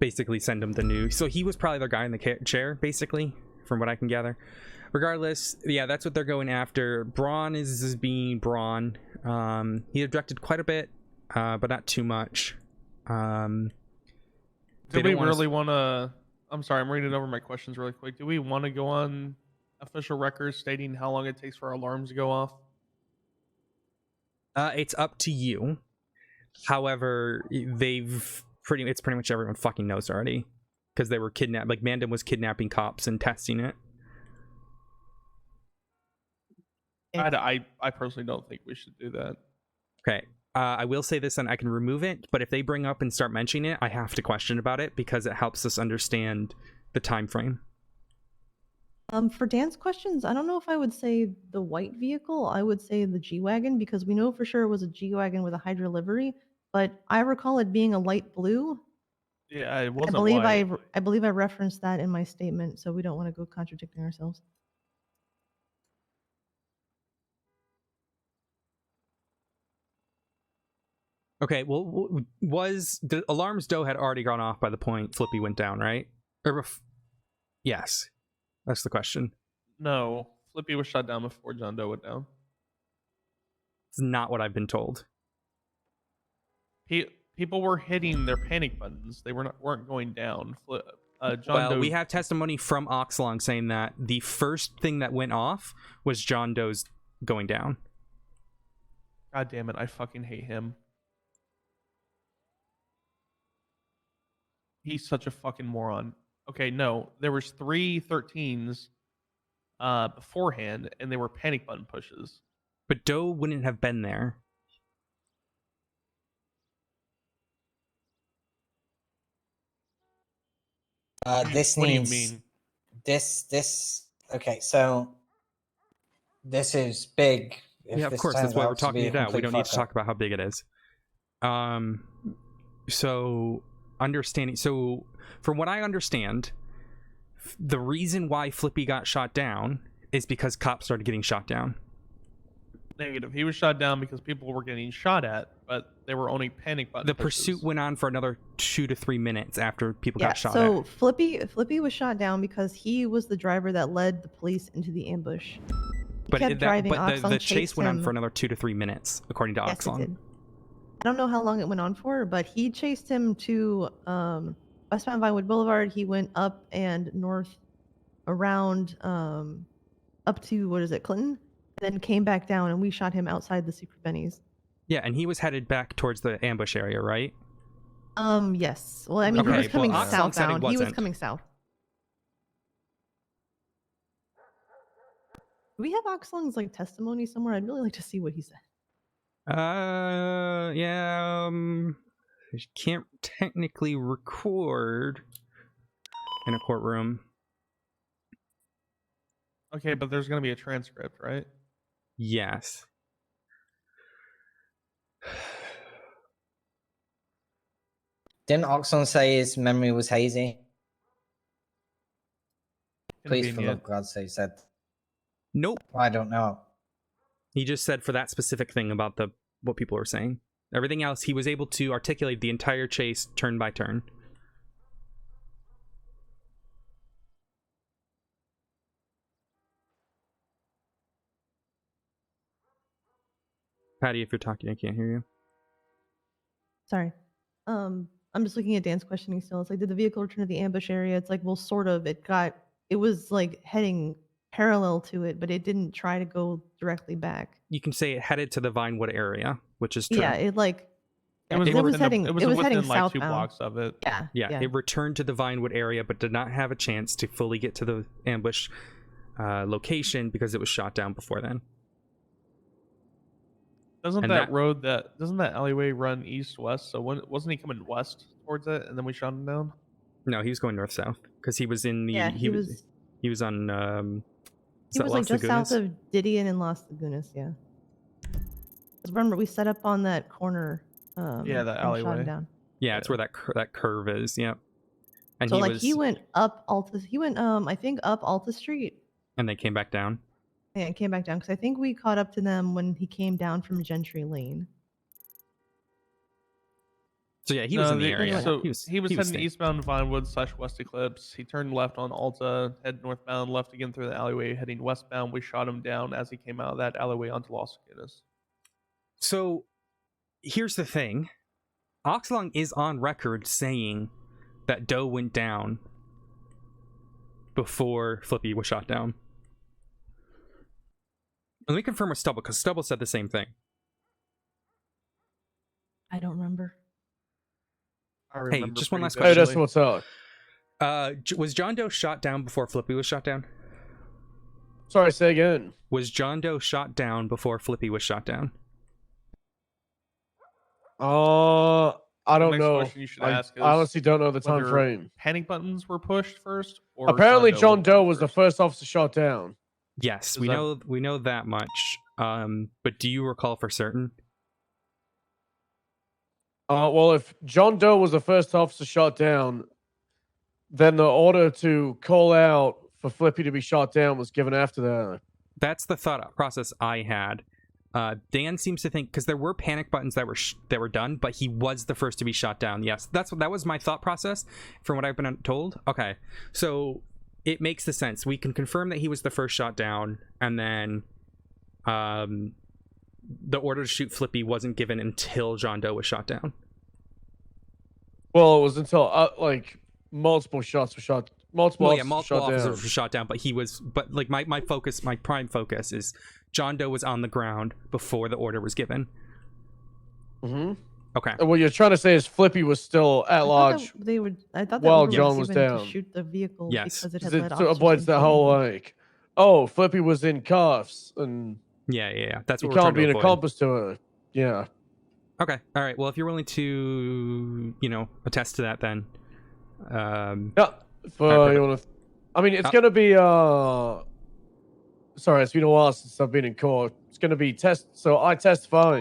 Basically send him the news. So he was probably the guy in the chair, basically, from what I can gather. Regardless, yeah, that's what they're going after. Braun is being Braun. He objected quite a bit, but not too much. Do we really want to... I'm sorry, I'm reading over my questions really quick. Do we want to go on official records stating how long it takes for our alarms to go off? It's up to you. However, it's pretty much everyone fucking knows already. Because they were kidnapped. Like, Mandem was kidnapping cops and testing it. I personally don't think we should do that. Okay. I will say this, and I can remove it, but if they bring up and start mentioning it, I have to question about it because it helps us understand the time frame. For Dan's questions, I don't know if I would say the white vehicle. I would say the G-Wagon because we know for sure it was a G-Wagon with a Hydra livery, but I recall it being a light blue. Yeah, it wasn't white. I believe I referenced that in my statement, so we don't want to go contradicting ourselves. Okay, well, was the alarms Doe had already gone off by the point Flippy went down, right? Yes, that's the question. No, Flippy was shot down before John Doe went down. It's not what I've been told. People were hitting their panic buttons. They weren't going down. John Doe. We have testimony from Oxlong saying that the first thing that went off was John Doe's going down. God damn it! I fucking hate him. He's such a fucking moron. Okay, no, there was 3 13s beforehand, and they were panic button pushes. But Doe wouldn't have been there. This What needs. do you mean? This. Okay, so this is big. If Yeah, of this course. turns That's why we're out to be talking a it out. We complete don't need to fuck up. talk about how big it is. So understanding. So from what I understand, the reason why Flippy got shot down is because cops started getting shot down. Negative. He was shot down because people were getting shot at, but they were only panic button The pushes. pursuit went on for another 2 to 3 minutes after people Yeah, got shot so at. Flippy was shot down because he was the driver that led the police into the ambush. But kept driving. the Oxlong chase chased went on him. for another 2 to 3 minutes, according to Yes, it Oxlong. did. I don't know how long it went on for, but he chased him to westbound Vinewood Boulevard. He went up and north around up to, what is it, Clinton? Then came back down, and we shot him outside the Secret Benny's. Yeah, and he was headed back towards the ambush area, right? Yes. Well, I mean, he was coming Oxlong said southbound. He was wasn't. coming south. Do we have Oxlong's like testimony somewhere? I'd really like to see what he said. Yeah. I can't technically record in a courtroom. Okay, but there's going to be a transcript, right? Yes. Didn't Oxon say his memory was hazy? Please, for Convenient. love of God's sake, said. Nope. I don't know. He just said for that specific thing about what people were saying. Everything else, he was able to articulate the entire chase turn by turn. Patty, if you're talking, I can't hear you. Sorry. I'm just looking at Dan's questioning still. It's like, did the vehicle return to the ambush area? It's like, well, sort of. It was like heading parallel to it, but it didn't try to go directly back. You can say it headed to the Vinewood area, which is true. Yeah, it like It was was heading. It was heading within like 2 southbound. blocks of it. Yeah. It returned to the Vinewood area, but did not have a chance to fully get to the ambush location because it was shot down before then. Doesn't And doesn't that alleyway run east-west? So wasn't he coming west towards it, and then we shot him down? No, he was going north-south because he was in the. Yeah, he was on. He was like Las just Lagunas? south of Didion and Las Lagunas. Yeah. 'Cause remember, we set up on that corner. Yeah, that and shot him alleyway. down. Yeah, it's where that curve is. Yep. And So he went up Alta. He went I think up Alta Street and they came back down. and came back down because I think we caught up to them when he came down from Gentry Lane. So yeah, he was in the area. So he was heading staying. eastbound Vinewood / West Eclipse. He turned left on Alta, head northbound, left again through the alleyway, heading westbound. We shot him down as he came out of that alleyway onto Las Lagunas. So here's the thing. Oxlong is on record saying that Doe went down before Flippy was shot down. Let me confirm with Stubble, because Stubble said the same thing. I don't remember. Hey, just one last Hey, question. that's what's up. Was John Doe shot down before Flippy was shot down? Sorry, say again. Was John Doe shot down before Flippy was shot down? I don't Next know. question you should I ask is honestly don't know the time whether frame. Panic buttons were pushed first, or Apparently, John was Doe was the first officer shot down. Yes, Is we that- know that much. But do you recall for certain? Well, if John Doe was the first officer shot down, then the order to call out for Flippy to be shot down was given after that. That's the thought process I had. Dan seems to think because there were panic buttons that were done, but he was the first to be shot down. Yes, that was my thought process from what I've been told. Okay, so it makes the sense. We can confirm that he was the first shot down, and then the order to shoot Flippy wasn't given until John Doe was shot down. Well, it was until like multiple shots were shot. Multiple officers were shot down, but he was. But like my prime focus is John Doe was on the ground before the order was given. Mm-hmm. Okay. And what you're trying to say is Flippy was still at large. I thought that while order John was was given down. to shoot the vehicle because it had It led sort of officers avoids that into the whole ambush. like, oh, Flippy was in cuffs, and yeah. That's you what we're can't trying be to an avoid. accomplice to her. Yeah. Okay. All right. Well, if you're willing to, attest to that, then. Yeah. You want to? I mean, it's gonna be. Sorry, it's been a while since I've been in court. It's gonna be So I testify,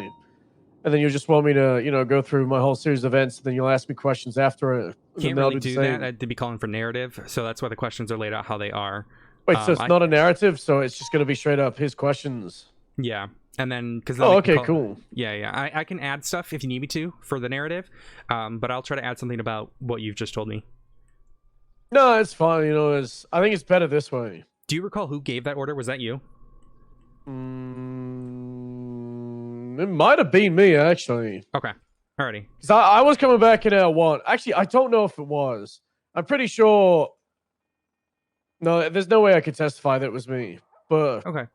and then you just want me to, go through my whole series of events, and then you'll ask me questions after it. Can't really do that. I'd be calling for narrative, so that's why the questions are laid out how they are. Wait, so it's not a narrative, so it's just gonna be straight up his questions. Yeah, and then because cool. Yeah. I can add stuff if you need me to for the narrative, but I'll try to add something about what you've just told me. No, it's fine. I think it's better this way. Do you recall who gave that order? Was that you? It might have been me, actually. Okay. Alrighty. Because I was coming back in L1. Actually, I don't know if it was. I'm pretty sure. No, there's no way I could testify that it was me. But okay.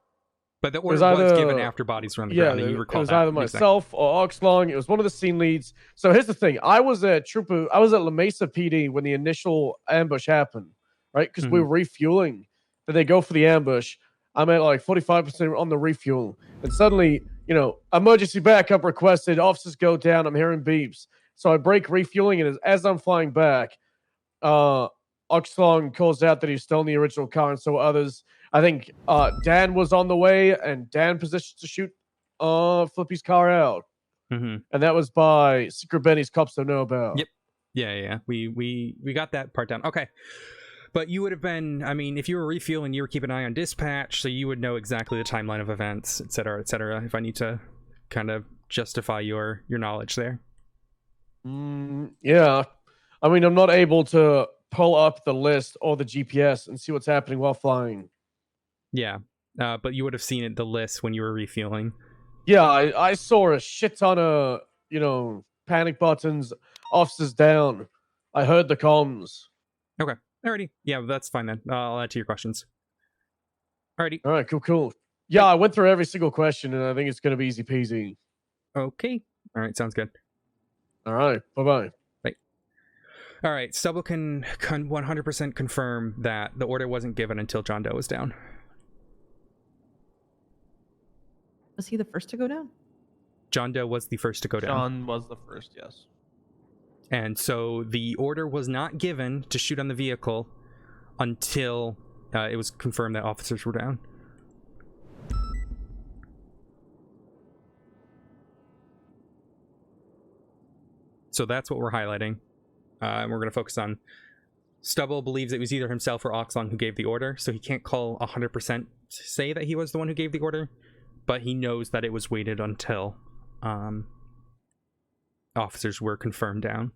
But the order was given after bodies were on the ground. And you recall it was either myself or Oxlong. It was one of the scene leads. So here's the thing. I was at La Mesa PD when the initial ambush happened, right? Because we were refueling. Then they go for the ambush. I'm at like 45% on the refuel. And suddenly, emergency backup requested. Officers go down. I'm hearing beeps. So I break refueling. And as I'm flying back, Oxlong calls out that he's still in the original car, and so others. I think Dan was on the way, and Dan positioned to shoot Flippy's car out. Mm-hmm. And that was by Secret Benny's Cops Don't Know About. Yep. Yeah. We got that part down. Okay. But you would have been, if you were refueling, you were keeping an eye on dispatch, so you would know exactly the timeline of events, et cetera, if I need to kind of justify your knowledge there. Yeah. I'm not able to pull up the list or the GPS and see what's happening while flying. Yeah. But you would have seen the list when you were refueling. Yeah, I saw a shit ton of, panic buttons, officers down. I heard the comms. Okay. Alrighty. Yeah, that's fine then. I'll add to your questions. Alrighty. All right, cool. Yeah, I went through every single question, and I think it's going to be easy peasy. Okay. All right, sounds good. All right, bye-bye. Bye. All right, Stubble can 100% confirm that the order wasn't given until John Doe was down. Was he the first to go down? John Doe was the first to go down. John was the first, yes. And so the order was not given to shoot on the vehicle until it was confirmed that officers were down. So that's what we're highlighting. And we're going to focus on Stubble believes it was either himself or Oxlong who gave the order, so he can't call 100% say that he was the one who gave the order, but he knows that it was waited until officers were confirmed down.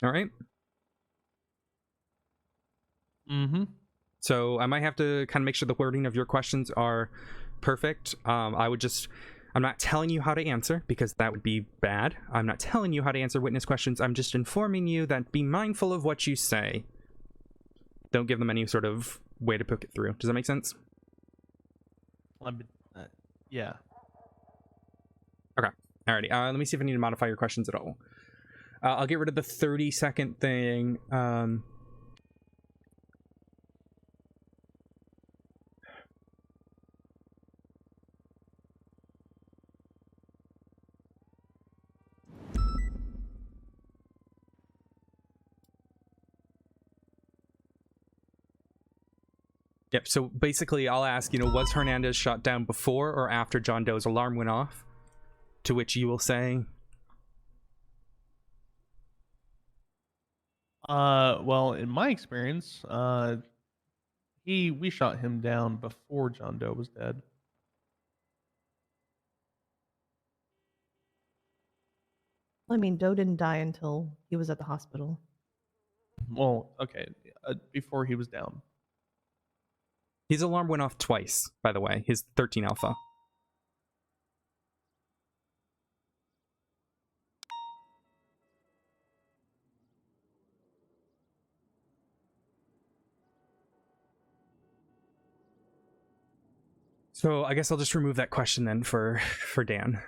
All right. Mm-hmm. So I might have to kind of make sure the wording of your questions are perfect. I'm not telling you how to answer because that would be bad. I'm not telling you how to answer witness questions. I'm just informing you that be mindful of what you say. Don't give them any sort of way to poke it through. Does that make sense? Yeah. Okay. Alrighty. Let me see if I need to modify your questions at all. I'll get rid of the 30-second thing. Yep, so basically I'll ask, was Hernandez shot down before or after John Doe's alarm went off? To which you will say... Well, in my experience, we shot him down before John Doe was dead. I mean, Doe didn't die until he was at the hospital. Well, okay, before he was down. His alarm went off twice, by the way. His 13 Alpha. So I guess I'll just remove that question then for Dan.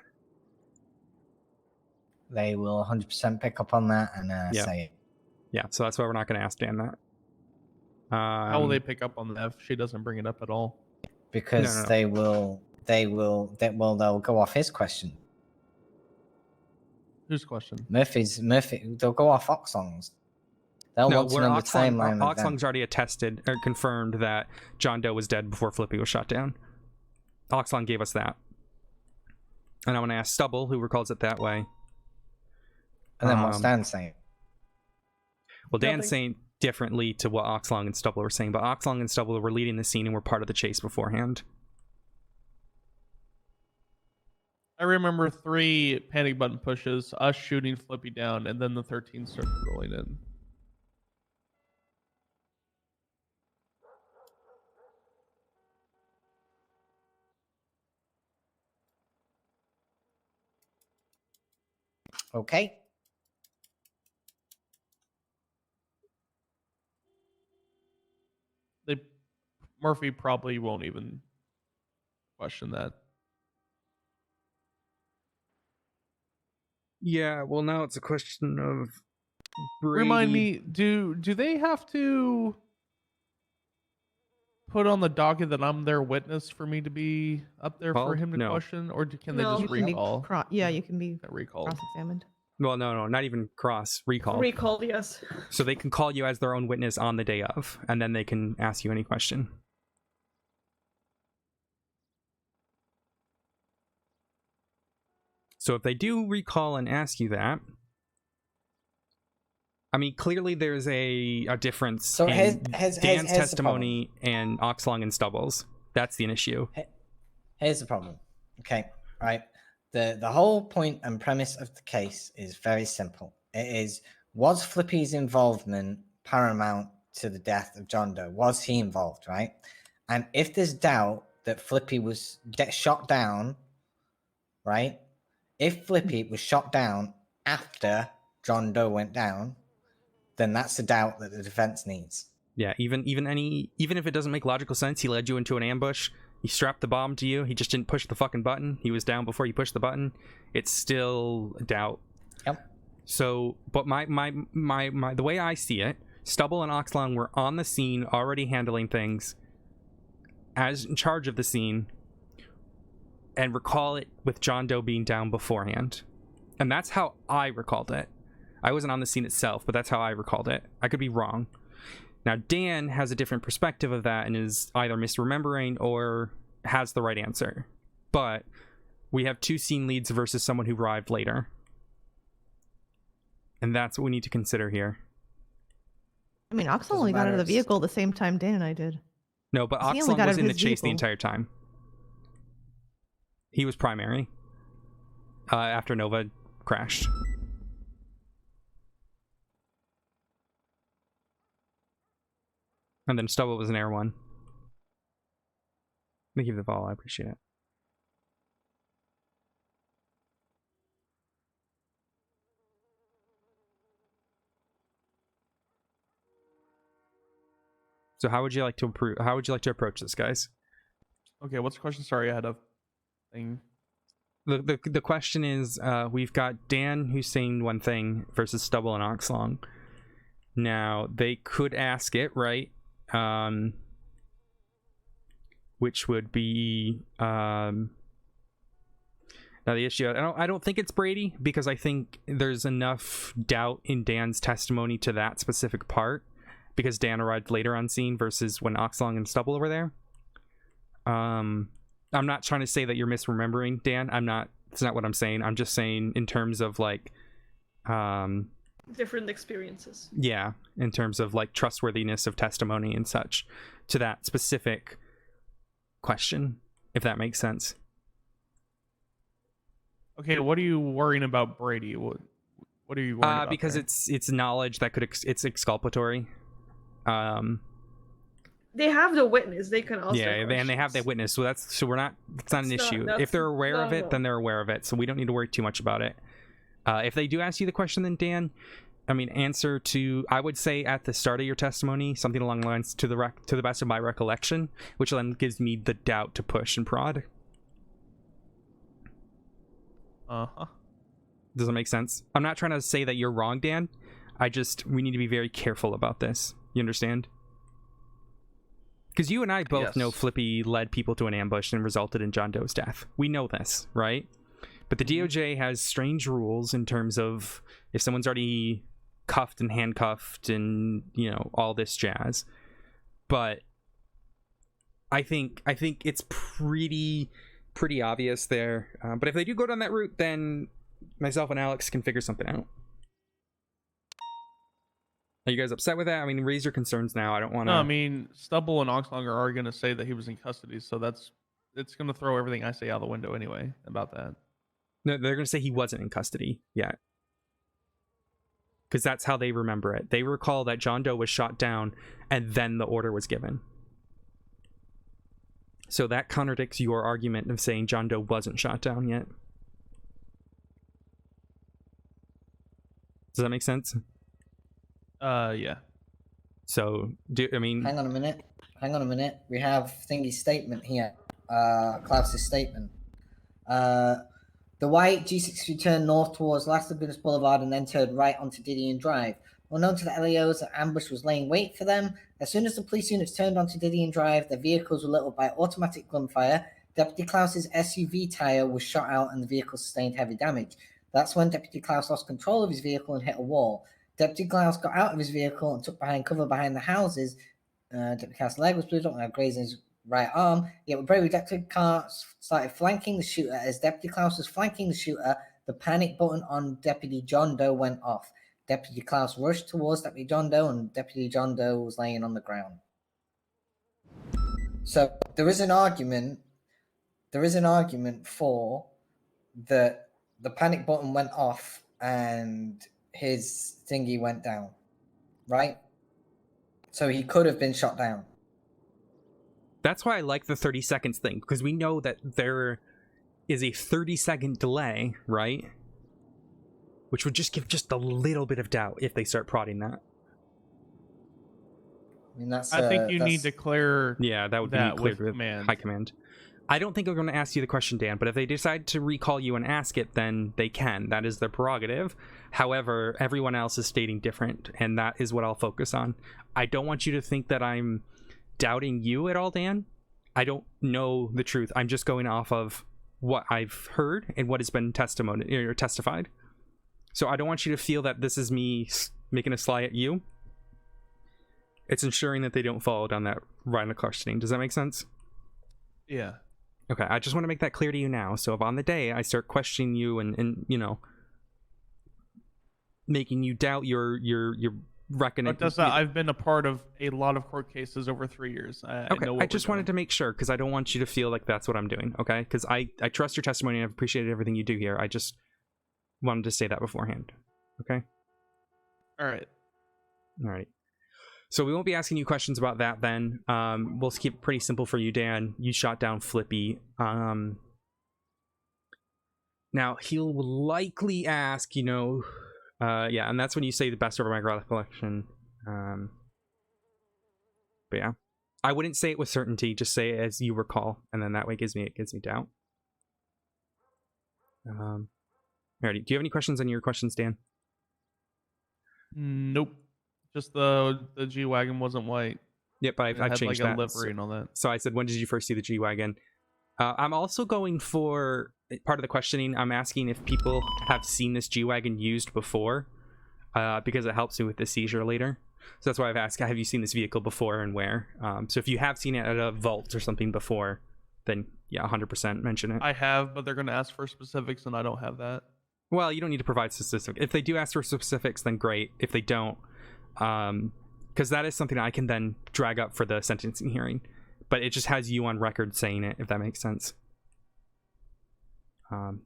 They will 100% pick up on that and say it. Yeah, so that's why we're not going to ask Dan that. How will they pick up on that if she doesn't bring it up at all? Because they'll go off his question. Whose question? Murphy, they'll go off Oxlong's. They'll want to know the timeline of them. Oxlong's already attested or confirmed that John Doe was dead before Flippy was shot down. Oxlong gave us that. And I want to ask Stubble, who recalls it that way. And then what's Dan saying? Well, Dan's saying differently to what Oxlong and Stubble were saying, but Oxlong and Stubble were leading the scene and were part of the chase beforehand. I remember 3 panic button pushes, us shooting Flippy down, and then the 13 started rolling in. Okay. Murphy probably won't even question that. Yeah, well, now it's a question of Brady. Remind me, do they have to put on the docket that I'm their witness for me to be up there for him to question, or can they just recall? Yeah, you can be recalled. cross-examined. Well, no, not even recall. Recalled, yes. So they can call you as their own witness on the day of, and then they can ask you any question. So if they do recall and ask you that, I mean, clearly there's a difference in Dan's testimony and Oxlong and Stubble's. That's the issue. Here's the problem. Okay, right. The whole point and premise of the case is very simple. It is, was Flippy's involvement paramount to the death of John Doe? Was he involved, right? And if there's doubt that Flippy was shot down, right? If Flippy was shot down after John Doe went down, then that's the doubt that the defense needs. Yeah, even if it doesn't make logical sense, he led you into an ambush. He strapped the bomb to you. He just didn't push the fucking button. He was down before you pushed the button. It's still a doubt. Yep. So, but my the way I see it, Stubble and Oxlong were on the scene, already handling things, as in charge of the scene, and recall it with John Doe being down beforehand. And that's how I recalled it. I wasn't on the scene itself, but that's how I recalled it. I could be wrong. Now, Dan has a different perspective of that and is either misremembering or has the right answer. But we have 2 scene leads versus someone who arrived later. And that's what we need to consider here. I mean, Oxlong only got out of the vehicle the same time Dan and I did. No, but Oxlong was in the chase the entire time. He was primary after Nova crashed. And then Stubble was an Air 1. Thank you for the follow, I appreciate it. So how would you like to approach this, guys? Okay, what's the question? Sorry, I had a thing. The question is, we've got Dan who's saying one thing versus Stubble and Oxlong. Now, they could ask it, right? Which would be now the issue. I don't think it's Brady, because I think there's enough doubt in Dan's testimony to that specific part, because Dan arrived later on scene versus when Oxlong and Stubble were there. I'm not trying to say that you're misremembering, Dan. It's not what I'm saying. I'm just saying in terms of like different experiences. Yeah, in terms of like trustworthiness of testimony and such to that specific question, if that makes sense. Okay, what are you worrying about Brady? What are you worried about? Because there? it's knowledge that it's exculpatory. They have the witness. They can ask. Yeah, their and they have their witness, so we're not. It's not an It's not- issue. that's- If they're aware of it, no. then they're aware of it. So we don't need to worry too much about it. If they do ask you the question, then Dan, I mean, answer to. I would say at the start of your testimony something along the lines to the best of my recollection, which then gives me the doubt to push and prod. Uh-huh. Does that make sense? I'm not trying to say that you're wrong, Dan. We need to be very careful about this. You understand? Because you and I both know Flippy led people to an ambush and resulted in John Doe's death. We know this, right? But the DOJ has strange rules in terms of if someone's already cuffed and handcuffed and, you know, all this jazz. But I think it's pretty obvious there. But if they do go down that route, then myself and Alex can figure something out. Are you guys upset with that? I mean, raise your concerns now. I don't want to. No, I mean, Stubble and Oxlonger are going to say that he was in custody, so it's going to throw everything I say out the window anyway about that. No, they're going to say he wasn't in custody yet. Because that's how they remember it. They recall that John Doe was shot down and then the order was given. So that contradicts your argument of saying John Doe wasn't shot down yet. Does that make sense? Yeah. So, I mean... Hang on a minute. We have Thingy's statement here. Klaus's statement. The white G63 turned north towards Las Lagunas Boulevard and then turned right onto Didion Drive. Unknown to the LEOs, an ambush was laying wait for them. As soon as the police units turned onto Didion Drive, their vehicles were lit up by automatic gunfire. Deputy Klaus's SUV tire was shot out and the vehicle sustained heavy damage. That's when Deputy Klaus lost control of his vehicle and hit a wall. Deputy Klaus got out of his vehicle and took cover behind the houses. Deputy Klaus' leg was bleed up and had grazed his right arm. Yet with bravery, Deputy Klaus started flanking the shooter. As Deputy Klaus was flanking the shooter, the panic button on Deputy John Doe went off. Deputy Klaus rushed towards Deputy John Doe, and Deputy John Doe was laying on the ground. So there is an argument for that the panic button went off and his thingy went down, right? So he could have been shot down. That's why I like the 30 seconds thing, because we know that there is a 30-second delay, right? Which would just give just a little bit of doubt if they start prodding that. I mean, that's. I think you need to clear. Yeah, that would be cleared with high command. I don't think they're going to ask you the question, Dan, but if they decide to recall you and ask it, then they can. That is their prerogative. However, everyone else is stating different, and that is what I'll focus on. I don't want you to think that I'm doubting you at all, Dan. I don't know the truth. I'm just going off of what I've heard and what has been testified. So I don't want you to feel that this is me making a sly at you. It's ensuring that they don't follow down that line of questioning. Does that make sense? Yeah. Okay, I just want to make that clear to you now. So if on the day I start questioning you and you know, making you doubt your reckoning. Odessa, I've been a part of a lot of court cases over 3 years. I just wanted to make sure, because I don't want you to feel like that's what I'm doing, okay? Because I trust your testimony and I've appreciated everything you do here. I just wanted to say that beforehand, okay? All right. So we won't be asking you questions about that then. We'll keep it pretty simple for you, Dan. You shot down Flippy. Now, he'll likely ask, you know... yeah, and that's when you say the best over my recollection. But yeah, I wouldn't say it with certainty. Just say it as you recall, and then that way it gives me doubt. Alrighty, do you have any questions on your questions, Dan? Nope. Just the G-Wagon wasn't white. Yep, I've changed like that. A livery and all that. So I said, when did you first see the G-Wagon? I'm also going for part of the questioning. I'm asking if people have seen this G-Wagon used before, because it helps me with the seizure later. So that's why I've asked, have you seen this vehicle before and where? So if you have seen it at a vault or something before, then yeah, 100% mention it. I have, but they're going to ask for specifics, and I don't have that. Well, you don't need to provide specifics. If they do ask for specifics, then great. If they don't, because that is something I can then drag up for the sentencing hearing. But it just has you on record saying it, if that makes sense.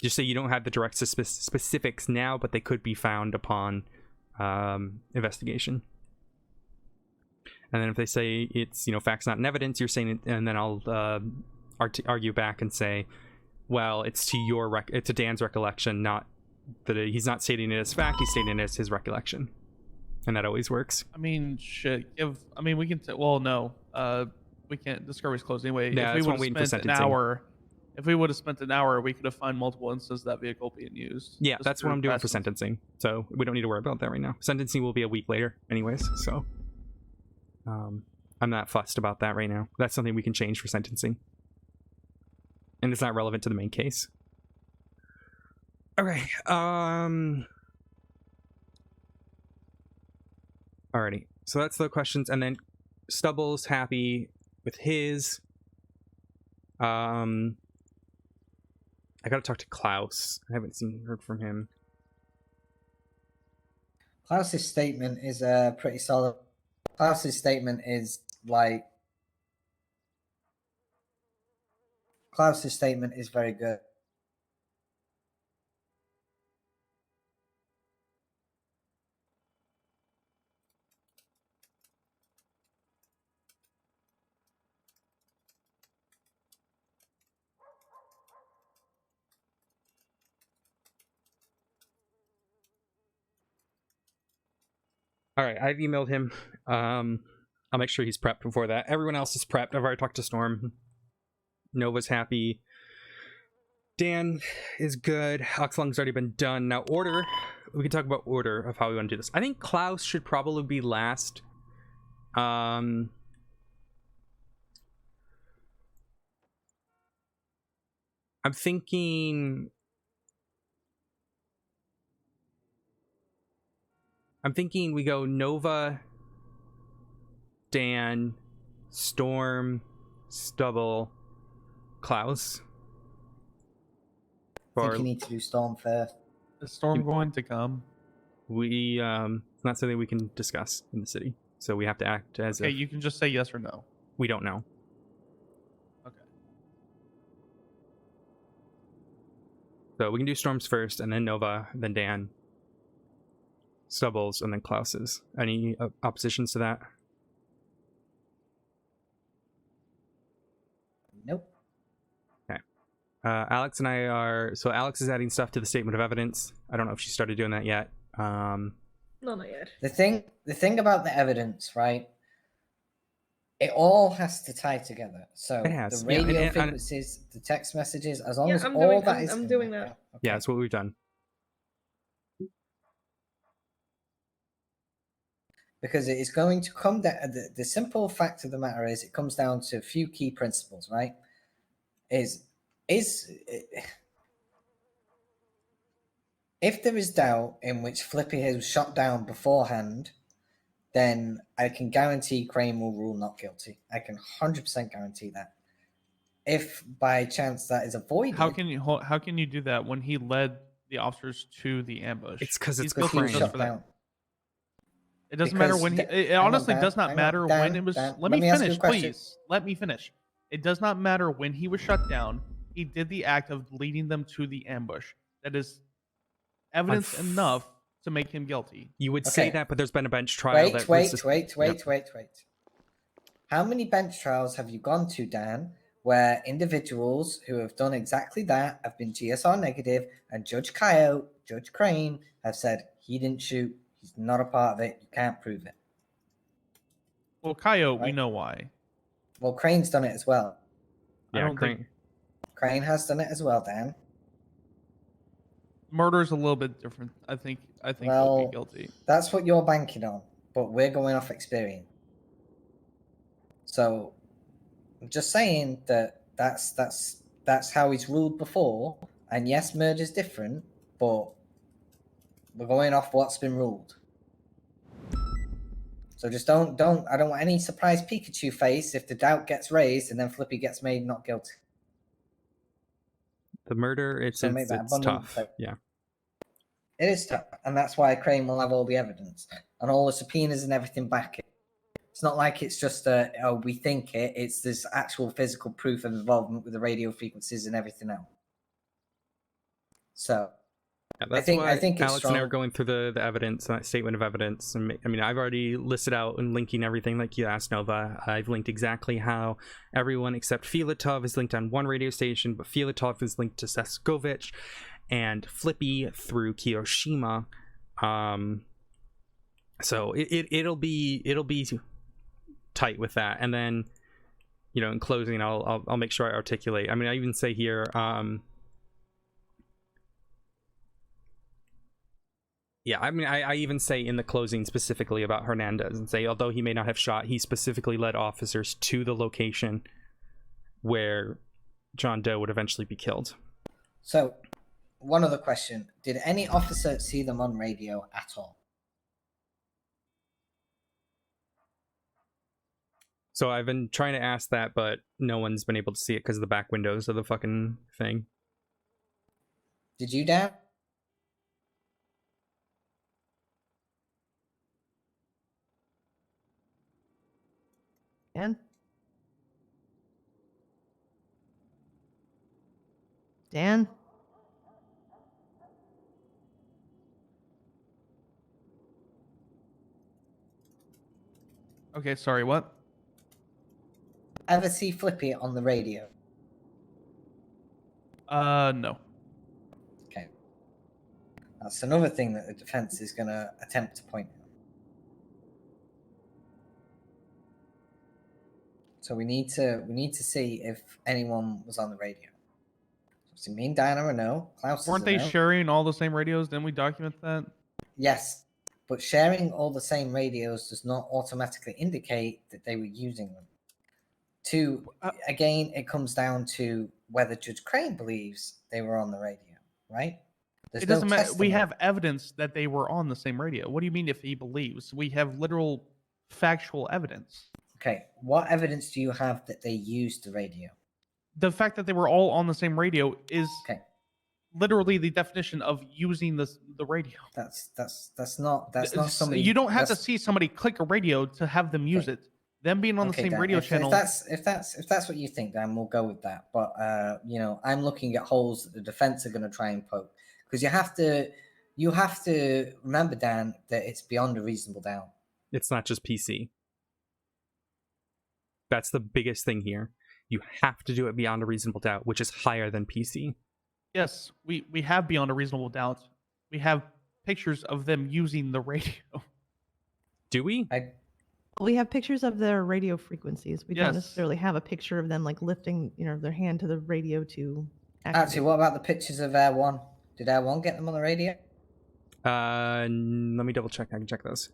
Just say you don't have the direct specifics now, but they could be found upon investigation. And then if they say it's, facts not in evidence, you're saying it, and then I'll argue back and say, well, it's to it's to Dan's recollection, not that he's not stating it as fact, he's stating it as his recollection. And that always works. I mean, shit. We can. Well, no. We can't. Discovery's closed anyway. Yeah, if we that's would one have spent waiting for an sentencing. hour, if we would have spent an hour, we could have found multiple instances of that vehicle being used. Yeah, Just that's what through I'm doing for precedent. sentencing. So we don't need to worry about that right now. Sentencing will be a week later, anyways. So I'm not fussed about that right now. That's something we can change for sentencing, and it's not relevant to the main case. Okay. Alrighty. So that's the questions, and then Stubble's happy with his. I gotta talk to Klaus. I haven't heard from him. Klaus's statement is pretty solid. Klaus's statement is like. Klaus's statement is very good. All right, I've emailed him. I'll make sure he's prepped before that. Everyone else is prepped. I've already talked to Storm. Nova's happy. Dan is good. Oxlong's already been done. Now, order. We can talk about order of how we want to do this. I think Klaus should probably be last. I'm thinking we go Nova, Dan, Storm, Stubble, Klaus. I think you need to do Storm first. Is Storm going to come? We it's not something we can discuss in the city, so we have to act as Okay, if you can just say yes or no. we don't know. Okay. So we can do Storms first, and then Nova, then Dan, Stubbles, and then Klaus's. Any oppositions to that? Nope. Okay. Alex and I are... So Alex is adding stuff to the statement of evidence. I don't know if she started doing that yet. No, not yet. The thing about the evidence, right? It all has to tie together. So It has, the yeah, radio and frequencies, the text messages, as long Yeah, as I'm all doing- that I'm- is I'm in doing there, that. yeah, Yeah, that's what we've done. because it is going to come down. The simple fact of the matter is, it comes down to a few key principles, right? If there is doubt in which Flippy has shot down beforehand, then I can guarantee Crane will rule not guilty. I can 100% guarantee that. If by chance that is avoided, How can you do that when he led the officers to the ambush? It's 'cause He's it's guilty Crane. just for that. down. It doesn't matter Because when he. It hang on, honestly Dan, does not hang on, matter Dan, when it was. Dan, Let me ask you a finish, question. please. Let me finish. It does not matter when he was shut down. He did the act of leading them to the ambush. That is evidence enough to make him guilty. You would Okay. say that, but there's been a bench trial. Wait. How many bench trials have you gone to, Dan, where individuals who have done exactly that have been GSR negative, and Judge Coyote, Judge Crane have said he didn't shoot, he's not a part of it, you can't prove it. Well, Coyote, we Right. know why. Well, Crane's done it as well. I don't think Crane has done it as well, Dan. murder is a little bit different. I think he'll Well, be guilty. that's what you're banking on, but we're going off experience. So I'm just saying that's how he's ruled before. And yes, murder's different, but we're going off what's been ruled. So just don't I don't want any surprise Pikachu face if the doubt gets raised and then Flippy gets made not guilty. The murder, it's So make that abundantly tough. clear. Yeah. It is tough, and that's why Crane will have all the evidence and all the subpoenas and everything back it. It's not like it's just we think it. It's this actual physical proof of involvement with the radio frequencies and everything else. So Yeah, that's I why think it's Alex and I are strong. going through the evidence, statement of evidence. And I mean, I've already listed out and linking everything like you asked, Nova. I've linked exactly how everyone except Filatov is linked on one radio station, but Filatov is linked to Seskovich and Flippy through Kiyoshima. So it'll be tight with that. And then, you know, in closing, I'll make sure I articulate. I mean, I even say here, yeah, I mean, I even say in the closing specifically about Hernandez and say, although he may not have shot, he specifically led officers to the location where John Doe would eventually be killed. So, one other question. Did any officer see them on radio at all? So I've been trying to ask that, but no one's been able to see it because of the back windows of the fucking thing. Did you, Dan? Dan? Dan? Okay, sorry, what? Ever see Flippy on the radio? No. Okay. That's another thing that the defense is going to attempt to point out. So we need to see if anyone was on the radio. So me and Diana are no. Klaus Weren't is they a no. sharing all the same radios? Didn't we document that? Yes, but sharing all the same radios does not automatically indicate that they were using them. Again, it comes down to whether Judge Crane believes they were on the radio, right? There's It doesn't no matter. We testimony. have evidence that they were on the same radio. What do you mean if he believes? We have literal factual evidence. Okay, what evidence do you have that they used the radio? The fact that they were all on the same radio is literally the definition of using the radio. That's not somebody. You don't have to see somebody click a radio to have them use it. Them being on the same Dan, radio if channel. If that's what you think, then we'll go with that. But you know, I'm looking at holes that the defense are going to try and poke, because you have to remember, Dan, that it's beyond a reasonable doubt. It's not just PC. That's the biggest thing here. You have to do it beyond a reasonable doubt, which is higher than PC. Yes, we have beyond a reasonable doubt. We have pictures of them using the radio. Do we? We have pictures of their radio frequencies. We Yes. don't necessarily have a picture of them like lifting, you know, their hand to the radio to Actually, what about the pictures of Air One? Did Air One get them on the radio? Let me double check. I can check those.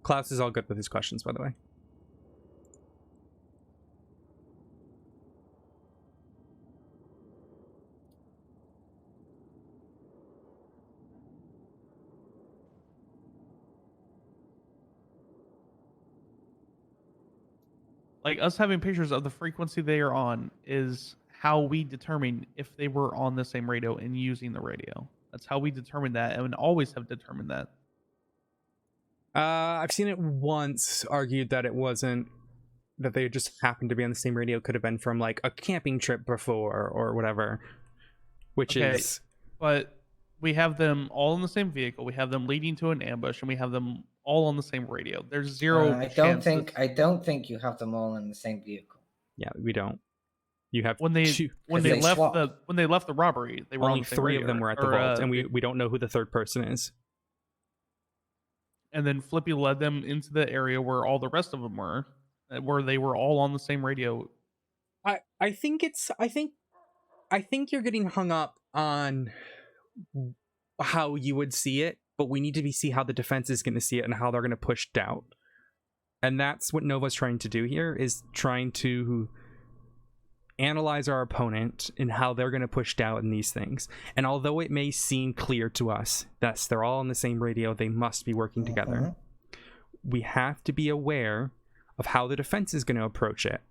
Klaus is all good with his questions, by the way. Like, us having pictures of the frequency they are on is how we determine if they were on the same radio and using the radio. That's how we determine that, and always have determined that. I've seen it once argued that it wasn't, that they just happened to be on the same radio. Could have been from like a camping trip before or whatever, which is. But we have them all in the same vehicle. We have them leading to an ambush, and we have them all on the same radio. There's zero. I don't think you have them all in the same vehicle. Yeah, we don't. You have when they left the robbery, they were only on the same three radio, of them were at the vault, and we don't know who the third person is. And then Flippy led them into the area where all the rest of them were, where they were all on the same radio. I think you're getting hung up on how you would see it, but we need to see how the defense is going to see it and how they're going to push doubt. And that's what Nova's trying to do here, is trying to analyze our opponent and how they're going to push doubt in these things. And although it may seem clear to us that they're all on the same radio, they must be working together. We have to be aware of how the defense is going to approach it,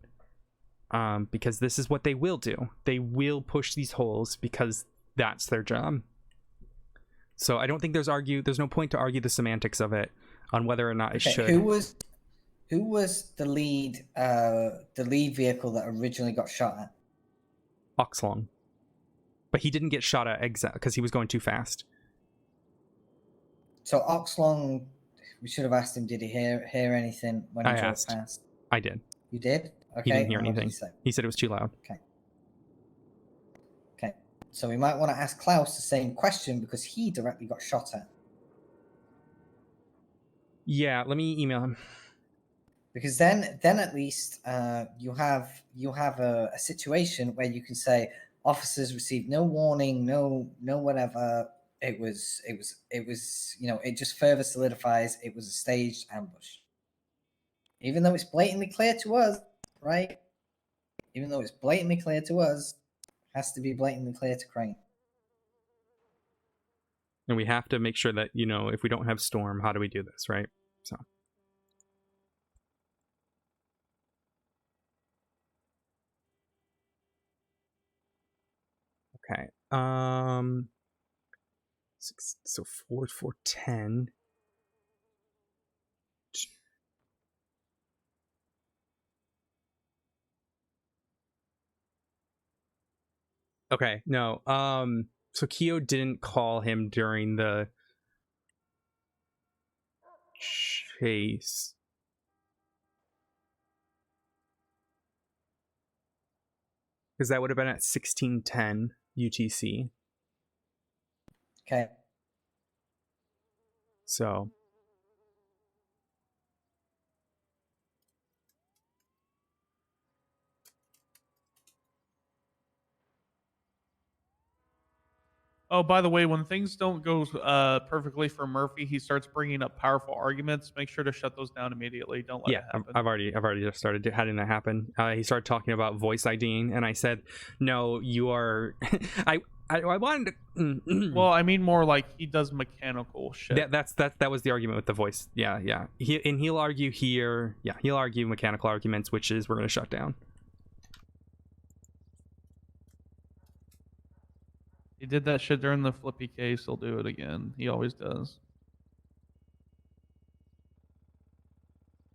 because this is what they will do. They will push these holes because that's their job. So I don't think there's no point to argue the semantics of it on whether or not it should. Who was the lead vehicle that originally got shot at? Oxlong. But he didn't get shot at because he was going too fast. So Oxlong, we should have asked him. Did he hear anything when he I drove asked. past? I did. You did? Okay. He didn't hear and what did anything. he say? He said it was too loud. Okay. Okay. So we might want to ask Klaus the same question because he directly got shot at. Yeah, let me email him. Because then at least you have a situation where you can say officers received no warning, no whatever. It was it just further solidifies it was a staged ambush. Even though it's blatantly clear to us, right? Even though it's blatantly clear to us, it has to be blatantly clear to Crane. And we have to make sure that, if we don't have Storm, how do we do this, right? So. Okay. So 410. Okay, no. So Keo didn't call him during the chase. Because that would have been at 1610 UTC. Okay. So. Oh, by the way, when things don't go perfectly for Murphy, he starts bringing up powerful arguments. Make sure to shut those down immediately. Don't let it happen. I've already just started having that happen. He started talking about voice IDing, and I said, "No, you are." I wanted to. Well, I mean more like he does mechanical shit. That was the argument with the voice. Yeah. He'll argue here. Yeah, he'll argue mechanical arguments, which is we're going to shut down. He did that shit during the Flippy case. He'll do it again. He always does.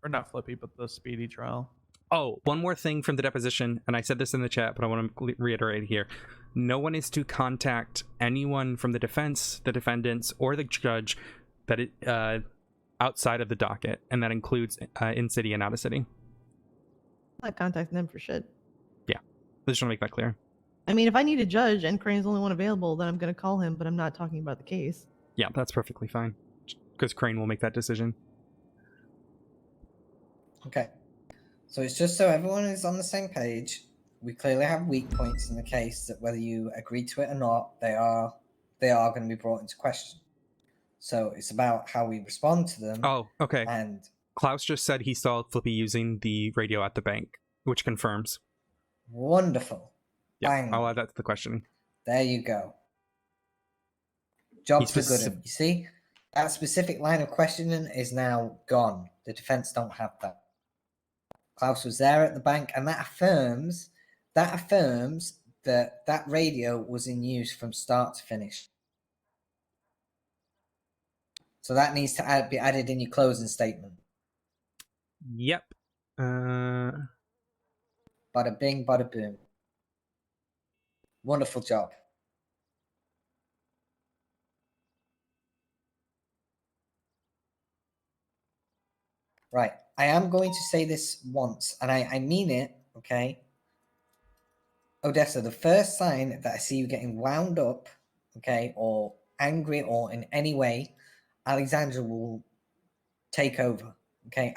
Or not Flippy, but the Speedy trial. Oh, one more thing from the deposition, and I said this in the chat, but I want to reiterate here. No one is to contact anyone from the defense, the defendants, or the judge that outside of the docket, and that includes in-city and out-of-city. I'm not contacting them for shit. Yeah, I just want to make that clear. I mean, if I need a judge and Crane's the only one available, then I'm going to call him, but I'm not talking about the case. Yeah, that's perfectly fine, because Crane will make that decision. Okay. So it's just so everyone is on the same page. We clearly have weak points in the case that whether you agree to it or not, they are going to be brought into question. So it's about how we respond to them. Oh, okay. And Klaus just said he saw Flippy using the radio at the bank, which confirms. Wonderful. Yeah, Bang. I'll add that to the questioning. There you go. Job for good. You see, that specific line of questioning is now gone. The defense don't have that. Klaus was there at the bank, and that affirms that that radio was in use from start to finish. So that needs to be added in your closing statement. Yep. Bada bing, bada boom. Wonderful job. Right. I am going to say this once, and I mean it, okay? Odessa, the first sign that I see you getting wound up, okay, or angry or in any way, Alexandra will take over. Okay.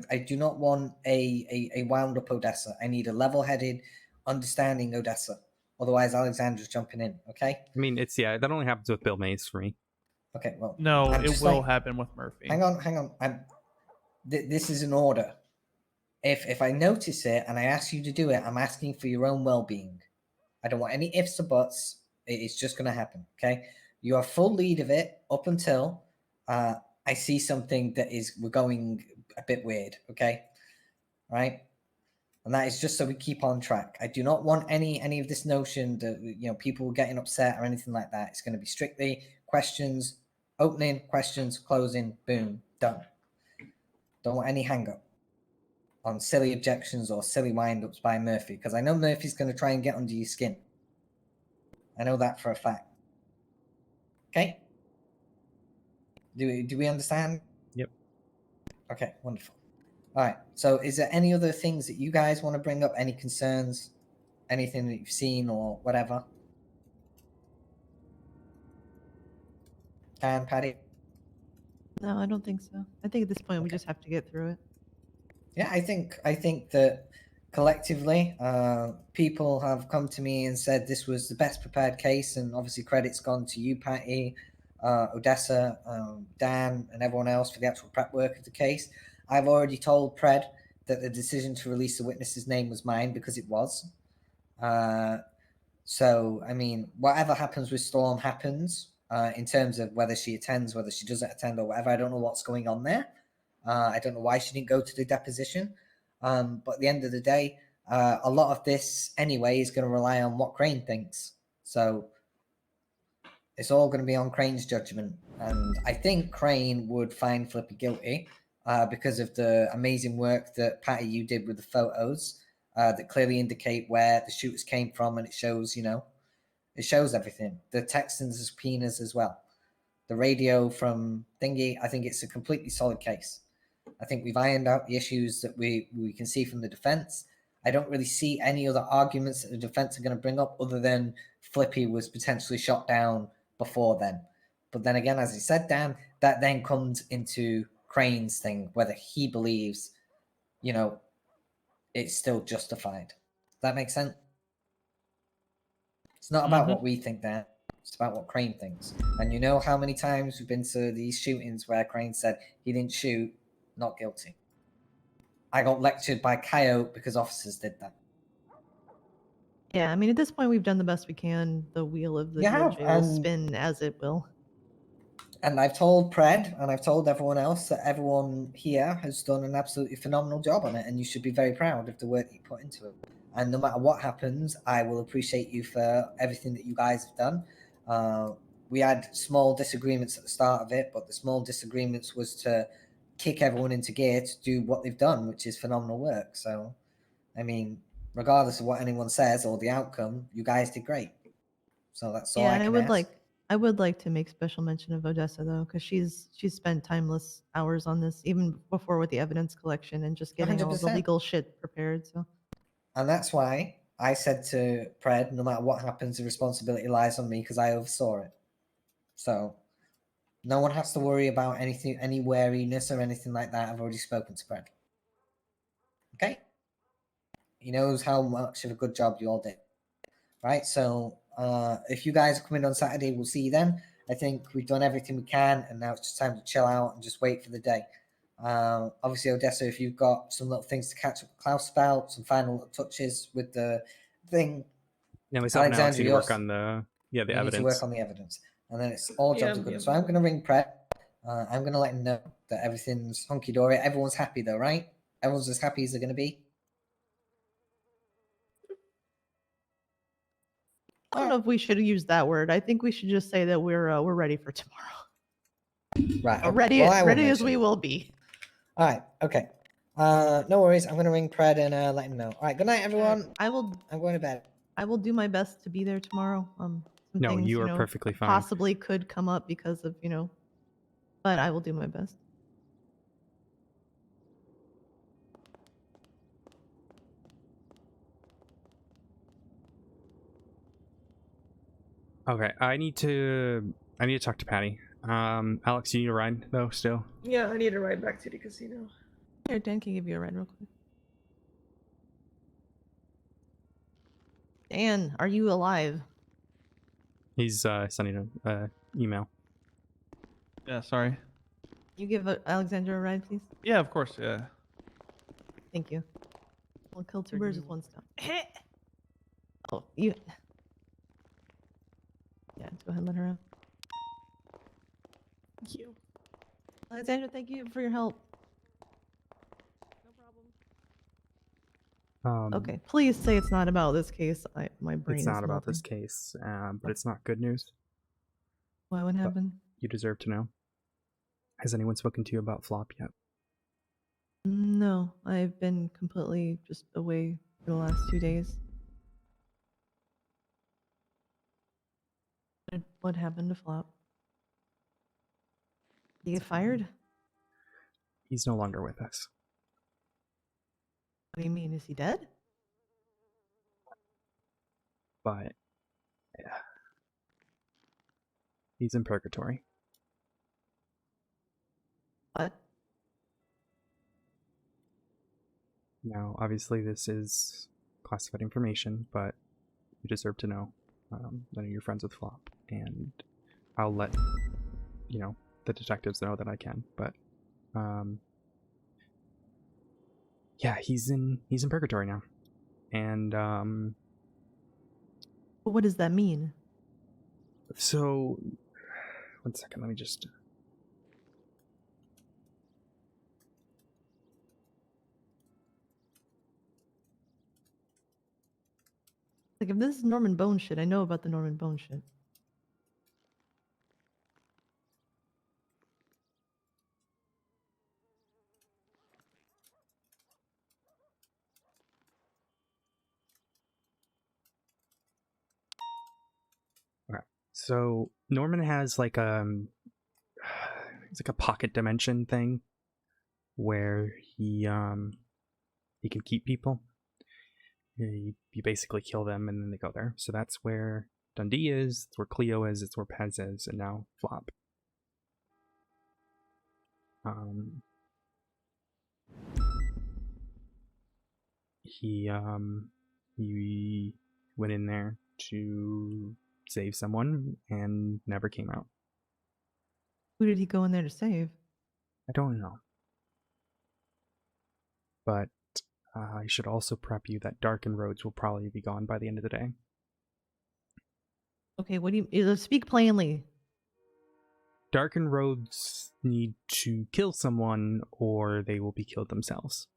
I do not want a wound up Odessa. I need a level-headed, understanding Odessa. Otherwise, Alexandra's jumping in. Okay. I mean, that only happens with Bill Mays for me. Okay. Well, no, it will happen with Murphy. Hang on. This is an order. If I notice it and I ask you to do it, I'm asking for your own well-being. I don't want any ifs or buts. It's just going to happen. Okay. You are full lead of it up until I see something that we're going a bit weird. Okay. Right. And that is just so we keep on track. I do not want any of this notion that, people getting upset or anything like that. It's going to be strictly questions, opening, questions, closing, boom, done. Don't want any hang up on silly objections or silly wind-ups by Murphy, because I know Murphy's going to try and get under your skin. I know that for a fact. Okay. Do we understand? Yep. Okay, wonderful. All right. So, is there any other things that you guys want to bring up? Any concerns? Anything that you've seen or whatever? And Patty? No, I don't think so. I think at this point we just have to get through it. Yeah, I think that collectively, people have come to me and said this was the best prepared case, and obviously credit's gone to you, Patty, Odessa, Dan, and everyone else for the actual prep work of the case. I've already told Pred that the decision to release the witness's name was mine because it was. So, I mean, whatever happens with Storm happens in terms of whether she attends, whether she doesn't attend, or whatever. I don't know what's going on there. I don't know why she didn't go to the deposition. But at the end of the day, a lot of this anyway is going to rely on what Crane thinks. So it's all going to be on Crane's judgment. And I think Crane would find Flippy guilty because of the amazing work that Patty, you did with the photos that clearly indicate where the shooters came from. And it shows, it shows everything. The text and the subpoenas as well. The radio from Thingy, I think it's a completely solid case. I think we've ironed out the issues that we can see from the defense. I don't really see any other arguments that the defense are going to bring up other than Flippy was potentially shot down before then. But then again, as I said, Dan, that then comes into Crane's thing, whether he believes, it's still justified. Does that make sense? It's not about what we think, Dan. It's about what Crane thinks. And you know how many times we've been to these shootings where Crane said he didn't shoot, not guilty. I got lectured by Coyote because officers did that. Yeah, I mean, at this point, we've done the best we can. The wheel of the DOJ will spin as it will. And I've told Pred and I've told everyone else that everyone here has done an absolutely phenomenal job on it, and you should be very proud of the work that you put into it. And no matter what happens, I will appreciate you for everything that you guys have done. We had small disagreements at the start of it, but the small disagreements was to kick everyone into gear to do what they've done, which is phenomenal work. So, I mean, regardless of what anyone says or the outcome, you guys did great. So that's all Yeah, I and can ask. I would like to make special mention of Odessa though, because she's spent timeless hours on this, even before with the evidence collection and just getting all the 100%. legal shit prepared. So, And that's why I said to Pred, no matter what happens, the responsibility lies on me because I oversaw it. So no one has to worry about anything, any wariness or anything like that. I've already spoken to Pred. Okay? He knows how much of a good job you all did. Right? So if you guys are coming on Saturday, we'll see you then. I think we've done everything we can, and now it's just time to chill out and just wait for the day. Obviously, Odessa, if you've got some little things to catch up with Klaus about, some final little touches with the thing. Yeah, myself and Alex need to work on the need evidence. to work on the evidence, and then it's all jobs are good. So I'm going to ring Pret. I'm going to let him know that everything's hunky dory. Everyone's happy though, right? Everyone's as happy as they're going to be. I don't know if we should use that word. I think we should just say that we're ready for tomorrow. Right. Okay. Ready, Well, I will ready as mention we it. will be. All right. Okay. No worries. I'm going to ring Pred and let him know. All right. Good night, everyone. I will. I'm going to bed. I will do my best to be there tomorrow. Some No, things, you are perfectly fine. possibly could come up because of but I will do my best. Okay, I need to talk to Patty. Alex, you need a ride though still? Yeah, I need to ride back to the casino. Here, Dan can give you a ride real quick. Dan, are you alive? He's sending an email. Yeah, sorry. You give Alexandra a ride, please. Yeah, of course. Yeah. Thank you. We'll kill two birds with one stone. Oh, you. Yeah, go ahead and let her out. Thank you. Alexandra, thank you for your help. Okay, please say it's not about this case. My brain is It's not about melting. this case, but it's not good news. Why? What happened? You deserve to know. Has anyone spoken to you about Flop yet? No, I've been completely just away for the last 2 days. What happened to Flop? Did he get fired? He's no longer with us. What do you mean? Is he dead? But yeah, he's in purgatory. What? Now, obviously, this is classified information, but you deserve to know. I know you're friends with Flop, and I'll let the detectives know that I can. But yeah, he's in purgatory now, and But what does that mean? so 1 second, let me just. Like, if this is Norman Bone shit, I know about the Norman Bone shit. Okay, so Norman has like it's like a pocket dimension thing where he can keep people. You basically kill them and then they go there. So that's where Dundee is, it's where Cleo is, it's where Pez is, and now Flop. He went in there to save someone and never came out. Who did he go in there to save? I don't know. But I should also prep you that darkened roads will probably be gone by the end of the day. Okay, what do you... Speak plainly. Darkened roads need to kill someone or they will be killed themselves.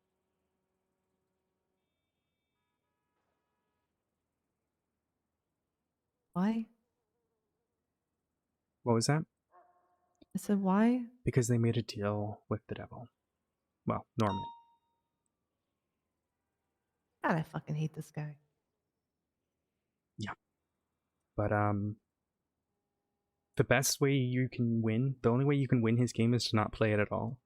Why? What was that? I said, why? Because they made a deal with the devil. Well, Norman. God, I fucking hate this guy. Yeah. But, the best way you can win, the only way you can win his game is to not play it at all.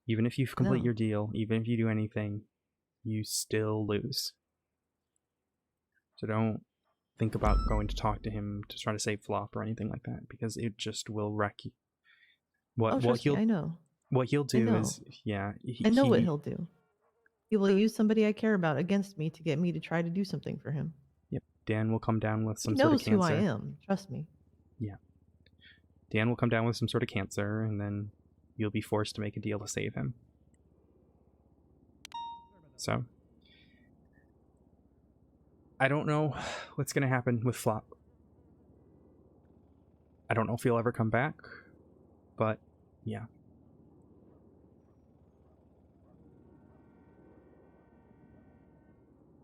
Even if you complete your deal, even if you do anything, you still lose. So don't think about going to talk to him to try to save Flop or anything like that, because it just will wreck you. What he'll I know. What he'll do is, I know what he'll do. He will use somebody I care about against me to get me to try to do something for him. Yep, Dan will come down with some He sort of knows cancer. who I am. Trust me. Yeah. Dan will come down with some sort of cancer, and then you'll be forced to make a deal to save him. So, I don't know what's going to happen with Flop. I don't know if he'll ever come back, but yeah.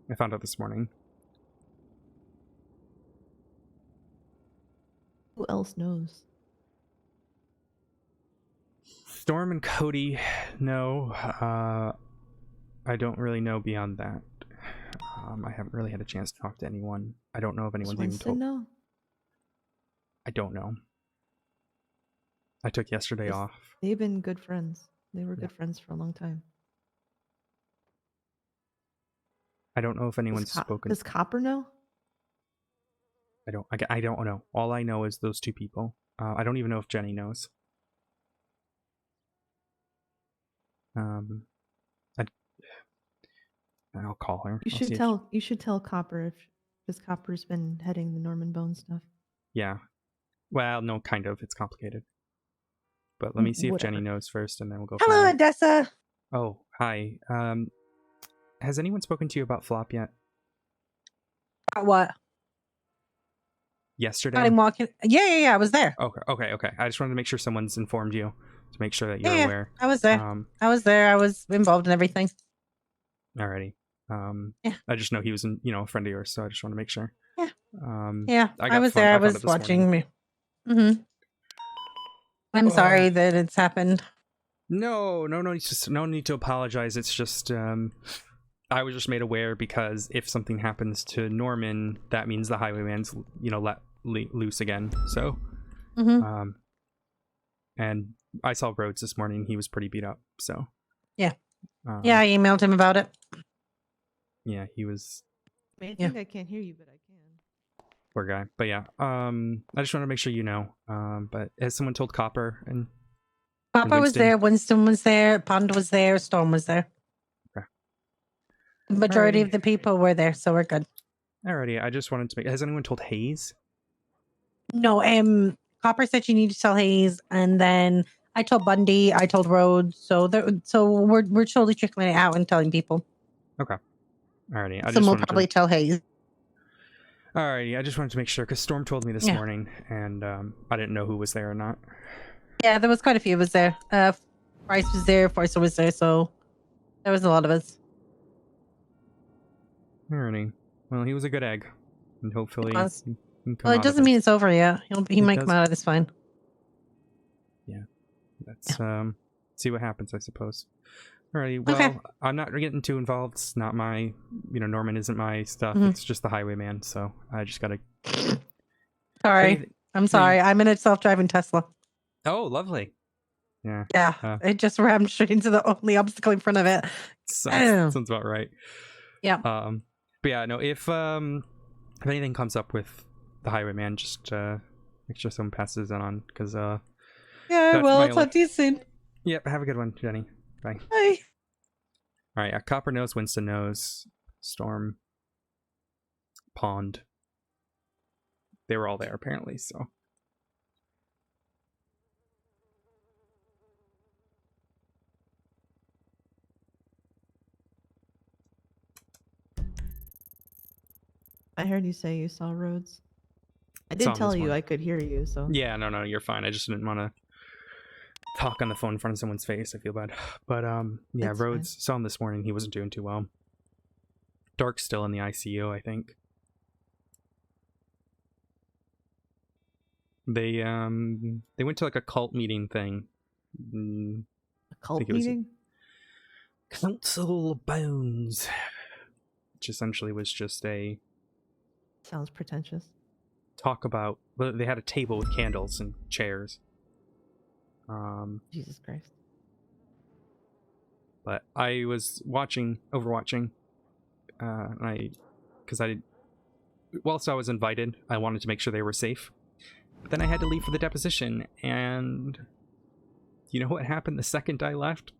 I found out this morning. Who else knows? Storm and Cody, no. I don't really know beyond that. I haven't really had a chance to talk to anyone. I don't know if anyone's even told. No. I don't know. I took yesterday off. They've been good friends. They were good friends for a long time. I don't know if anyone's spoken. Does Copper know? I don't know. All I know is those two people. I don't even know if Jenny knows. I'll call her. You should tell Copper because Copper's been heading the Norman Bone stuff. Yeah. Well, no, kind of. It's complicated. But let me see if Jenny knows first, and then we'll go. Hello, Odessa. Oh, hi. Has anyone spoken to you about Flop yet? What? Yesterday? I'm walking. Yeah. I was there. Okay. I just wanted to make sure someone's informed you to make sure that you're aware. I was there. I was there. I was involved in everything. Alrighty. Yeah. I just know he was, a friend of yours, so I just want to make sure. Yeah. Yeah. I was there. I was watching me. Mm-hmm. I'm sorry that it's happened. No. No need to apologize. It's just, I was just made aware because if something happens to Norman, that means the Highwayman's, loose again. So, Mhm. and I saw Rhodes this morning. He was pretty beat up. So, Yeah. Yeah, I emailed him about it. yeah, he was I think I can't hear you, but I can. poor guy. But yeah, I just want to make sure you know. But has someone told Copper and Papa was Winston? there, Winston was there, Pond was there, Storm was there. Okay. The majority Alrighty. of the people were there, so we're good. Alrighty, I just wanted to make. Has anyone told Hayes? No, Copper said you need to tell Hayes, and then I told Bundy, I told Rhodes, so we're slowly trickling it out and telling people. Okay. Alrighty, I Some just will wanted probably to. tell Hayes. Alrighty, I just wanted to make sure because Storm told me this Yeah. morning, and I didn't know who was there or not. Yeah, there was quite a few of us there. Bryce was there, Forster was there, so there was a lot of us. Alrighty. Well, he was a good egg, and hopefully He was. he can come Well, it out doesn't of mean this. it's over yet. He It might does. come out of this fine. Yeah. Let's see what happens, I suppose. Alrighty. Well, I'm not getting too involved. It's not my, Norman isn't my stuff. Mhm. It's just the highwayman. So I just gotta. Sorry. I'm sorry. I'm in a self-driving Tesla. Oh, lovely. Yeah. Yeah. It just rammed straight into the only obstacle in front of it. Sounds about right. Yeah. But yeah, no. If anything comes up with the highwayman, just make sure someone passes it on because Yeah, that's well, my I'll talk to you soon. Yep. Have a good one, Jenny. Bye. Bye. All right. Copper knows. Winston knows. Storm. Pond. They were all there apparently. So. I heard you say you saw Rhodes. I Saw did him tell this you morning. I could hear you, so. Yeah, no, you're fine. I just didn't want to talk on the phone in front of someone's face. I feel bad. But yeah, That's Rhodes saw him this morning. He wasn't doing too well. Dark's still in the ICU, I think. They went to like a cult meeting thing. A cult meeting? Council of Bones. Which essentially was just a Sounds pretentious. talk about. Well, they had a table with candles and chairs. Jesus Christ. But I was overwatching, whilst I was invited, I wanted to make sure they were safe. But then I had to leave for the deposition, and you know what happened the second I left?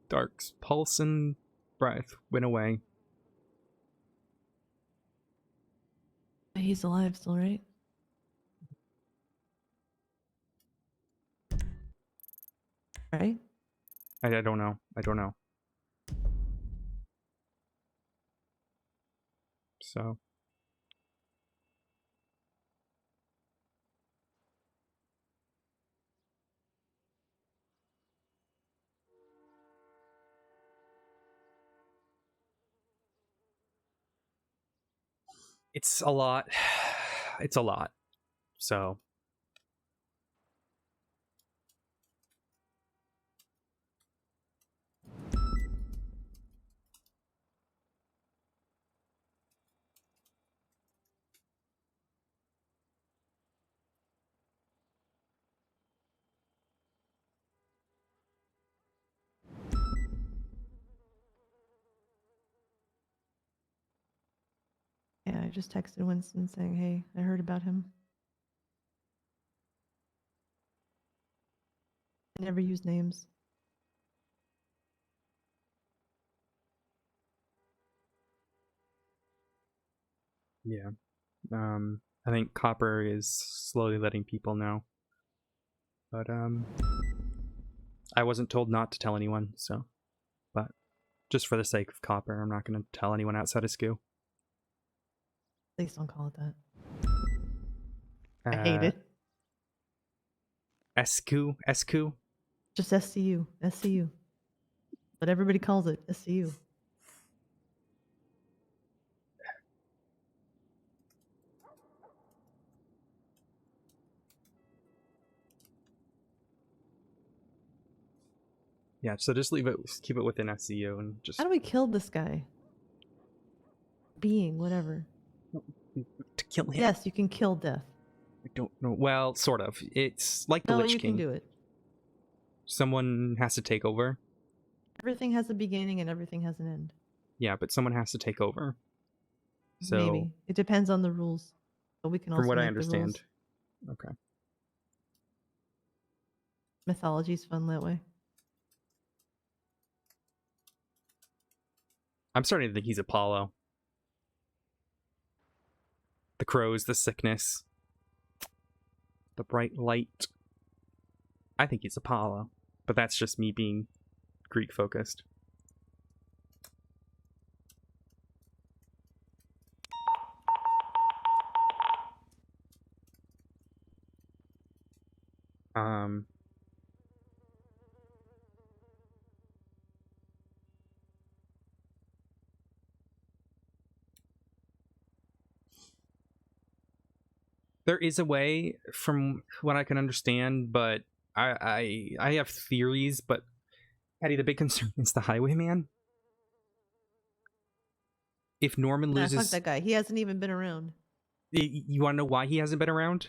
Dark's pulse and breath went away. He's alive still, right? Right? I don't know. So. It's a lot. It's a lot. So. Yeah, I just texted Winston saying, hey, I heard about him. I never use names. Yeah. I think Copper is slowly letting people know. But I wasn't told not to tell anyone, so. But just for the sake of Copper, I'm not going to tell anyone outside of SKU. Please don't call it that. I hate it. SKU? Just SCU. SCU. But everybody calls it SCU. Yeah, so just keep it within SCU and just. How do we kill this guy? Being, whatever. To kill him? Yes, you can kill death. I don't know. Well, sort of. It's like the No, Lich you King. can do it. Someone has to take over. Everything has a beginning and everything has an end. Yeah, but someone has to take over. So, Maybe. It depends on the rules. But we can also from what I make the understand. rules. Okay. Mythology's fun that way. I'm starting to think he's Apollo. The crows, the sickness, the bright light. I think he's Apollo, but that's just me being Greek focused. There is a way, from what I can understand, but I have theories. But Patty, the big concern is the Highwayman. If Norman Nah, loses, fuck that guy. He hasn't even been around. You want to know why he hasn't been around?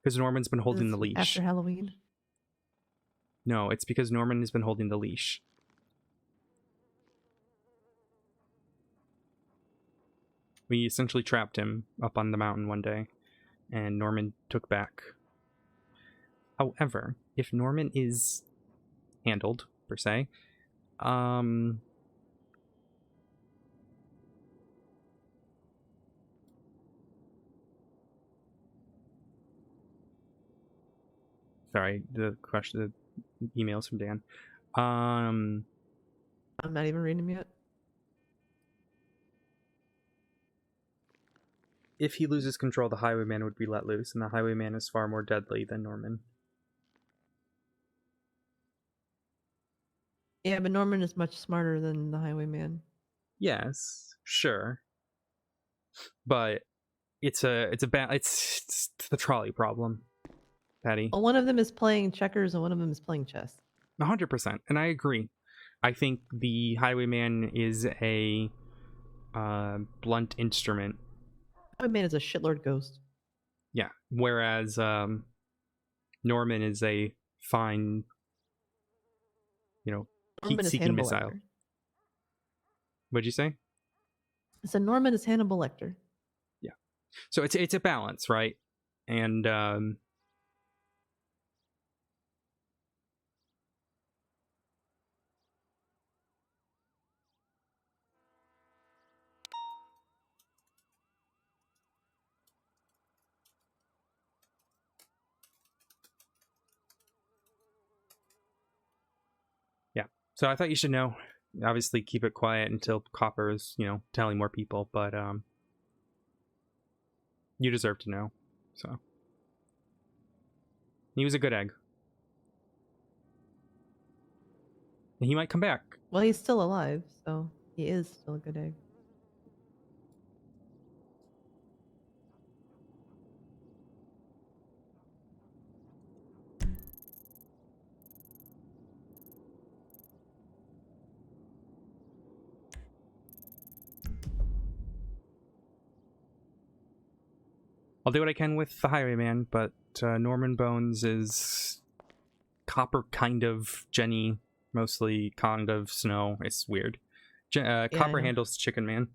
Because Norman's been holding the leash. After Halloween? No, it's because Norman has been holding the leash. We essentially trapped him up on the mountain one day, and Norman took back. However, if Norman is handled, per se, sorry, the question, the emails from Dan. I'm not even reading them yet. If he loses control, the Highwayman would be let loose, and the Highwayman is far more deadly than Norman. Yeah, but Norman is much smarter than the Highwayman. Yes, sure, but it's the trolley problem, Patty. Well, one of them is playing checkers and one of them is playing chess. 100%, and I agree. I think the Highwayman is a blunt instrument. Highwayman is a shitlord ghost. Yeah, whereas Norman is a fine, heat-seeking missile. Lecter. What'd you say? So Norman is Hannibal Lecter. Yeah. So it's a balance, right? And yeah. So I thought you should know. Obviously, keep it quiet until Copper is, telling more people. But you deserve to know. So he was a good egg. And he might come back. Well, he's still alive, so he is still a good egg. I'll do what I can with the Highwayman, but Norman Bones is Copper, kind of. Jenny, mostly, kind of. Snow. It's weird. Copper handles Chicken Man.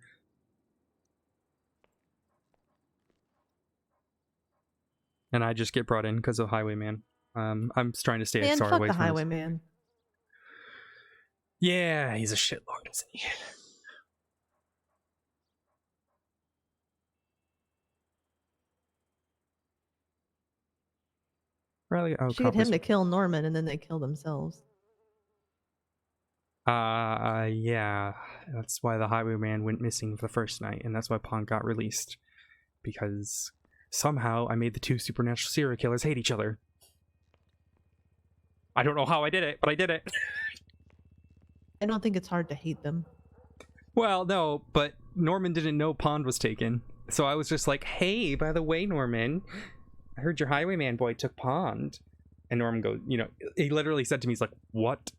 And I just get brought in because of Highwayman. I'm trying to stay as far away from from the Highwayman. Yeah, he's a shitlord, isn't he? Really? Oh, she get him to kill Norman, and then they kill themselves. Yeah. That's why the Highwayman went missing the first night, and that's why Pond got released. Because somehow I made the two supernatural serial killers hate each other. I don't know how I did it, but I did it. I don't think it's hard to hate them. Well, no, but Norman didn't know Pond was taken. So I was just like, hey, by the way, Norman, I heard your Highwayman boy took Pond. And Norman goes, he literally said to me, he's like, what?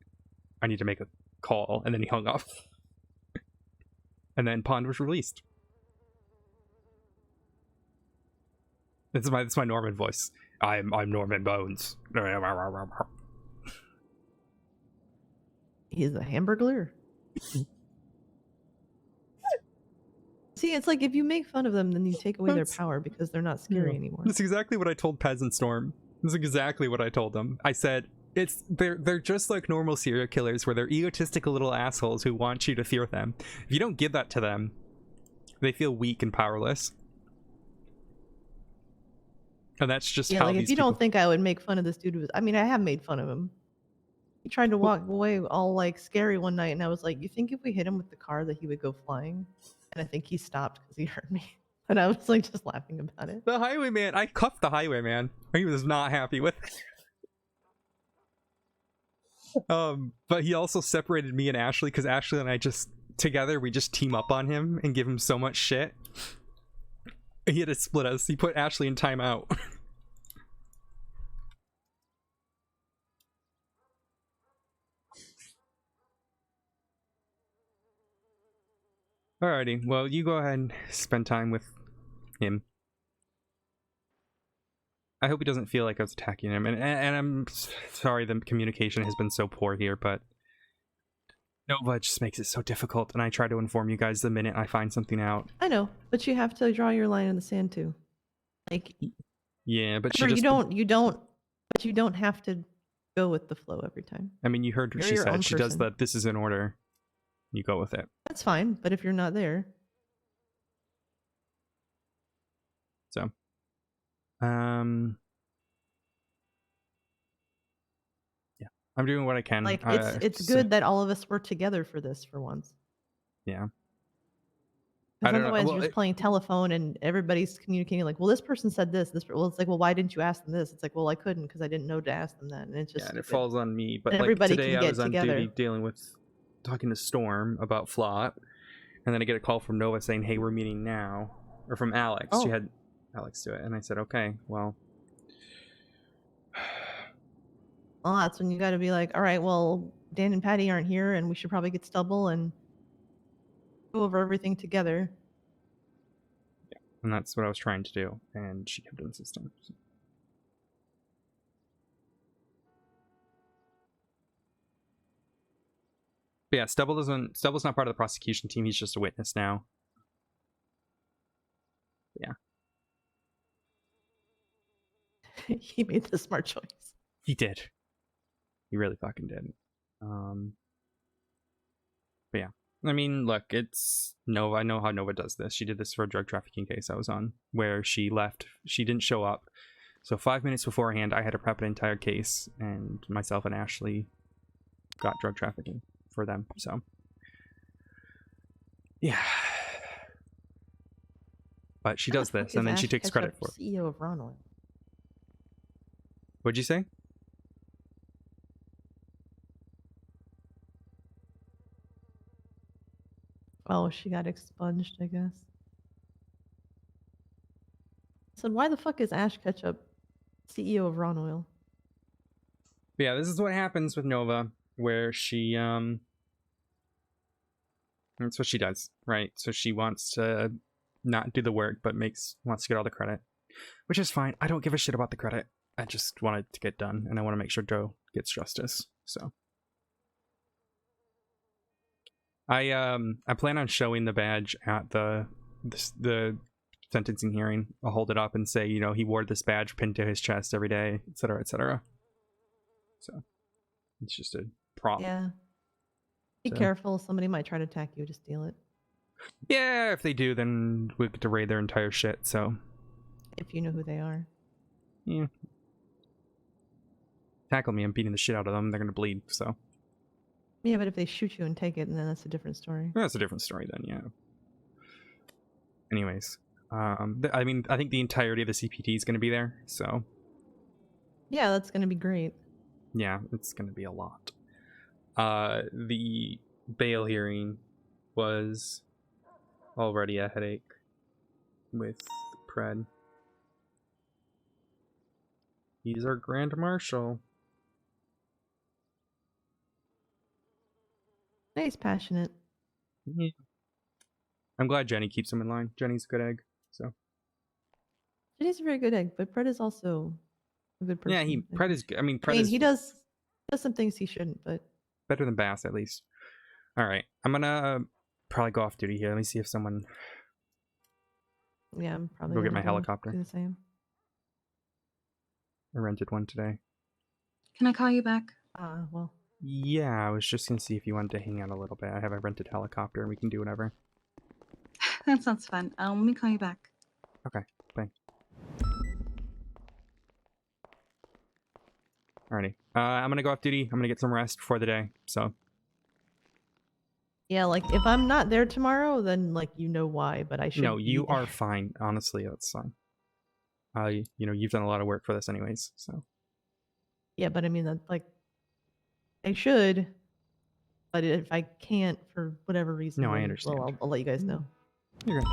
I need to make a call. And then he hung up. And then Pond was released. That's my Norman voice. I'm Norman Bones. He's a hamburglar. See, it's like if you make fun of them, then you take away their power because they're not scary anymore. That's exactly what I told Peasant Storm. That's exactly what I told them. I said, they're just like normal serial killers, where they're egotistical little assholes who want you to fear them. If you don't give that to them, they feel weak and powerless. And that's just how like these if you don't think I would make fun of this dude, I mean, I have made fun of him. He tried to walk away all like scary one night, and I was like, "You think if we hit him with the car that he would go flying?" And I think he stopped because he heard me. And I was like, just laughing about it. The highwayman, I cuffed the highwayman. He was not happy with it. But he also separated me and Ashley, because Ashley and I just together we just team up on him and give him so much shit. He had to split us. He put Ashley in timeout. Alrighty, well, you go ahead and spend time with him. I hope he doesn't feel like I was attacking him, and I'm sorry the communication has been so poor here, but Nova just makes it so difficult, and I try to inform you guys the minute I find something out. I know, but you have to draw your line in the sand too. Like, yeah, but you don't have to go with the flow every time. I mean, you heard what she said. She does that. This is in order. You go with it. That's fine, but if you're not there, so, yeah, I'm doing what I can. like it's good that all of us were together for this for once. Yeah. Because otherwise, you're just playing telephone and everybody's communicating like, well, this person said this. Well, it's like, well, why didn't you ask them this? It's like, well, I couldn't because I didn't know to ask them that, and it's just and it falls on me. But and like everybody today, can I get was on together. duty dealing with talking to Storm about Flop, and then I get a call from Nova saying, "Hey, we're meeting now," or from Alex. Oh. She had Alex do it, and I said, "Okay, well." Well, that's when you got to be like, all right, well, Dan and Patty aren't here, and we should probably get Stubble and go over everything together. And that's what I was trying to do, and she kept insisting. But yeah, Stubble's not part of the prosecution team. He's just a witness now. Yeah. He made the smart choice. He did. He really fucking did. But yeah. I mean, look, it's Nova. I know how Nova does this. She did this for a drug trafficking case I was on, where she left. She didn't show up. So 5 minutes beforehand, I had to prep an entire case, and myself and Ashley got drug trafficking for them. So, yeah. But she does this, and then she takes credit for it. CEO of Ron Oil. What'd you say? Oh, she got expunged, I guess. So why the fuck is Ash Ketchup CEO of Ron Oil? But yeah, this is what happens with Nova, where she that's what she does, right? So she wants to not do the work, but wants to get all the credit, which is fine. I don't give a shit about the credit. I just want it to get done, and I want to make sure Joe gets justice. So I plan on showing the badge at the sentencing hearing. I'll hold it up and say, you know, he wore this badge pinned to his chest every day, etc., etc. So it's just a prop. Yeah. Be careful. Somebody might try to attack you to steal it. Yeah, if they do, then we get to raid their entire shit. So if you know who they are. Yeah. Tackle me, I'm beating the shit out of them. They're gonna bleed. So yeah, but if they shoot you and take it, then that's a different story. That's a different story then, yeah. Anyways, I mean, I think the entirety of the CPD is going to be there, so yeah, that's going to be great. Yeah, it's going to be a lot. The bail hearing was already a headache with Pred. He's our Grand Marshal. Nice, passionate. Yeah. I'm glad Jenny keeps him in line. Jenny's a good egg. So Jenny's a very good egg, but Pred is also a good person. yeah, Pred is. I mean, Pred I mean, is he does some things he shouldn't, but better than Bass at least. All right, I'm gonna probably go off duty here. Let me see if someone. yeah, I'm probably Go get gonna my helicopter. do the same. I rented one today. Can I call you back? Well. Yeah, I was just gonna see if you wanted to hang out a little bit. I have a rented helicopter and we can do whatever. That sounds fun. Let me call you back. Okay, bye. Alrighty. I'm gonna go off duty. I'm gonna get some rest for the day. So. Yeah, like if I'm not there tomorrow, then like you know why, but I should. No, you are fine. Honestly, that's fine. You know, you've done a lot of work for this, anyways. So. Yeah, but I mean that like I should, but if I can't for whatever reason, No, I then, understand. well, I'll let you guys know. You're good.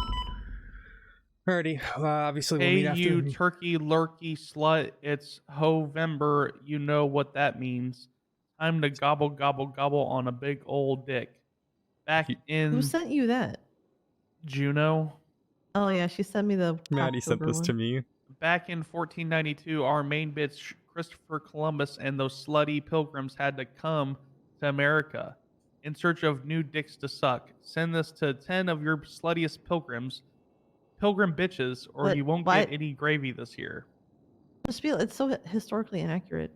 Alrighty. Obviously, we'll Hey, meet after. you turkey lurkey slut! It's Hovember. You know what that means. Time to gobble gobble gobble on a big old dick. Back in Who sent you that? Juno. Oh yeah, she sent me the Maddie sent Cocktober this one. to me. Back in 1492, our main bitch Christopher Columbus and those slutty pilgrims had to come to America in search of new dicks to suck. Send this to 10 of your sluttiest pilgrim bitches, or But you won't why- get any gravy this year. Just feel it's so historically inaccurate.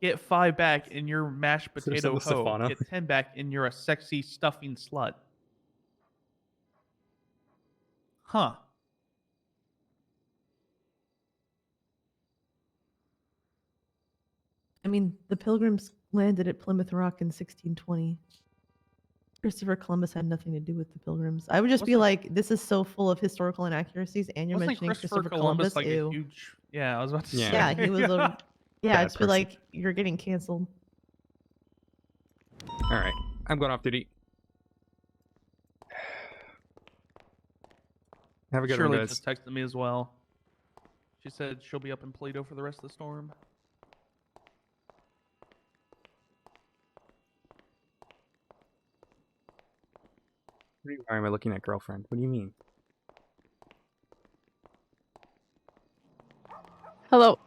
Get 5 back in your mashed Should have potato sent this to hoe. Fauna. Get 10 back in you're a sexy stuffing slut. Huh. I mean, the Pilgrims landed at Plymouth Rock in 1620. Christopher Columbus had nothing to do with the Pilgrims. I would just be like, this is so full of historical inaccuracies, and you're Wasn't mentioning Christopher Christopher Columbus Columbus. like Ew. a huge? Yeah, I was about to say. Yeah, he was a. Yeah, Bad it's feel person. like you're getting canceled. All right, I'm going off duty. Have a good Shirley one, guys. just texted me as well. She said she'll be up in Paleto for the rest of the storm. Why am I looking at girlfriend? What do you mean? Hello.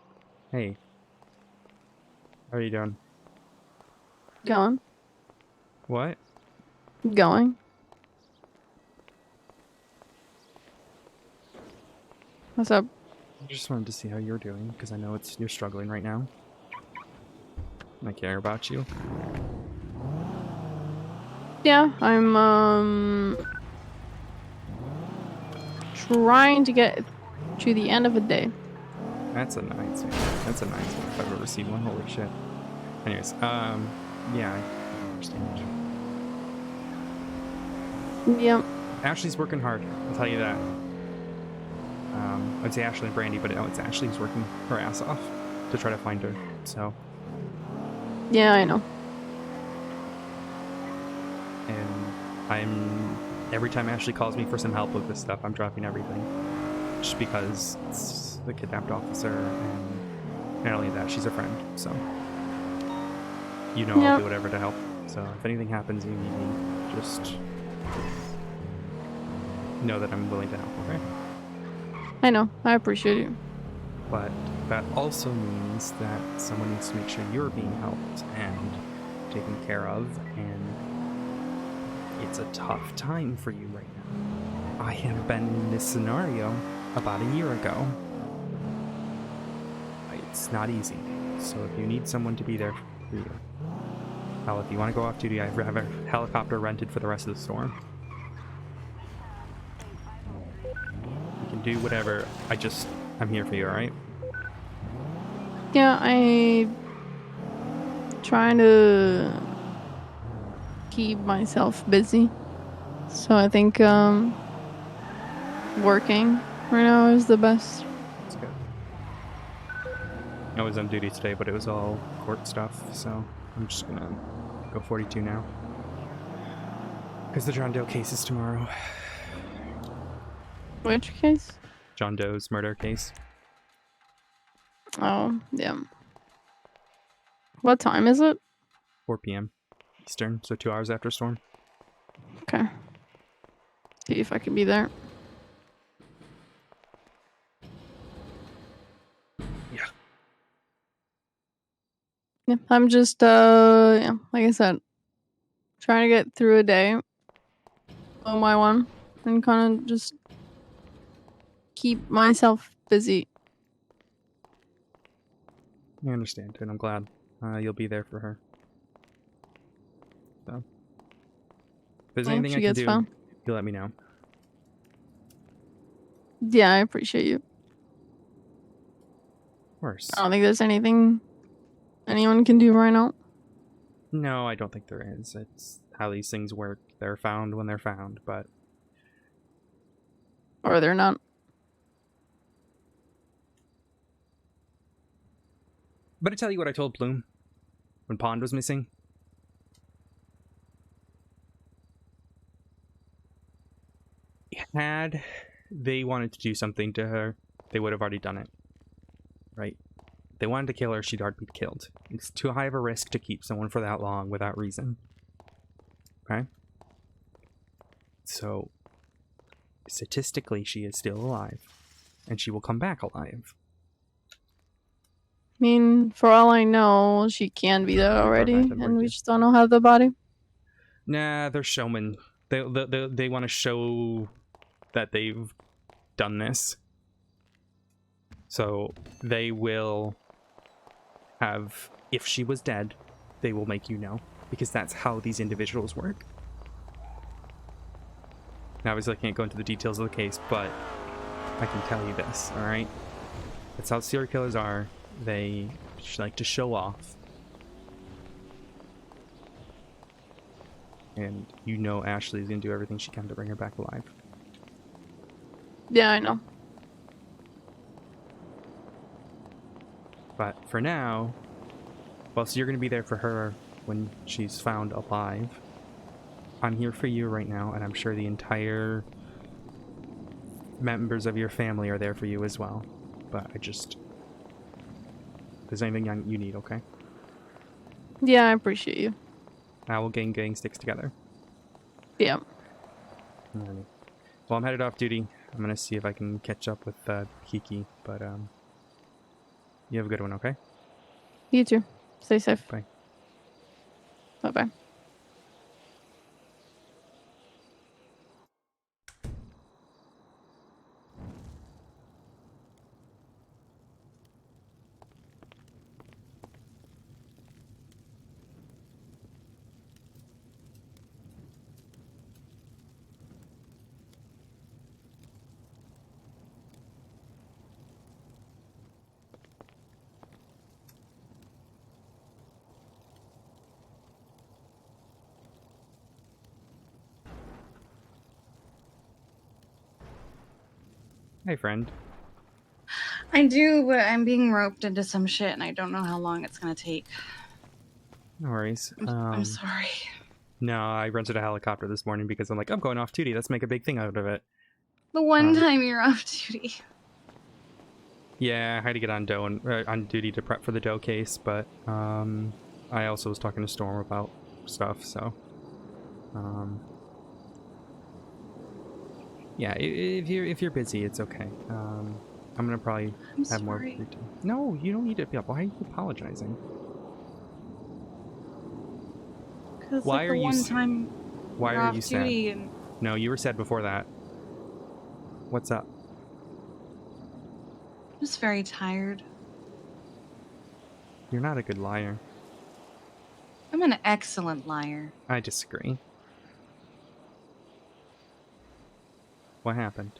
Hey. How are you doing? Going. What? Going. What's up? I just wanted to see how you're doing, because I know you're struggling right now. And I care about you. Yeah, I'm trying to get to the end of a day. That's a nice one. That's a nice one if I've ever seen one. Holy shit. Anyways, yeah, I understand. Yep. Ashley's working hard, I'll tell you that. I'd say Ashley and Brandy, but no, it's Ashley who's working her ass off to try to find her, so. Yeah, I know. And every time Ashley calls me for some help with this stuff, I'm dropping everything. Just because it's the kidnapped officer, and not only that, she's a friend, so. You know, I'll do whatever to help. So if anything happens and you need me, just know that I'm willing to help, okay? I know. I appreciate you. But that also means that someone needs to make sure you're being helped and taken care of, and it's a tough time for you right now. I have been in this scenario about a year ago. It's not easy, so if you need someone to be there for you. Hell, if you want to go off duty, I have a helicopter rented for the rest of the storm. You can do whatever. I'm here for you, alright? Yeah, I trying to keep myself busy. So I think working right now is the best. That's good. I was on duty today, but it was all court stuff, so I'm just gonna go 42 now. Because the John Doe case is tomorrow. Which case? John Doe's murder case. Oh, yeah. What time is it? 4 p.m. Eastern, so 2 hours after storm. Okay. See if I can be there. Yeah. Yeah, I'm just yeah, like I said, trying to get through a day one by one and kind of just keep myself busy. I understand, and I'm glad you'll be there for her. So, if there's Yeah, anything she I can gets do, fine. you let me know. Yeah, I appreciate you. Of course. I don't think there's anything anyone can do right now. No, I don't think there is. It's how these things work. They're found when they're found, but... Or they're not. But I tell you what I told Bloom when Pond was missing. Had they wanted to do something to her, they would have already done it. Right? If they wanted to kill her, she'd already be killed. It's too high of a risk to keep someone for that long without reason. Okay? So, statistically, she is still alive. And she will come back alive. I mean, for all I know, she can be there already, and we just don't know how the body. Nah, they're showmen. They want to show that they've done this. So they will have, if she was dead, they will make you know. Because that's how these individuals work. Now, obviously, I can't go into the details of the case, but I can tell you this, alright? That's how serial killers are. They like to show off. And you know Ashley's gonna do everything she can to bring her back alive. Yeah, I know. But for now, well, so you're gonna be there for her when she's found alive. I'm here for you right now, and I'm sure the entire members of your family are there for you as well. But I just... if there's anything you need, okay? Yeah, I appreciate you. Owl gang sticks together. Yeah. Alrighty. Well, I'm headed off duty. I'm gonna see if I can catch up with Kiki, but you have a good one, okay? You too. Stay safe. Bye. Bye-bye. Hey, friend. I do, but I'm being roped into some shit and I don't know how long it's gonna take. No worries. I'm sorry. No, I rented a helicopter this morning because I'm like, I'm going off duty. Let's make a big thing out of it. The one time you're off duty. Yeah, I had to get on on duty to prep for the dough case, but I also was talking to Storm about stuff, so yeah, if you're busy, it's okay. I'm gonna probably have more free time. No, you don't need to be up. Why are you apologizing? Because Why like are the you one time Why you're are off you sad? duty and No, you were sad before that. What's up? I'm just very tired. You're not a good liar. I'm an excellent liar. I disagree. What happened?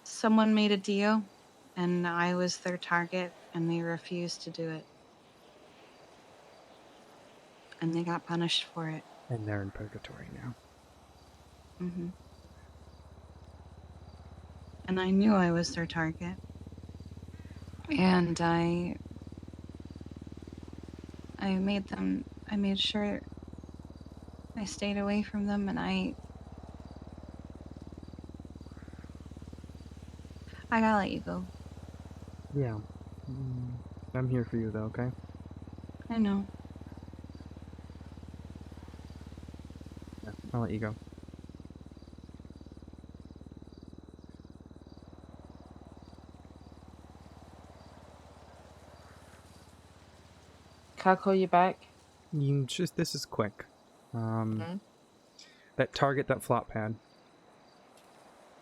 Someone made a deal, and I was their target, and they refused to do it. And they got punished for it. And they're in purgatory now. Mm-hmm. And I knew I was their target. And I made sure I stayed away from them, and I gotta let you go. Yeah. I'm here for you, though, okay? I know. Yeah, I'll let you go. Can I call you back? This is quick. Hmm? That target, that flop pad.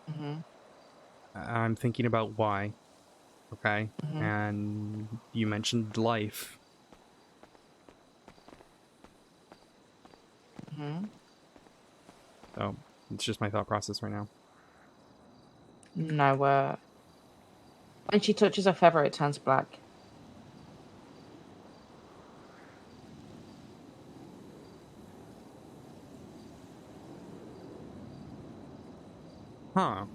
Mm-hmm. I'm thinking about why. Okay? Mhm. And you mentioned life. Hmm. So, it's just my thought process right now. No, when she touches a feather, it turns black. Huh.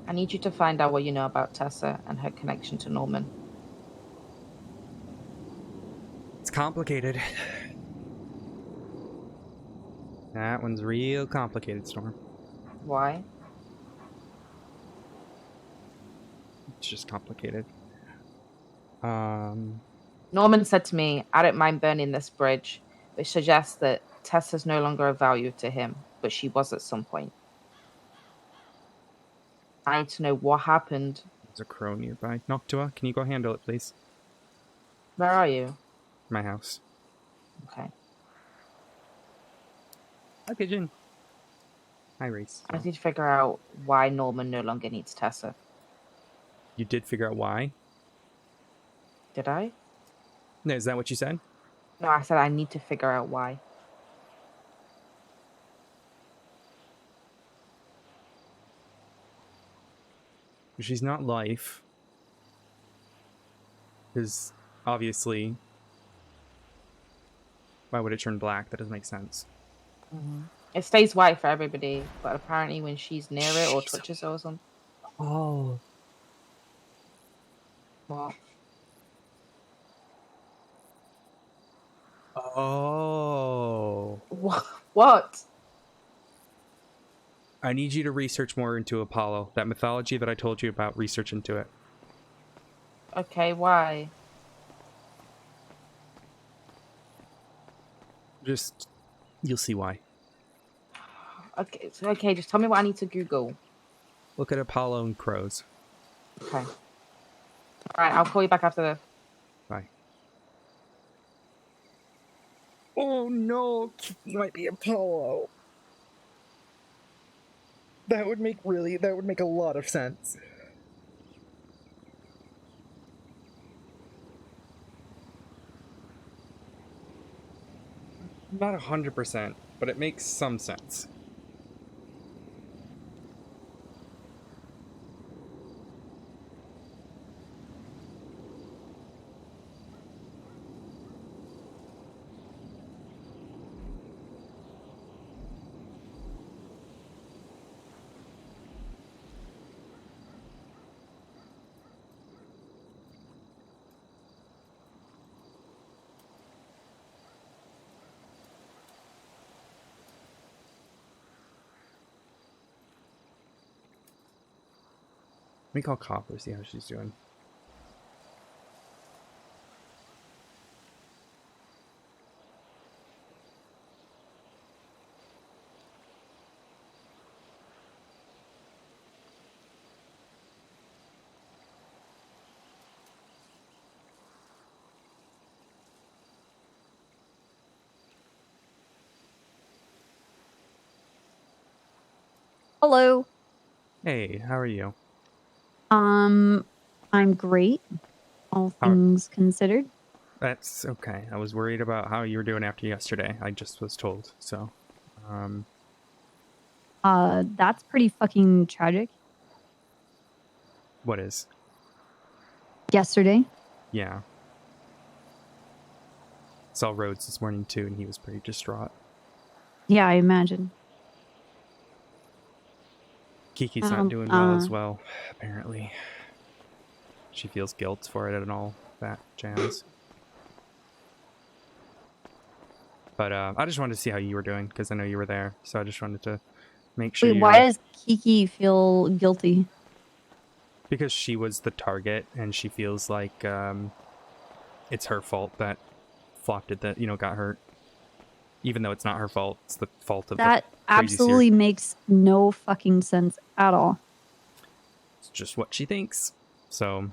I need you to find out what you know about Tessa and her connection to Norman. It's complicated. That one's real complicated, Storm. Why? It's just complicated. Norman said to me, I don't mind burning this bridge, which suggests that Tessa's no longer of value to him, but she was at some point. I need to know what happened. There's a crow nearby. Noctua, can you go handle it, please? Where are you? My house. Okay. Hi, Pigeon. Hi, Reese. I need to figure out why Norman no longer needs Tessa. You did figure out why? Did I? No, is that what you said? No, I said I need to figure out why. She's not life. Because, obviously, why would it turn black? That doesn't make sense. Mm-hmm. It stays white for everybody, but apparently when she's near it or touches it or something. Oh. What? Oh. What? I need you to research more into Apollo. That mythology that I told you about, research into it. Okay, why? Just, you'll see why. Okay, so just tell me what I need to Google. Look at Apollo and crows. Okay. Alright, I'll call you back after this. Bye. Oh no, it might be Apollo. That would make a lot of sense. Not 100%, but it makes some sense. Let me call Copper, see how she's doing. Hello. Hey, how are you? I'm great, all things considered. That's okay. I was worried about how you were doing after yesterday. I just was told, so. That's pretty fucking tragic. What is? Yesterday. Yeah. Saw Rhodes this morning too, and he was pretty distraught. Yeah, I imagine. Kiki's not doing well as well, apparently. She feels guilt for it and all that jazz. But I just wanted to see how you were doing, because I know you were there, so I just wanted to Make sure Wait, why does Kiki feel guilty? because she was the target and she feels like it's her fault that Flop did that, got hurt. Even though it's not her fault, it's the fault of That the crazy absolutely makes no fucking sense at all. It's just what she thinks. So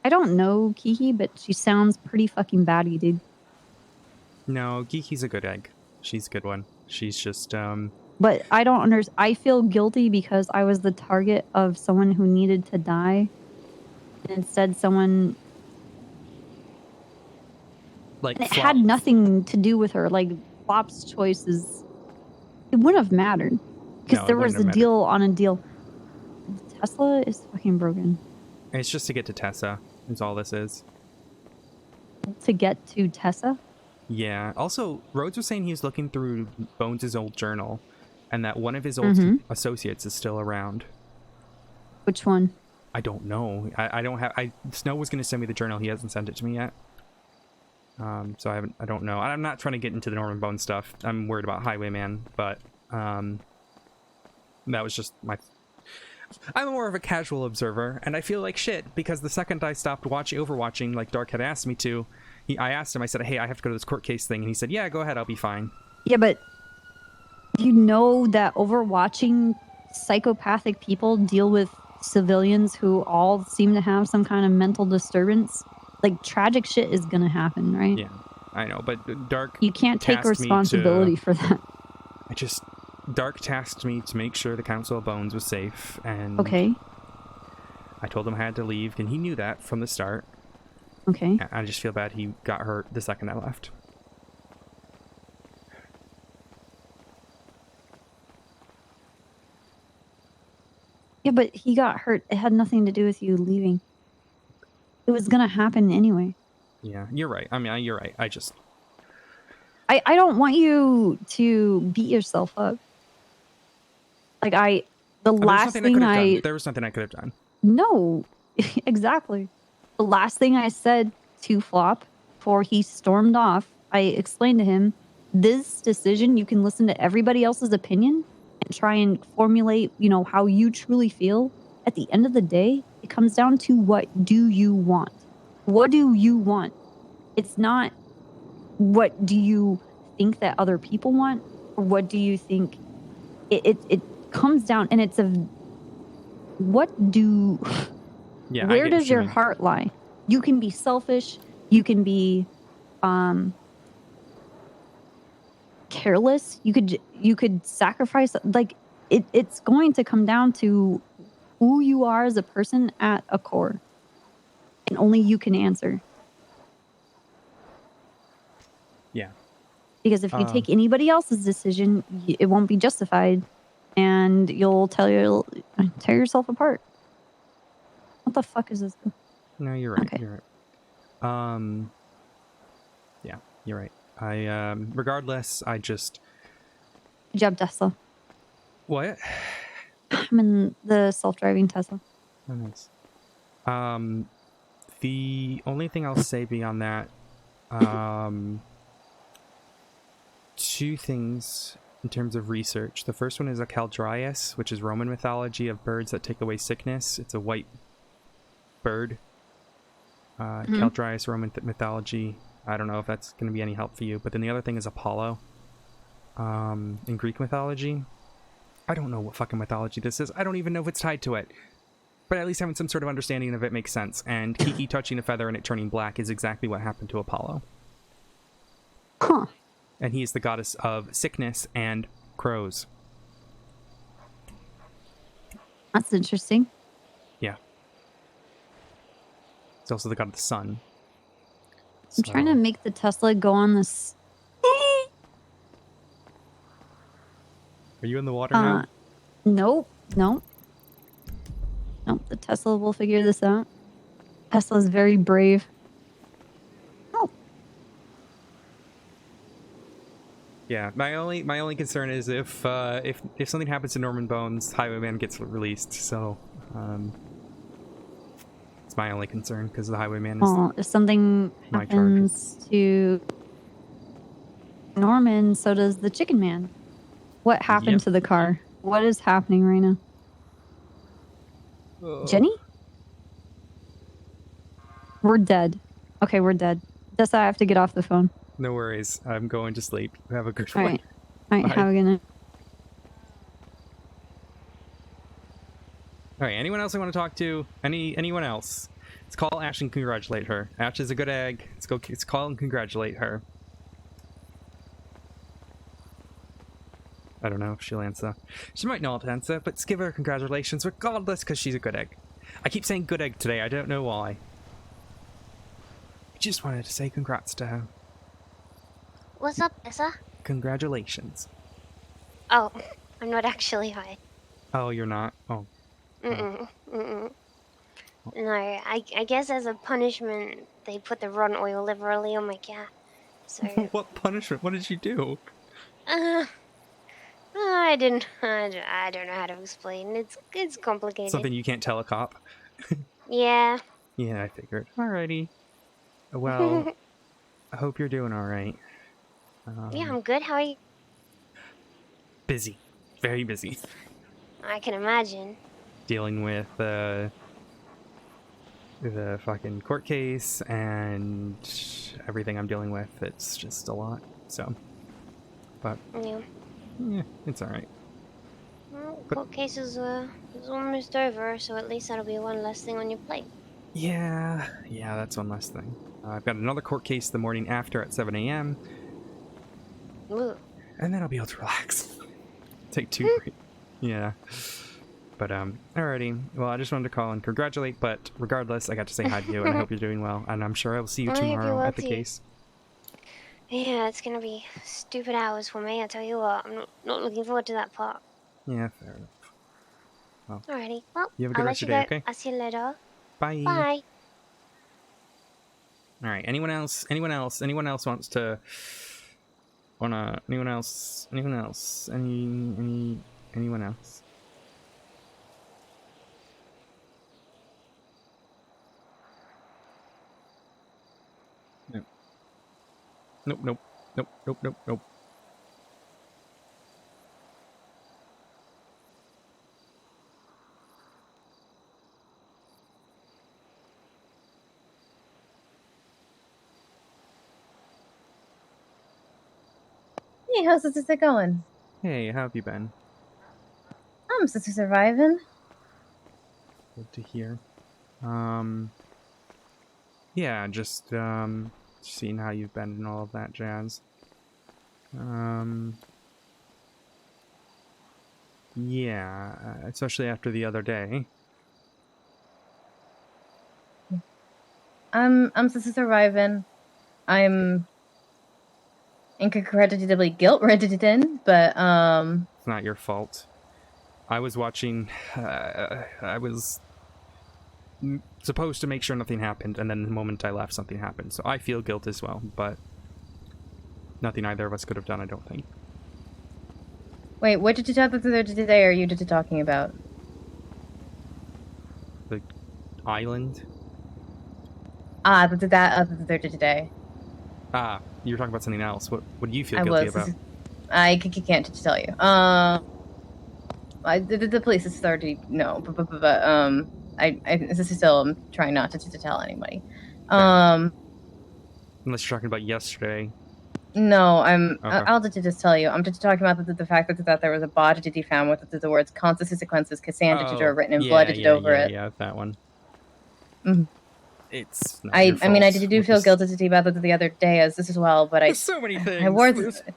I don't know Kiki, but she sounds pretty fucking batty, dude. no, Geeky's a good egg. She's a good one. She's just But I don't understand. I feel guilty because I was the target of someone who needed to die. And instead, someone. Like and it had nothing to do with her. Like, Flop's choices. It wouldn't have mattered. Because No, it there was a wouldn't have deal on a deal. Tesla is fucking broken. It's just to get to Tessa, is all this is. To get to Tessa? Yeah. Also, Rhodes was saying he was looking through Bones' old journal, and that one of his old associates is still around. Which one? I don't know. I don't have. Snow was going to send me the journal. He hasn't sent it to me yet. So I don't know. I'm not trying to get into the Norman Bones stuff. I'm worried about Highwayman, but that was just my. I'm more of a casual observer, and I feel like shit because the second I stopped overwatching, like Dark had asked me to, I asked him. I said, "Hey, I have to go to this court case thing," and he said, "Yeah, go ahead. I'll be fine." Yeah, but you know that overwatching psychopathic people deal with civilians who all seem to have some kind of mental disturbance. Like, tragic shit is gonna happen, right? Yeah, I know, but Dark. You can't take responsibility for that. Dark tasked me to make sure the Council of Bones was safe, and okay. I told him I had to leave, and he knew that from the start. Okay. I just feel bad he got hurt the second I left. Yeah, but he got hurt. It had nothing to do with you leaving. It was gonna happen anyway. Yeah, you're right. I mean, you're right. I don't want you to beat yourself up. Like, there was nothing I could have done. No, exactly. The last thing I said to Flop before he stormed off, I explained to him, this decision, you can listen to everybody else's opinion and try and formulate, how you truly feel. At the end of the day, it comes down to what do you want? What do you want? It's not what do you think that other people want, or what do you think it comes down, and it's where does your heart lie? You can be selfish, you can be careless, you could sacrifice, like it's going to come down to who you are as a person at a core, and only you can answer. Yeah. Because if you take anybody else's decision, it won't be justified, and you'll tear yourself apart. What the fuck is this? No, you're right. Okay. You're right. Yeah, you're right. Regardless, I just. Good job, Tesla. What? I'm in the self-driving Tesla. Oh, nice. The only thing I'll say beyond that, two things in terms of research. The first one is a Caldrias, which is Roman mythology of birds that take away sickness. It's a white bird. Caldrias, Roman mythology. I don't know if that's going to be any help for you. But then the other thing is Apollo. In Greek mythology. I don't know what fucking mythology this is. I don't even know if it's tied to it. But at least having some sort of understanding of it makes sense. And Kiki touching a feather and it turning black is exactly what happened to Apollo. Huh. And he is the goddess of sickness and crows. That's interesting. Yeah. He's also the god of the sun. I'm trying to make the Tesla go on this. Are you in the water now? Nope. Nope. The Tesla will figure this out. Tesla's very brave. Yeah, my only concern is if something happens to Norman Bones, Highwayman gets released. So, it's my only concern because the Highwayman is. If something happens to Norman, so does the Chicken Man. What happened to the car? What is happening right now? Jenny? We're dead. Okay, we're dead. Just I have to get off the phone. No worries. I'm going to sleep. Have a good All one. right. All right. Bye. Have a good night. All right. Anyone else I want to talk to? Anyone else? Let's call Ash and congratulate her. Ash is a good egg. Let's call and congratulate her. I don't know if she'll answer. She might not answer, but let's give her congratulations regardless because she's a good egg. I keep saying good egg today. I don't know why. I just wanted to say congrats to her. What's up, Essa? Congratulations. Oh, I'm not actually high. Oh, you're not? Oh. Mm-mm. No, I guess as a punishment, they put the rotten oil liberally on my cat. So. What punishment? What did you do? I don't know how to explain. It's complicated. Something you can't tell a cop? Yeah. Yeah, I figured. Alrighty. Well, I hope you're doing alright. Yeah, I'm good. How are you? Busy. Very busy. I can imagine. Dealing with the fucking court case and everything I'm dealing with. It's just a lot. So, but yeah, it's all right. Well, court case is almost over, so at least that'll be one less thing on your plate. Yeah, that's one less thing. I've got another court case the morning after at 7 a.m. Ooh. And then I'll be able to relax. Take 2 breaks. Yeah. But, alrighty. Well, I just wanted to call and congratulate, but regardless, I got to say hi to you, and I hope you're doing well, and I'm sure I will see you tomorrow at the case. Yeah, it's gonna be stupid hours for me, I tell you what. I'm not looking forward to that part. Yeah, fair enough. Well, Alrighty, well, you have a good I'll rest let of you your go. day, okay? I'll see you later. Bye. Bye. Alright, anyone else anyone else wants to... anyone else? Anyone else? Anyone else? Nope. Hey, how's it going? Hey, how have you been? I'm still surviving. Good to hear. Yeah, just, seeing how you've been and all of that jazz. Yeah, especially after the other day. I'm still surviving. I'm incredibly guilt-ridden, but It's not your fault. I was watching, I was supposed to make sure nothing happened, and then the moment I left, something happened. So I feel guilt as well, but nothing either of us could have done, I don't think. Wait, what did you talk about today? Are you talking about? The island? That today. Ah, you were talking about something else. What do you feel guilty about? I can't tell you. The police is already no, but this is still I'm trying not to tell anybody. Unless you're talking about yesterday. No, Okay. I'll just tell you. I'm just talking about the fact that there was a body found with the words consequences Cassandra written in blood over it. Yeah, that one. Mm-hmm. It's not I your mean, I fault. do feel guilty about it the other day as this as well, but There's so many things.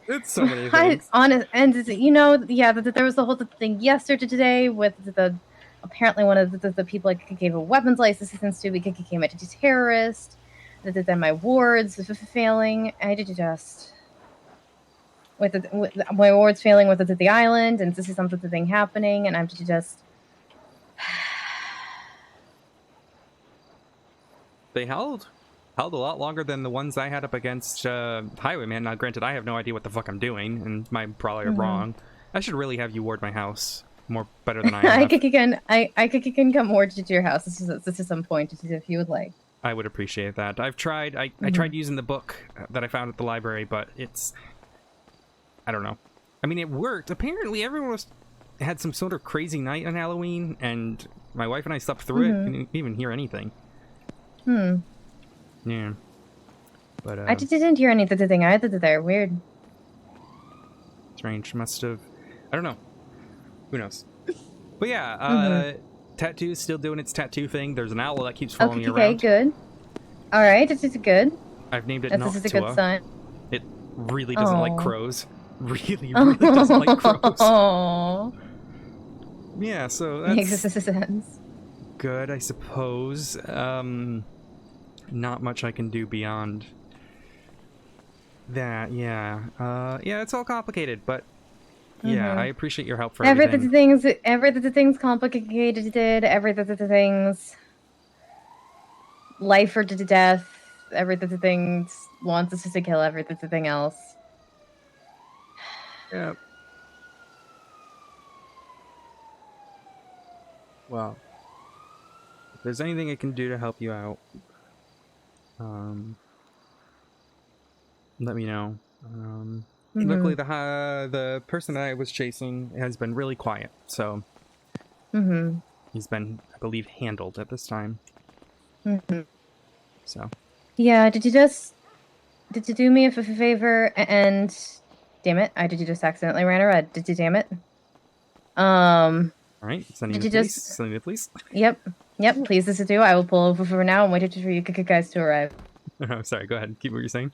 It's so many things. There was the whole thing yesterday with the apparently one of the people I gave a weapons license to became a terrorist. Then my wards failing. I did just with my wards failing with the island, and this is something happening, and I'm just. They held a lot longer than the ones I had up against Highwayman. Now, granted, I have no idea what the fuck I'm doing, and I'm probably wrong. I should really have you ward my house better than I have. I can come ward to your house. This is some point if you would like. I would appreciate that. I've tried. I tried using the book that I found at the library, but it's... I don't know. I mean, it worked. Apparently, everyone was had some sort of crazy night on Halloween, and my wife and I slept through it. And didn't even hear anything. Hmm. Yeah. But I didn't hear anything either there. Weird. strange. Must have. I don't know. Who knows? But yeah, Tattoo's still doing its tattoo thing. There's an owl that keeps following me Okay, around. good. All right, this is good. I've named it This is a good Noctua. sign. It really doesn't like Oh. crows. Really doesn't like crows. Oh. Yeah, so Makes that's sense. good, I suppose. Not much I can do beyond that. Yeah. Yeah, it's all complicated, but yeah, I appreciate your help for everything. Everything's complicated. Everything's life or to death. Everything wants us to kill everything else. Yeah. Well, if there's anything I can do to help you out, let me know. Luckily, the person that I was chasing has been really quiet, so he's been, I believe, handled at this time. So. Yeah. Did you do me a favor and damn it, I did you just accidentally ran a red. Did you damn it? All right, sending did the you police. just Sending the police. Yep. Please, this is do. I will pull over for now and wait for you guys to arrive. I'm sorry. Go ahead. Keep what you're saying.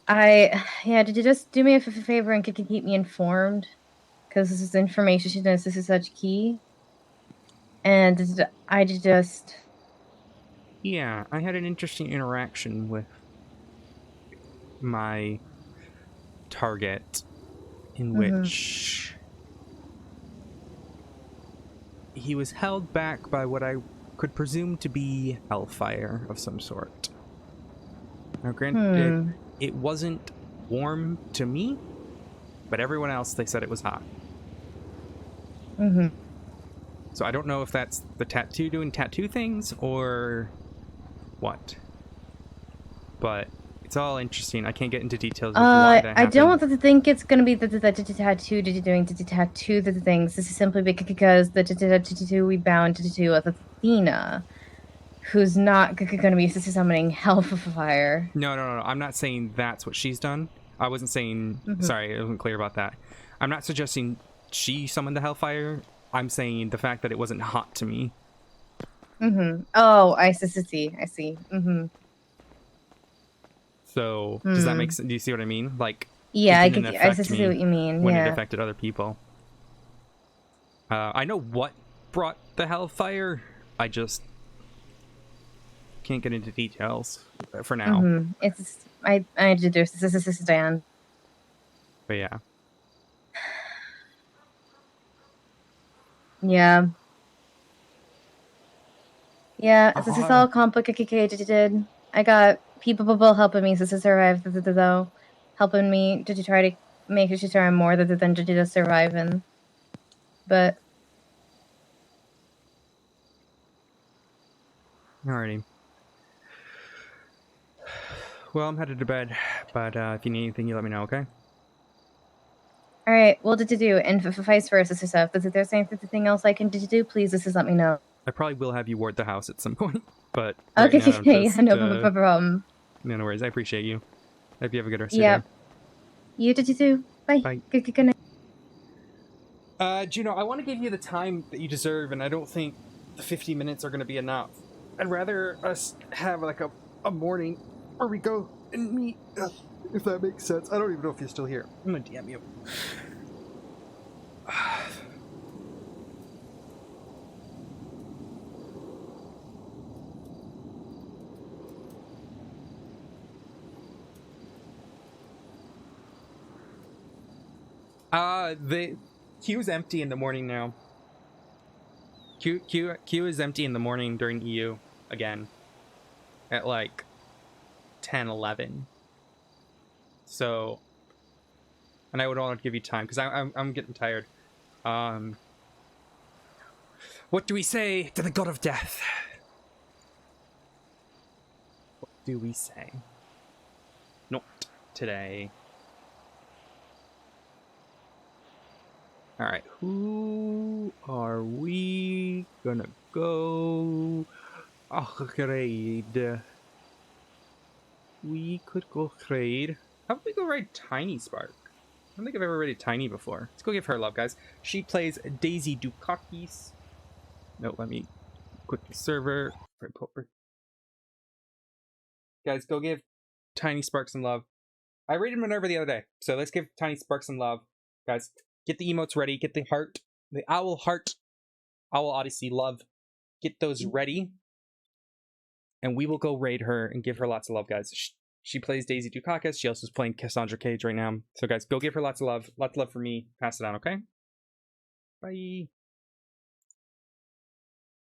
Did you just do me a favor and keep me informed? Because this is information. This is such key. And I just. Yeah, I had an interesting interaction with my target in which he was held back by what I could presume to be hellfire of some sort. Now, granted, it wasn't warm to me, but everyone else, they said it was hot. So I don't know if that's the tattoo doing tattoo things or what. But it's all interesting. I can't get into details of why that happened. I don't think it's going to be the tattoo doing the tattoo the things. This is simply because the tattoo we bound to with Athena, who's not going to be summoning hellfire. No. I'm not saying that's what she's done. I wasn't saying... Sorry, I wasn't clear about that. I'm not suggesting she summoned the hellfire. I'm saying the fact that it wasn't hot to me. Oh, I see. So, does that make sense? Do you see what I mean? Like, yeah, it didn't I affect see me what you mean. when Yeah. it affected other people. I know what brought the hellfire. I just can't get into details for now. It's I introduced this is Dan. But yeah. Yeah. Yeah, this is all complicated. I got people helping me to survive, though. Helping me to try to make sure I'm more than just surviving. But... Alrighty. Well, I'm headed to bed, but if you need anything, you let me know, okay? Alright, well, did you do? And vice versa, stuff. If there's anything else I can do, please just let me know. I probably will have you ward the house at some point, but Okay, right now I'm just, yeah, no problem. No worries, I appreciate you. Hope you have a good rest of your day. You did you too. Bye. Bye. Good night. Juno, I want to give you the time that you deserve, and I don't think the 50 minutes are going to be enough. I'd rather us have like a morning where we go and meet, if that makes sense. I don't even know if you're still here. I'm going to DM you. The queue's empty in the morning now. Queue is empty in the morning during EU again at like 10-11. So, and I would want to give you time because I'm getting tired. What do we say to the god of death? What do we say? Not today. Alright, who are we gonna go raid? We could go raid. How about we go raid Tiny Spark? I don't think I've ever raided Tiny before. Let's go give her love, guys. She plays Daisy Dukakis. No, let me quit the server. Guys, go give Tiny Spark some love. I raided Minerva the other day, so let's give Tiny Spark some love. Guys, get the emotes ready. Get the heart, the owl heart, owl odyssey love. Get those ready. And we will go raid her and give her lots of love, guys. She plays Daisy Dukakis. She also is playing Cassandra Cage right now. So, guys, go give her lots of love. Lots of love for me. Pass it on, okay? Bye.